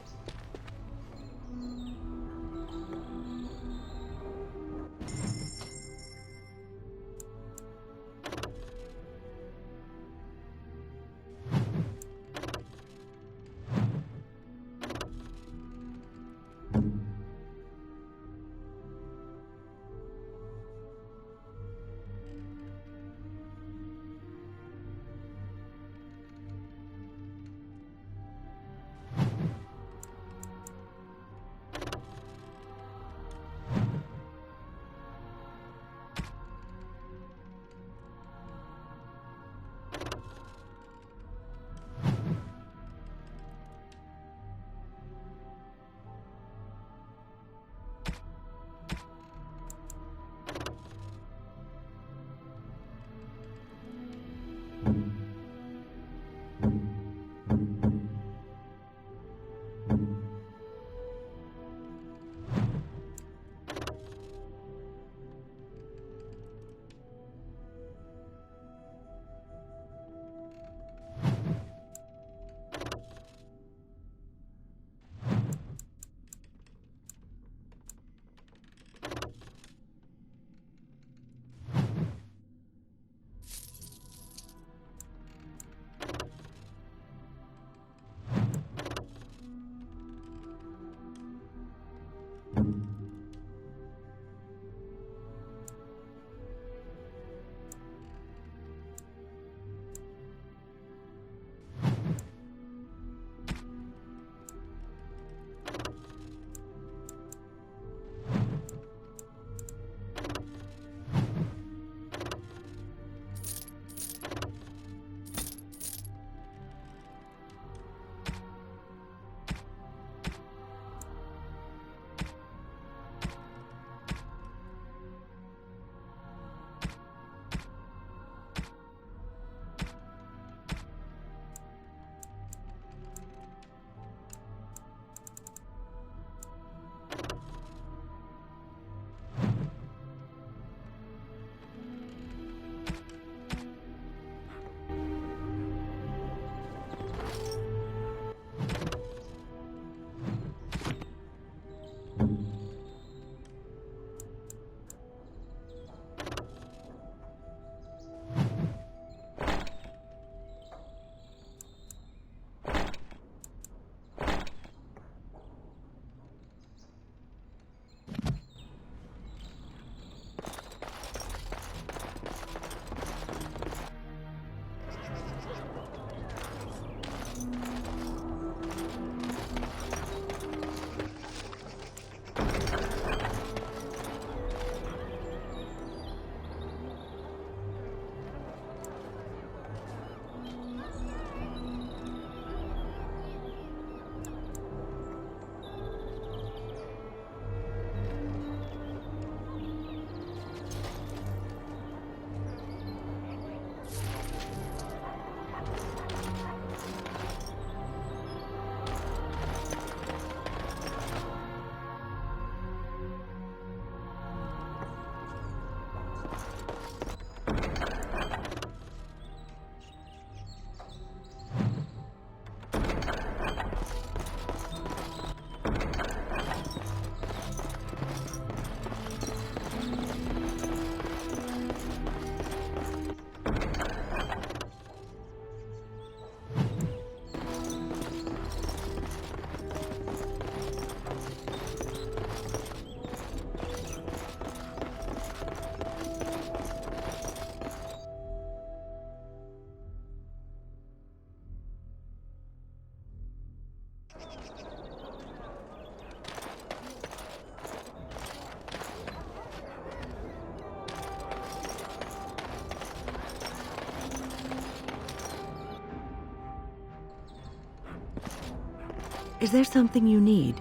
Is there something you need?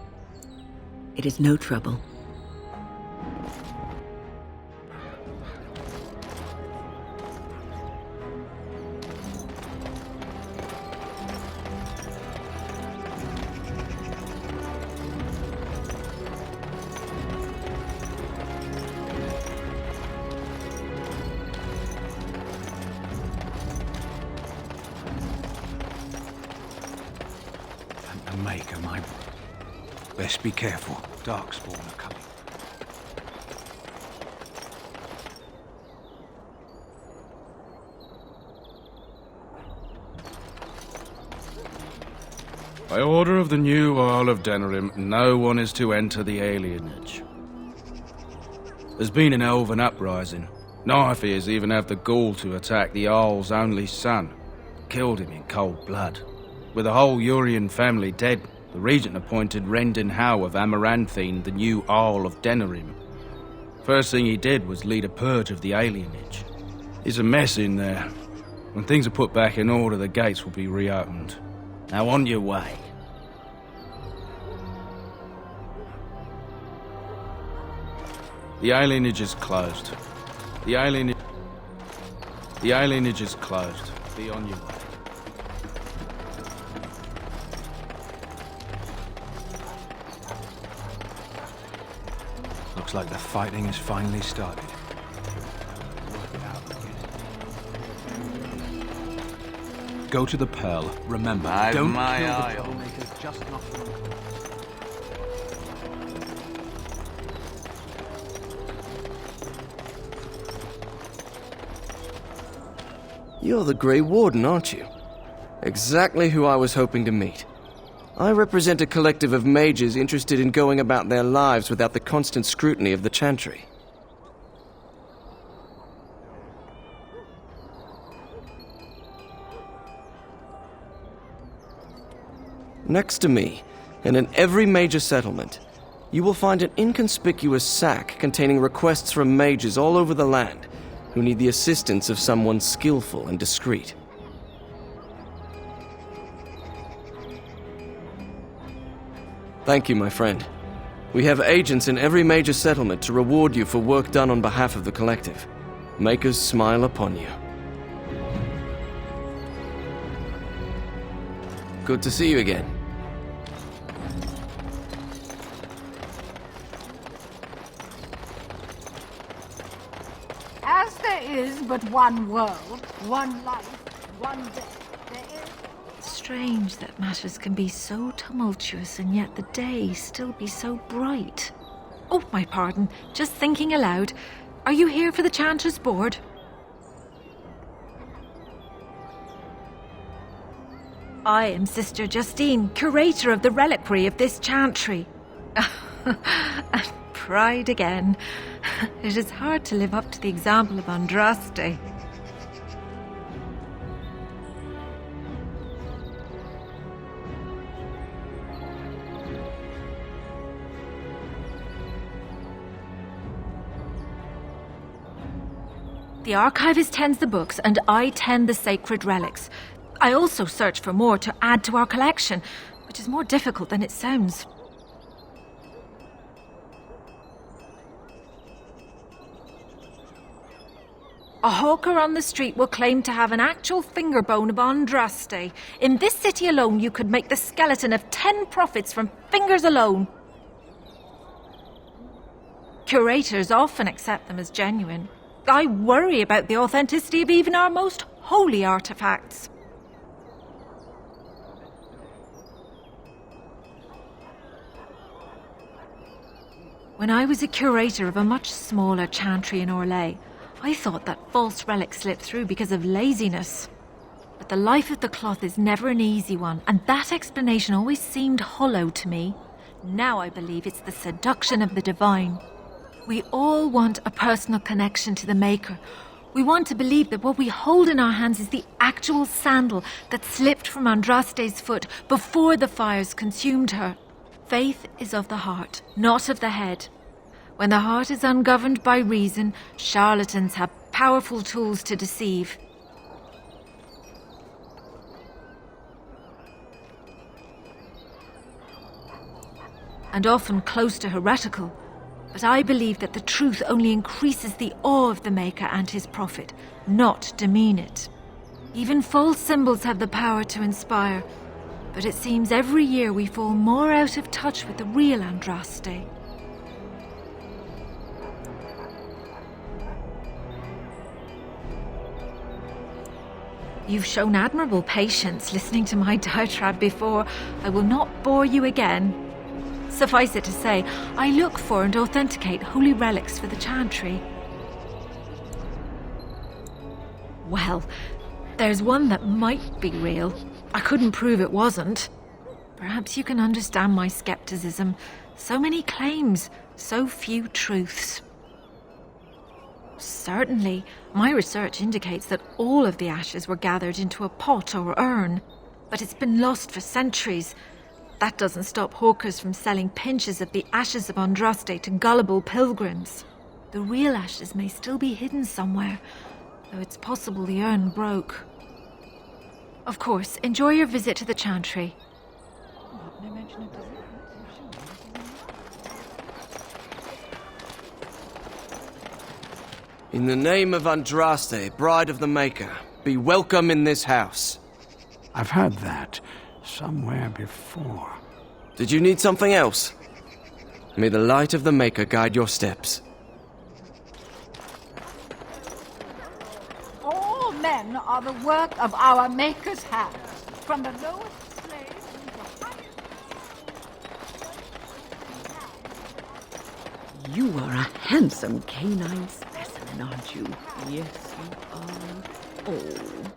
It is no trouble. Best be careful. Darkspawn are coming. By order of the new Earl of Denerim, no one is to enter the alienage. There's been an elven uprising. Nightfears even have the gall to attack the Jarl's only son. Killed him in cold blood. With the whole Urian family dead, the regent appointed Rendon Howe of Amaranthine the new Earl of Denerim. First thing he did was lead a purge of the alienage. It's a mess in there. When things are put back in order, the gates will be reopened. Now on your way. The alienage is closed. The alienage is closed. Be on your way. Looks like the fighting has finally started. Go to the Pearl. Remember, don't kill the troublemakers, just knock them out. You're the Grey Warden, aren't you? Exactly who I was hoping to meet. I represent a collective of mages interested in going about their lives without the constant scrutiny of the Chantry. Next to me, and in every major settlement, you will find an inconspicuous sack containing requests from mages all over the land who need the assistance of someone skillful and discreet. Thank you, my friend. We have agents in every major settlement to reward you for work done on behalf of the collective. Make us smile upon you. Good to see you again. As there is but one world, one life, one death, there is... Strange that matters can be so tumultuous and yet the day still be so bright. Oh, my pardon. Just thinking aloud. Are you here for the Chanter's Board? I am Sister Justine, curator of the reliquary of this chantry. And pride again. It is hard to live up to the example of Andraste. The archivist tends the books, and I tend the sacred relics. I also search for more to add to our collection, which is more difficult than it sounds. A hawker on the street will claim to have an actual finger bone of Andraste. In this city alone, you could make the skeleton of 10 prophets from fingers alone. Curators often accept them as genuine. I worry about the authenticity of even our most holy artifacts. When I was a curator of a much smaller chantry in Orlais, I thought that false relics slipped through because of laziness. But the life of the cloth is never an easy one, and that explanation always seemed hollow to me. Now I believe it's the seduction of the divine. We all want a personal connection to the Maker. We want to believe that what we hold in our hands is the actual sandal that slipped from Andraste's foot before the fires consumed her. Faith is of the heart, not of the head. When the heart is ungoverned by reason, charlatans have powerful tools to deceive. And often close to heretical. But I believe that the truth only increases the awe of the Maker and his prophet, not demean it. Even false symbols have the power to inspire, but it seems every year we fall more out of touch with the real Andraste. You've shown admirable patience listening to my diatribe before. I will not bore you again. Suffice it to say, I look for and authenticate holy relics for the Chantry. Well, there's one that might be real. I couldn't prove it wasn't. Perhaps you can understand my skepticism. So many claims, so few truths. Certainly, my research indicates that all of the ashes were gathered into a pot or urn, but it's been lost for centuries. That doesn't stop hawkers from selling pinches of the ashes of Andraste to gullible pilgrims. The real ashes may still be hidden somewhere, though it's possible the urn broke. Of course, enjoy your visit to the Chantry. In the name of Andraste, Bride of the Maker, be welcome in this house. I've heard that somewhere before. Did you need something else? May the light of the Maker guide your steps. All men are the work of our Maker's hands, from the lowest slave to the highest. You are a handsome canine specimen, aren't you? Yes, you are. Oh.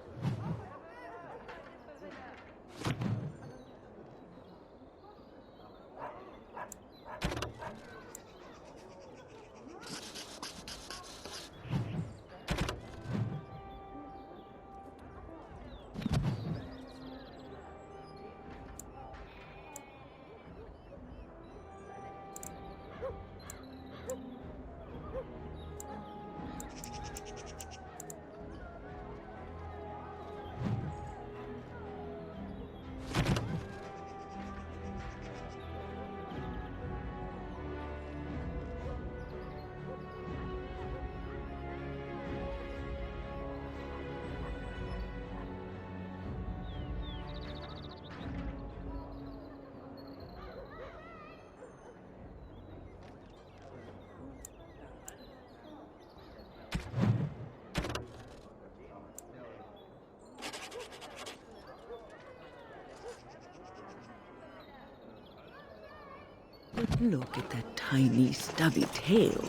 But look at that tiny, stubby tail.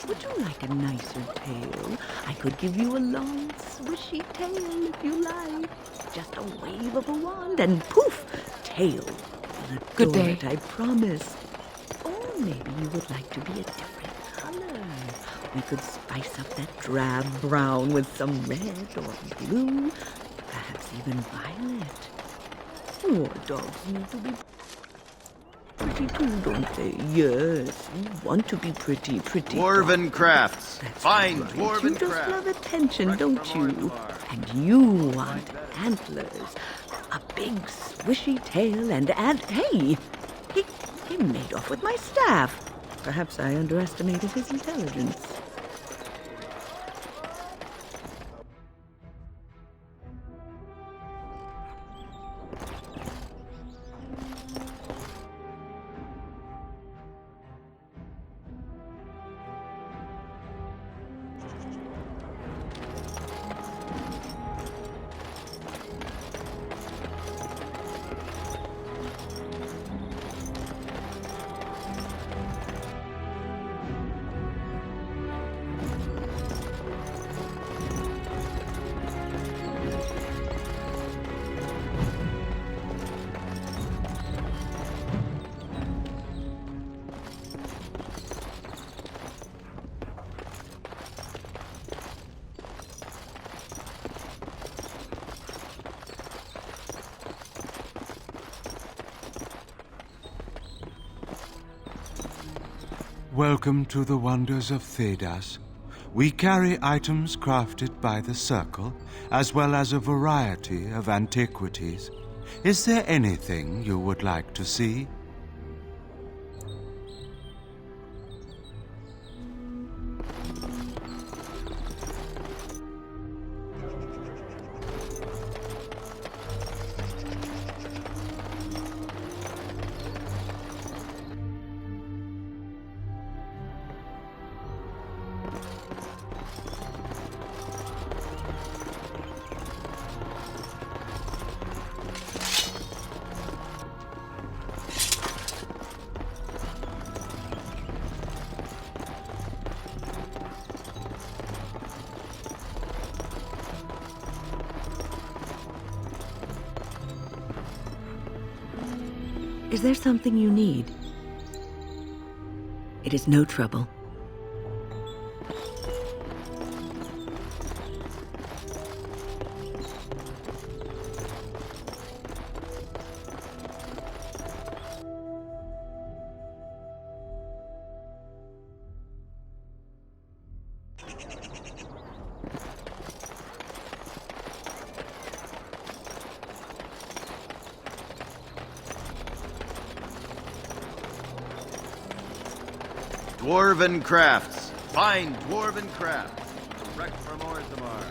Would you like a nicer tail? I could give you a long, swishy tail if you like. Just a wave of a wand and poof, tail. You'll adore Good day. it, I promise. Or maybe you would like to be a different color. We could spice up that drab brown with some red or blue, perhaps even violet. Your dogs need to be pretty too, don't they? Yes, you want to be pretty. Dwarven crafts. Fine right. dwarven You just crafts. love attention, don't you? And you want antlers, a big swishy tail, and hey, he made off with my staff. Perhaps I underestimated his intelligence. Welcome to the wonders of Thedas. We carry items crafted by the Circle, as well as a variety of antiquities. Is there anything you would like to see? Is there something you need? It is no trouble. Dwarven crafts. Find dwarven crafts. Direct from Orzammar.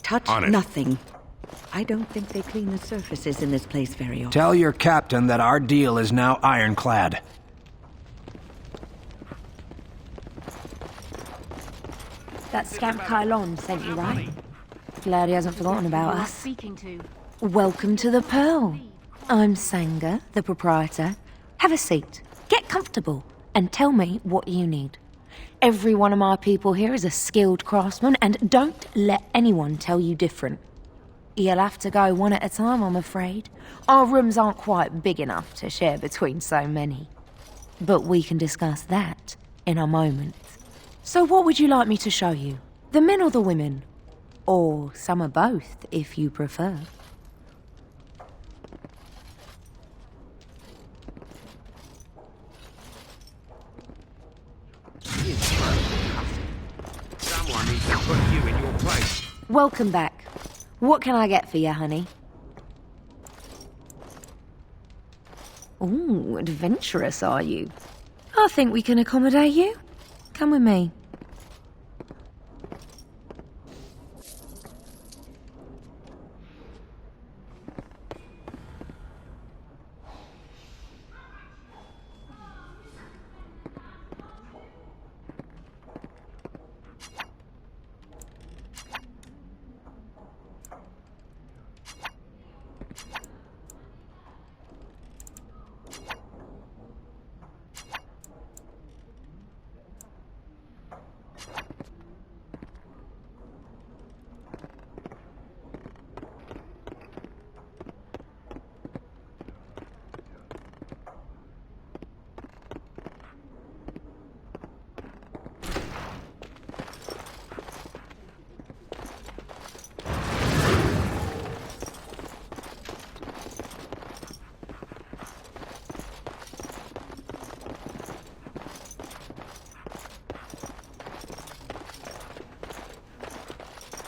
Touch nothing. I don't think they clean the surfaces in this place very often. Tell your captain that our deal is now ironclad. That scamp Kylon sent you, right? Glad he hasn't forgotten about us. Speaking to. Welcome to the Pearl. I'm Sanga, the proprietor. Have a seat, get comfortable, and tell me what you need. Every one of my people here is a skilled craftsman, and don't let anyone tell you different. You'll have to go one at a time, I'm afraid. Our rooms aren't quite big enough to share between so many. But we can discuss that in a moment. So what would you like me to show you? The men or the women? Or some of both, if you prefer. Someone needs to put you in your place. Welcome back. What can I get for you, honey? Ooh, adventurous are you? I think we can accommodate you. Come with me.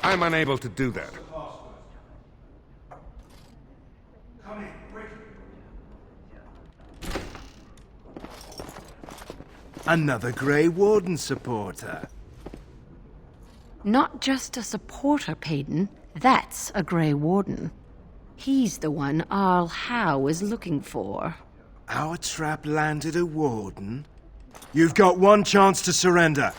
I'm unable to do that. Another Grey Warden supporter. Not just a supporter, Payton. That's a Grey Warden. He's the one Arl Howe is looking for. Our trap landed a Warden? You've got one chance to surrender.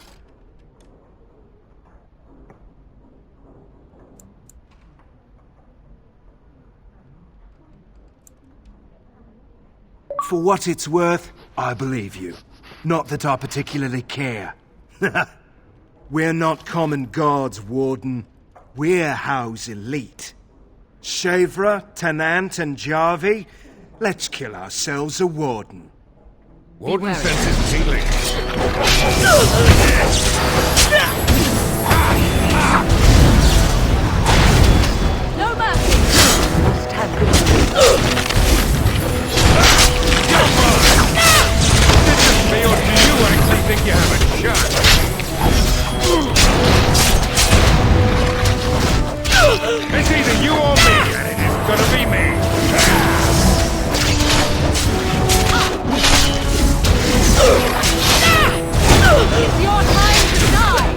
For what it's worth, I believe you. Not that I particularly care. We're not common guards, Warden. We're Howe's elite. Shavra, Tennant, and Jarvie, let's kill ourselves a Warden. Warden senses tingling. No mercy! Must have been. Me or do you actually think you have a shot? It's either you or me, and it is gonna be me. It's your time to die!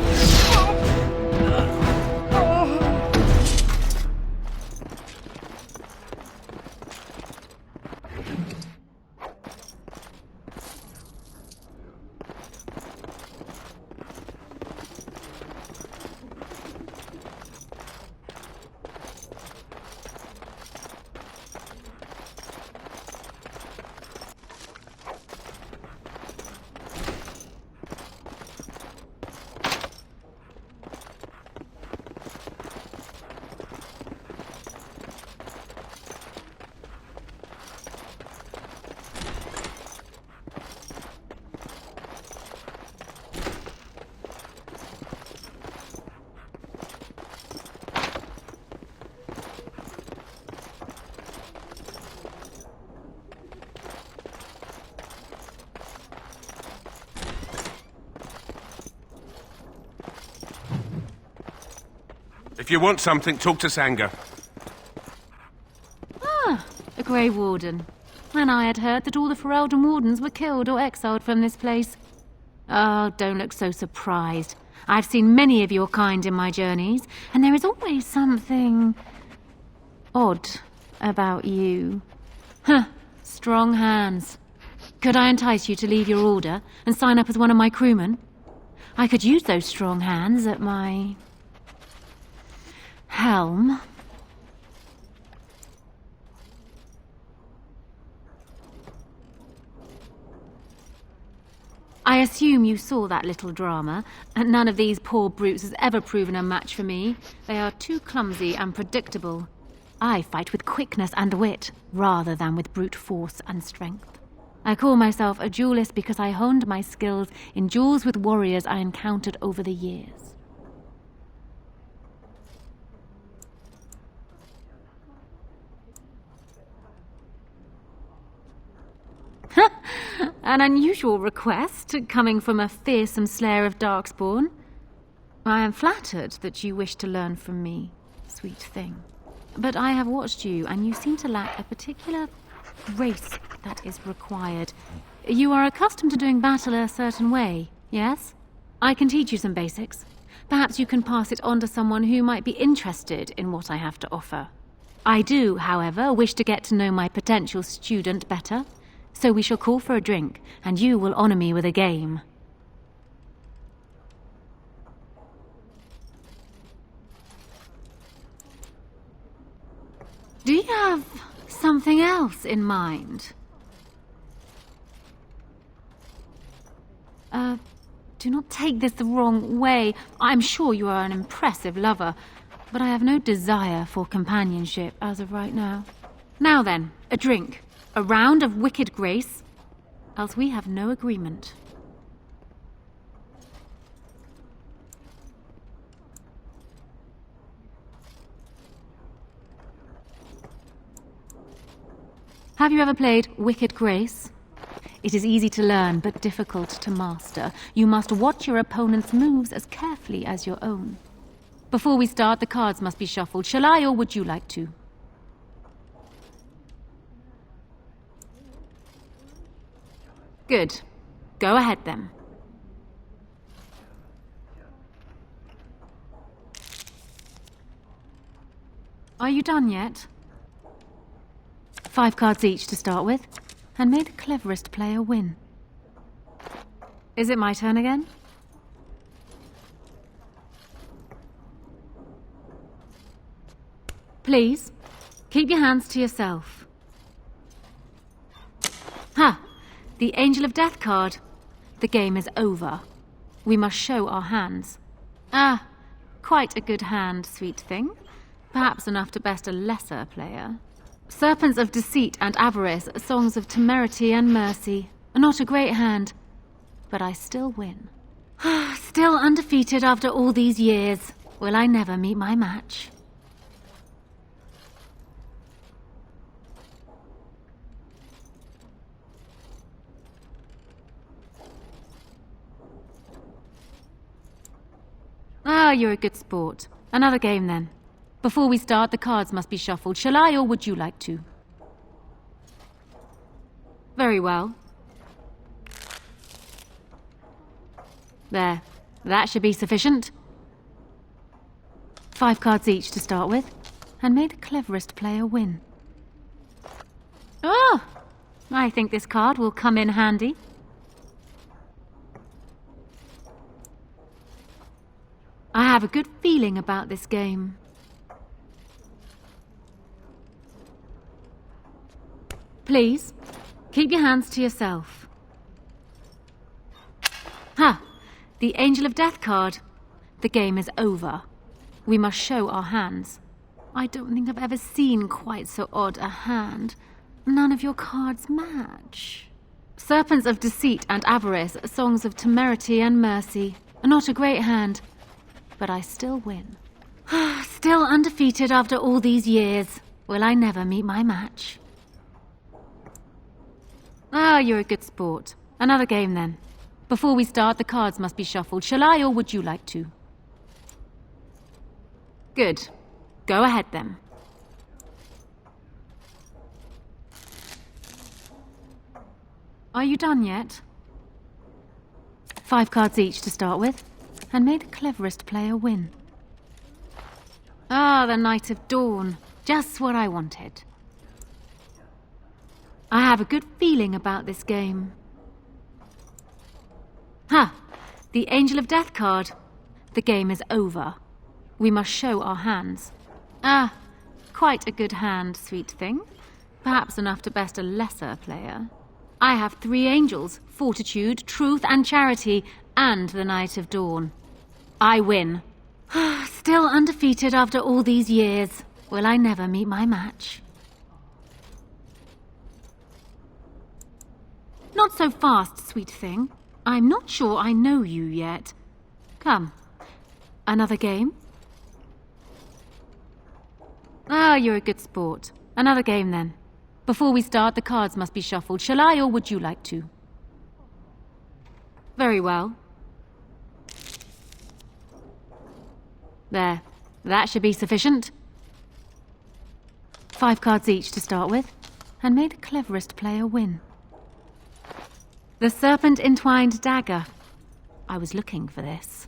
If you want something, talk to Sanga. Ah, a Grey Warden. And I had heard that all the Ferelden Wardens were killed or exiled from this place. Oh, don't look so surprised. I've seen many of your kind in my journeys, and there is always something odd about you. Huh, strong hands. Could I entice you to leave your order and sign up as one of my crewmen? I could use those strong hands at my helm. I assume you saw that little drama, and none of these poor brutes has ever proven a match for me. They are too clumsy and predictable. I fight with quickness and wit, rather than with brute force and strength. I call myself a duelist because I honed my skills in duels with warriors I encountered over the years. An unusual request, coming from a fearsome slayer of Darkspawn. I am flattered that you wish to learn from me, sweet thing. But I have watched you, and you seem to lack a particular grace that is required. You are accustomed to doing battle a certain way, yes? I can teach you some basics. Perhaps you can pass it on to someone who might be interested in what I have to offer. I do, however, wish to get to know my potential student better. So we shall call for a drink, and you will honor me with a game. Do you have something else in mind? Do not take this the wrong way. I'm sure you are an impressive lover, but I have no desire for companionship as of right now. Now then, a drink. A round of wicked grace, else we have no agreement. Have you ever played Wicked Grace? It is easy to learn, but difficult to master. You must watch your opponent's moves as carefully as your own. Before we start, the cards must be shuffled. Shall I, or would you like to? Good. Go ahead, then. Are you done yet? 5 cards each to start with, and may the cleverest player win. Is it my turn again? Please, keep your hands to yourself. Ha! The Angel of Death card. The game is over. We must show our hands. Ah, quite a good hand, sweet thing. Perhaps enough to best a lesser player. Serpents of Deceit and Avarice, Songs of Temerity and Mercy. Not a great hand, but I still win. Still undefeated after all these years. Will I never meet my match? Ah, you're a good sport. Another game, then. Before we start, the cards must be shuffled. Shall I, or would you like to? Very well. There. That should be sufficient. 5 cards each to start with, and may the cleverest player win. Oh! I think this card will come in handy. I have a good feeling about this game. Please, keep your hands to yourself. Ha! The Angel of Death card. The game is over. We must show our hands. I don't think I've ever seen quite so odd a hand. None of your cards match. Serpents of Deceit and Avarice, Songs of Temerity and Mercy. Not a great hand, but I still win. Still undefeated after all these years. Will I never meet my match? Ah, you're a good sport. Another game, then. Before we start, the cards must be shuffled. Shall I, or would you like to? Good. Go ahead then. Are you done yet? 5 cards each to start with, and may the cleverest player win. Ah, the Knight of Dawn. Just what I wanted. I have a good feeling about this game. Ha! The Angel of Death card. The game is over. We must show our hands. Ah, quite a good hand, sweet thing. Perhaps enough to best a lesser player. I have 3 angels, Fortitude, Truth and Charity, and the Knight of Dawn. I win. Still undefeated after all these years. Will I never meet my match? Not so fast, sweet thing. I'm not sure I know you yet. Come. Another game? Ah, you're a good sport. Another game then. Before we start, the cards must be shuffled. Shall I, or would you like to? Very well. There. That should be sufficient. 5 cards each to start with, and may the cleverest player win. The Serpent Entwined Dagger. I was looking for this.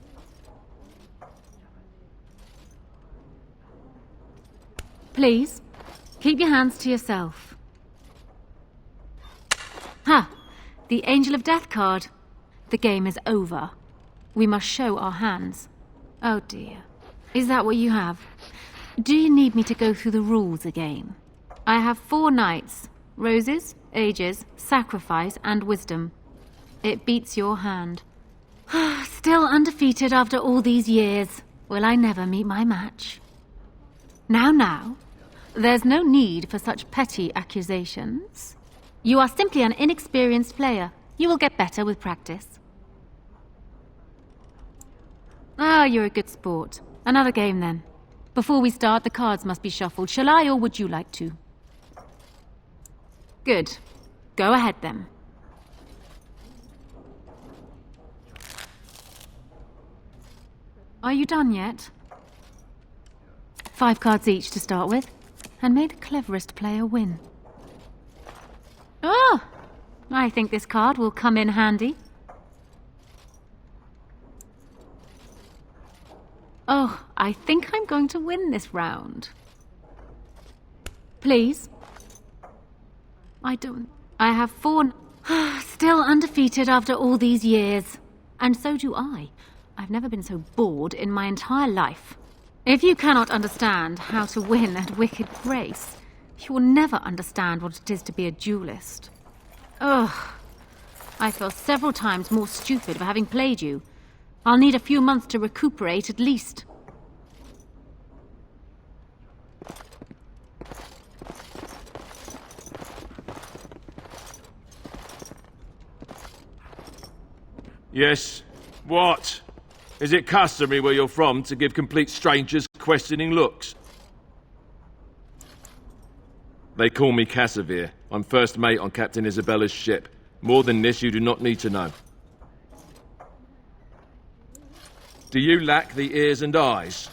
Please, keep your hands to yourself. Ha! The Angel of Death card. The game is over. We must show our hands. Oh dear. Is that what you have? Do you need me to go through the rules again? I have 4 knights. Roses, ages, sacrifice, and wisdom. It beats your hand. Still undefeated after all these years. Will I never meet my match? Now. There's no need for such petty accusations. You are simply an inexperienced player. You will get better with practice. Ah, you're a good sport. Another game then. Before we start, the cards must be shuffled. Shall I, or would you like to? Good. Go ahead then. Are you done yet? 5 cards each to start with, and may the cleverest player win. Oh! I think this card will come in handy. Oh, I think I'm going to win this round. Please? I have 4... Still undefeated after all these years. And so do I. I've never been so bored in my entire life. If you cannot understand how to win at Wicked Grace, you will never understand what it is to be a duelist. Ugh. I feel several times more stupid for having played you. I'll need a few months to recuperate at least. Yes. What? Is it customary where you're from to give complete strangers questioning looks? They call me Cassavir. I'm first mate on Captain Isabella's ship. More than this, you do not need to know. Do you lack the ears and eyes?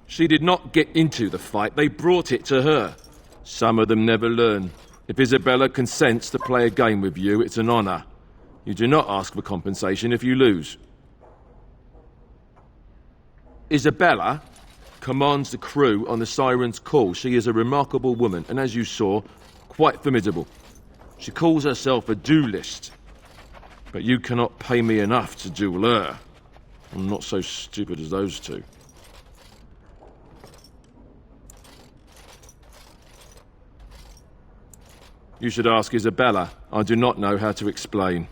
She did not get into the fight, they brought it to her. Some of them never learn. If Isabella consents to play a game with you, it's an honor. You do not ask for compensation if you lose. Isabella commands the crew on the Siren's call. She is a remarkable woman, and as you saw, quite formidable. She calls herself a duelist. But you cannot pay me enough to duel her. I'm not so stupid as those two. You should ask Isabella. I do not know how to explain.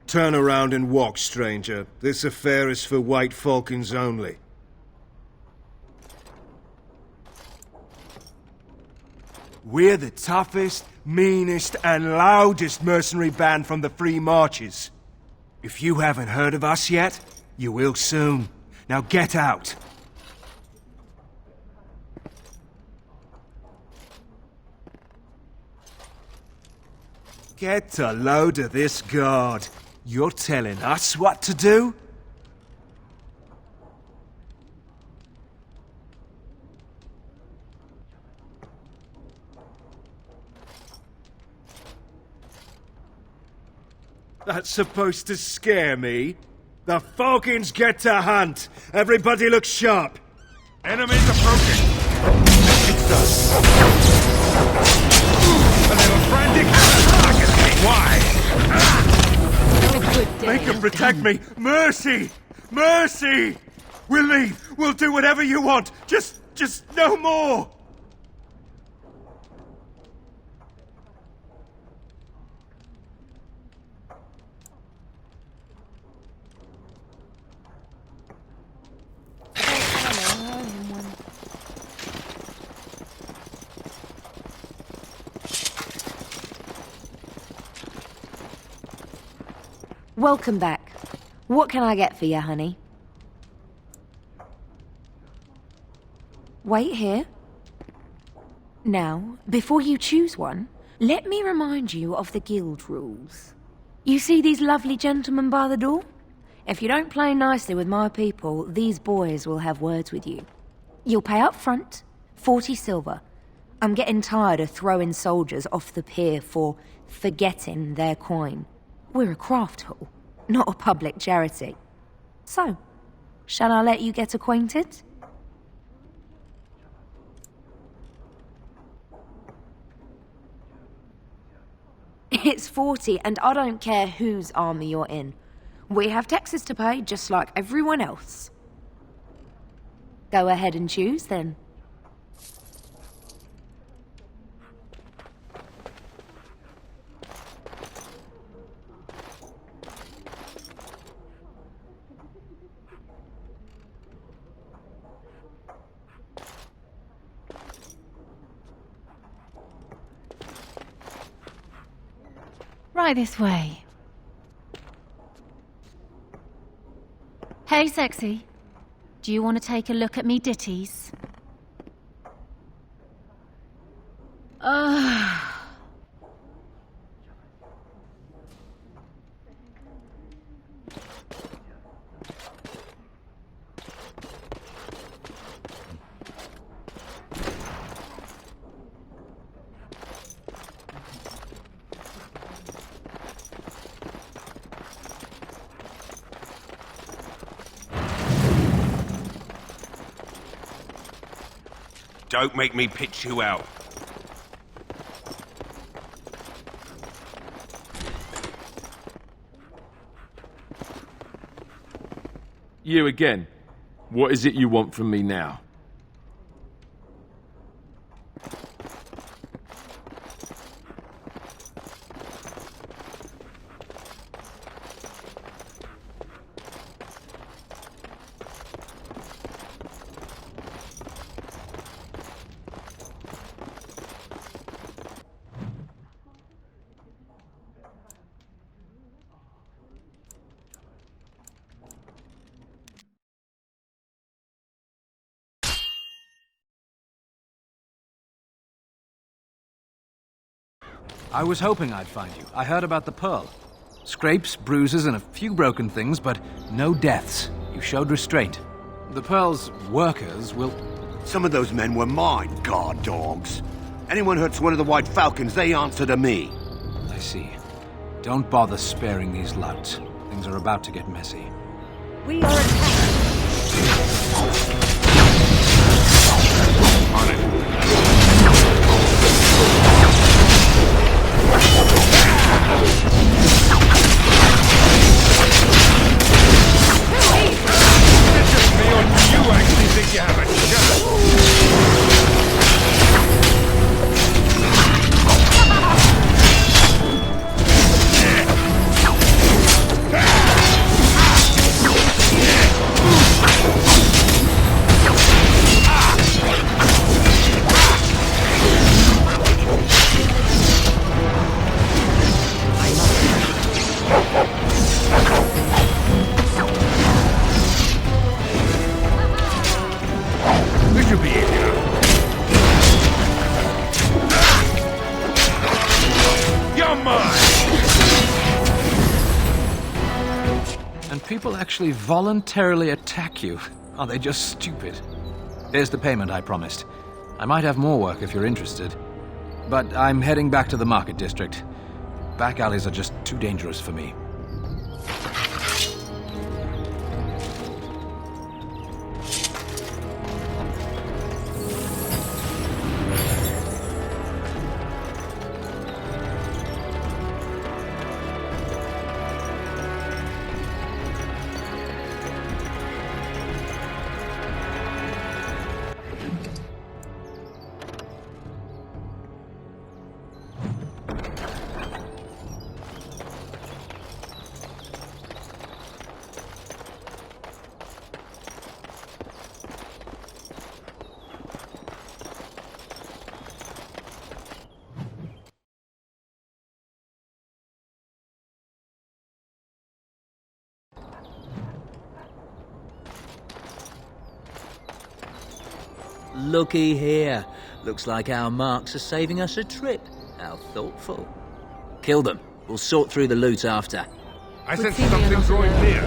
Turn around and walk, stranger. This affair is for White Falcons only. We're the toughest, meanest, and loudest mercenary band from the Free Marches. If you haven't heard of us yet, you will soon. Now get out. Get a load of this guard. You're telling us what to do? That's supposed to scare me? The Falcons get to hunt! Everybody look sharp! Enemies approaching! It's us! A little frantic Why? Make them protect me! Mercy! Mercy! We'll leave! We'll do whatever you want! Just no more! Welcome back. What can I get for you, honey? Wait here. Now, before you choose one, let me remind you of the guild rules. You see these lovely gentlemen by the door? If you don't play nicely with my people, these boys will have words with you. You'll pay up front, 40 silver. I'm getting tired of throwing soldiers off the pier for forgetting their coin. We're a craft hall, not a public charity. So, shall I let you get acquainted? It's 40, and I don't care whose army you're in. We have taxes to pay, just like everyone else. Go ahead and choose, then. Right this way. Hey, sexy. Do you want to take a look at me ditties? Don't make me pitch you out. You again. What is it you want from me now? I was hoping I'd find you. I heard about the Pearl. Scrapes, bruises, and a few broken things, but no deaths. You showed restraint. The Pearl's workers will... Some of those men were mine, guard dogs. Anyone hurts one of the White Falcons, they answer to me. I see. Don't bother sparing these louts. Things are about to get messy. We are attacked. On it. You actually think you have a People actually voluntarily attack you. Are they just stupid? Here's the payment I promised. I might have more work if you're interested. But I'm heading back to the market district. Back alleys are just too dangerous for me. looky here. Looks like our marks are saving us a trip. How thoughtful. Kill them. We'll sort through the loot after. I sense something growing near.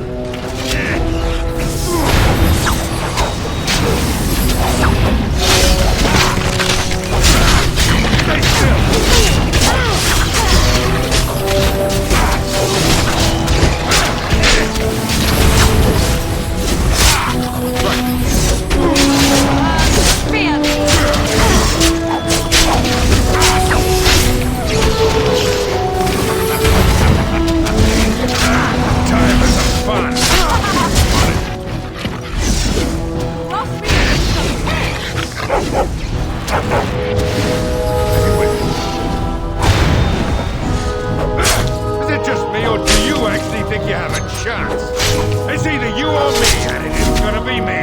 Is it just me, or do you actually think you have a chance? It's either you or me, and it isn't gonna be me.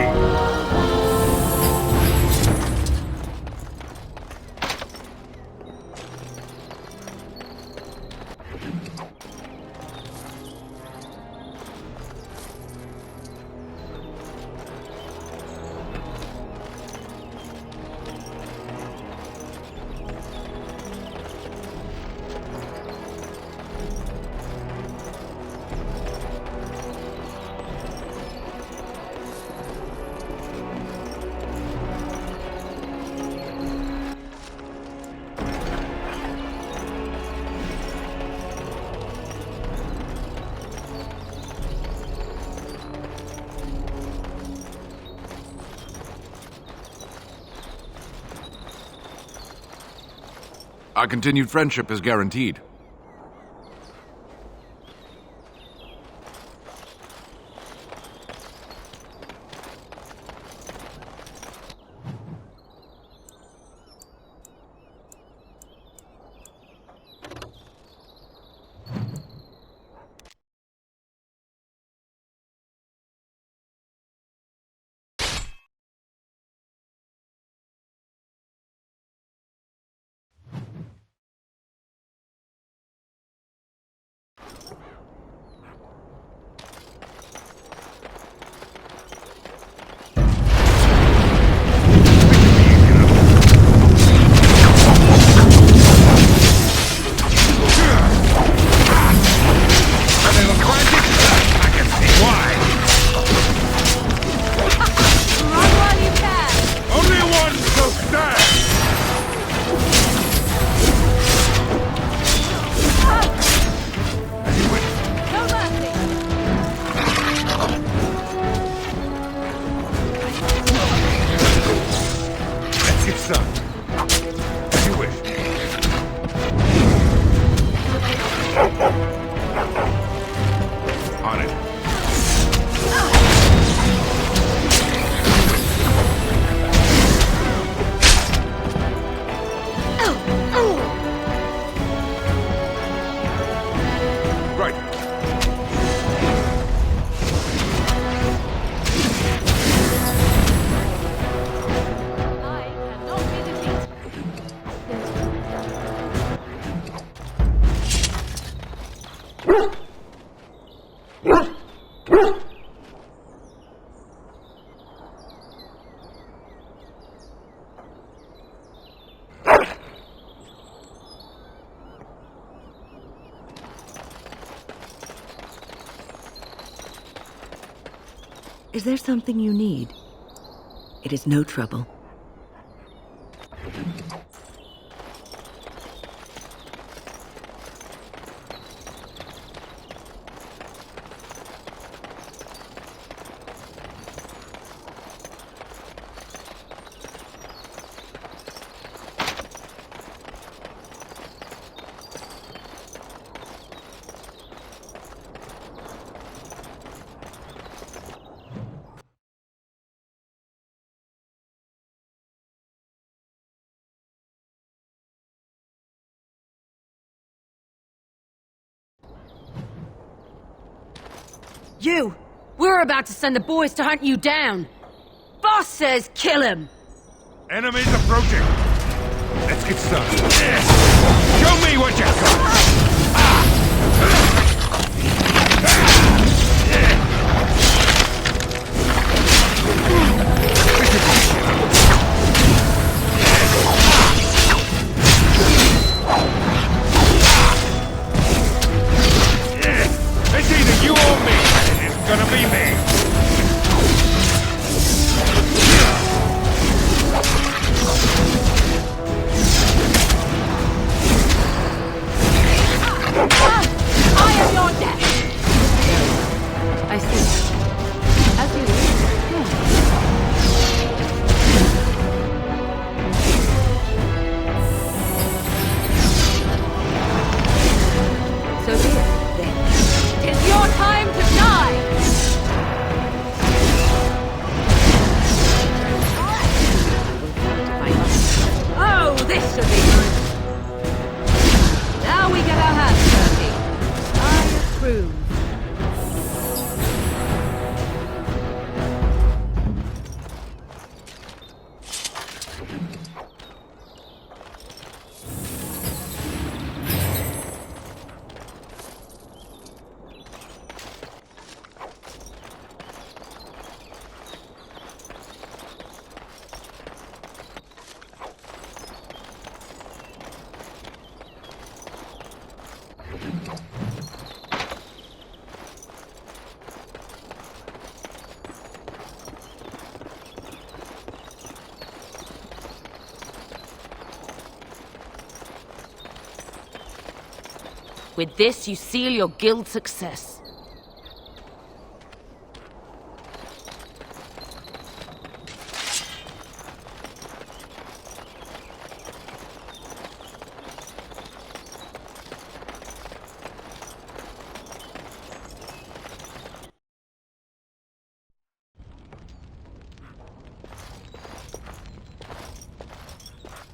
Our continued friendship is guaranteed. Is there something you need? It is no trouble. You! We're about to send the boys to hunt you down! Boss says kill him! Enemies approaching! Let's get started. Show me what you got! With this, you seal your guild's success.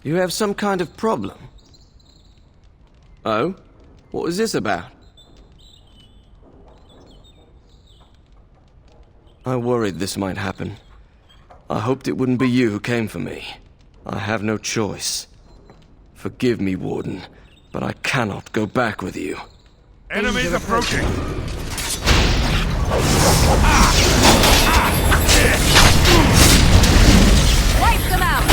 You have some kind of problem? Oh? What was this about? I worried this might happen. I hoped it wouldn't be you who came for me. I have no choice. Forgive me, Warden, but I cannot go back with you. Enemies approaching! Wipe them out!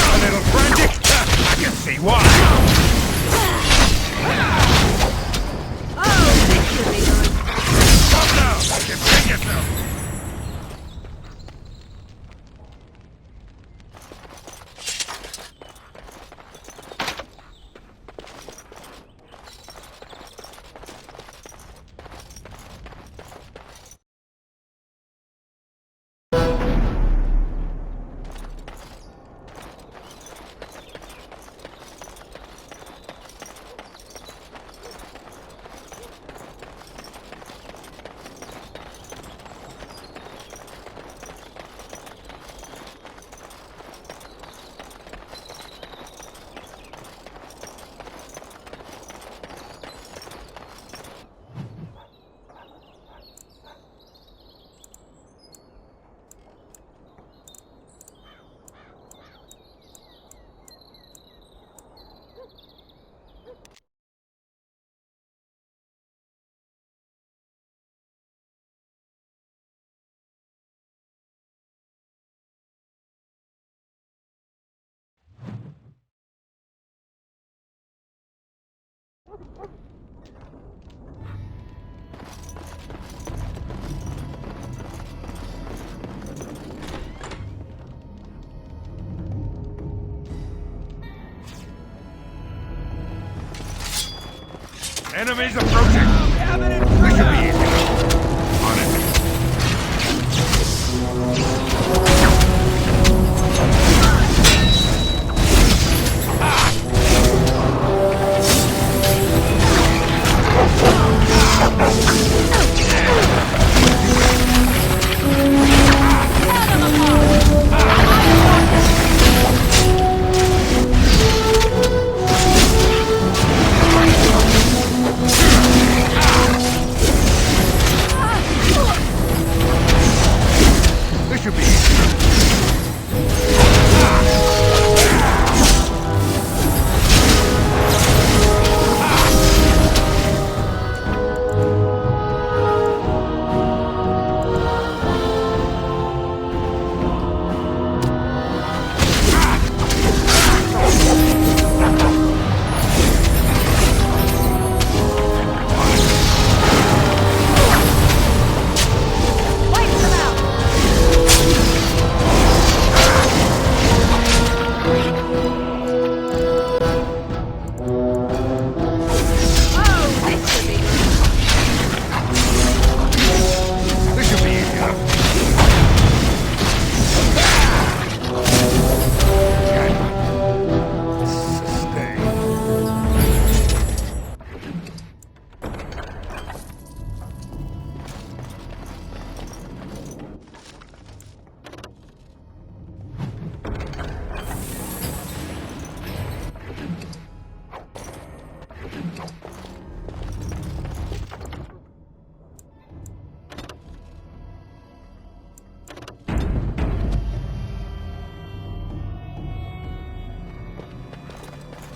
A little frantic? I can see why! Stop now! Defend yourself! Enemies approaching! This should be easy. On it.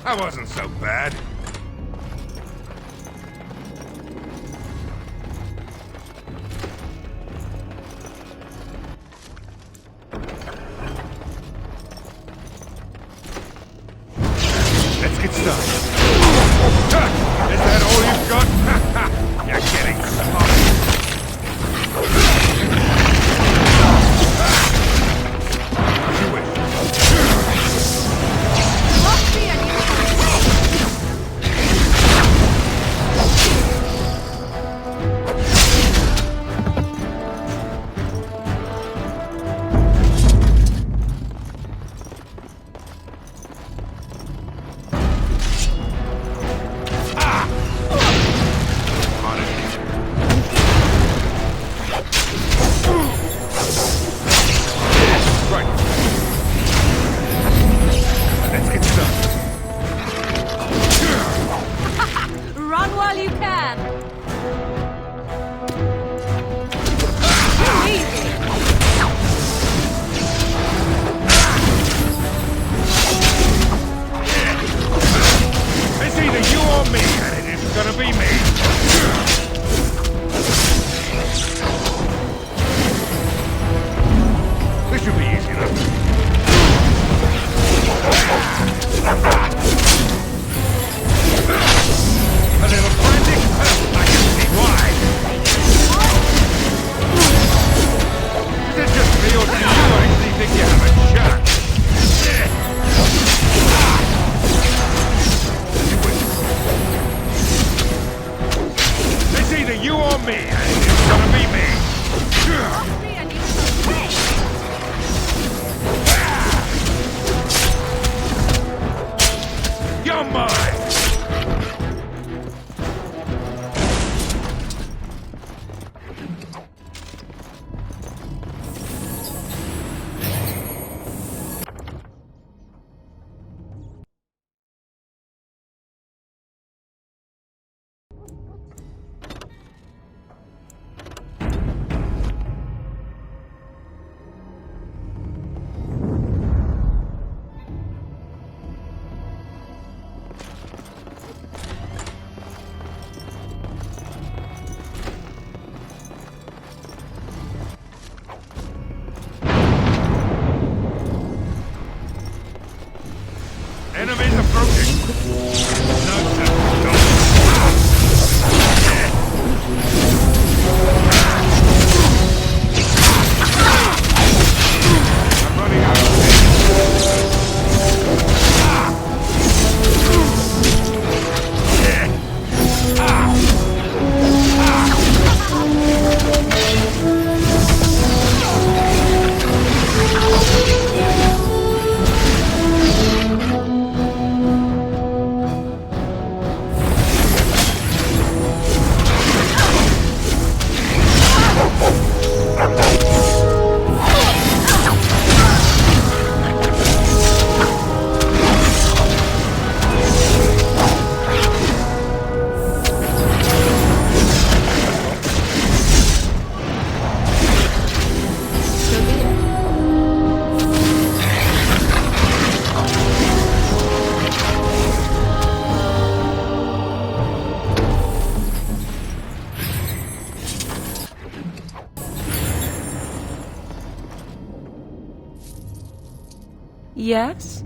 That wasn't so bad. Let's get started. Is that all you've got? You're getting smart. Run while you can! It's either you or me, and it isn't gonna be me. This should be easy enough. A little frantic? I can see why. Is it just me, or do you actually think you have a shot? It's either you or me, and it's gonna be me. You're mine! Enemies approaching. No, sir. No. I'm running out of Yes?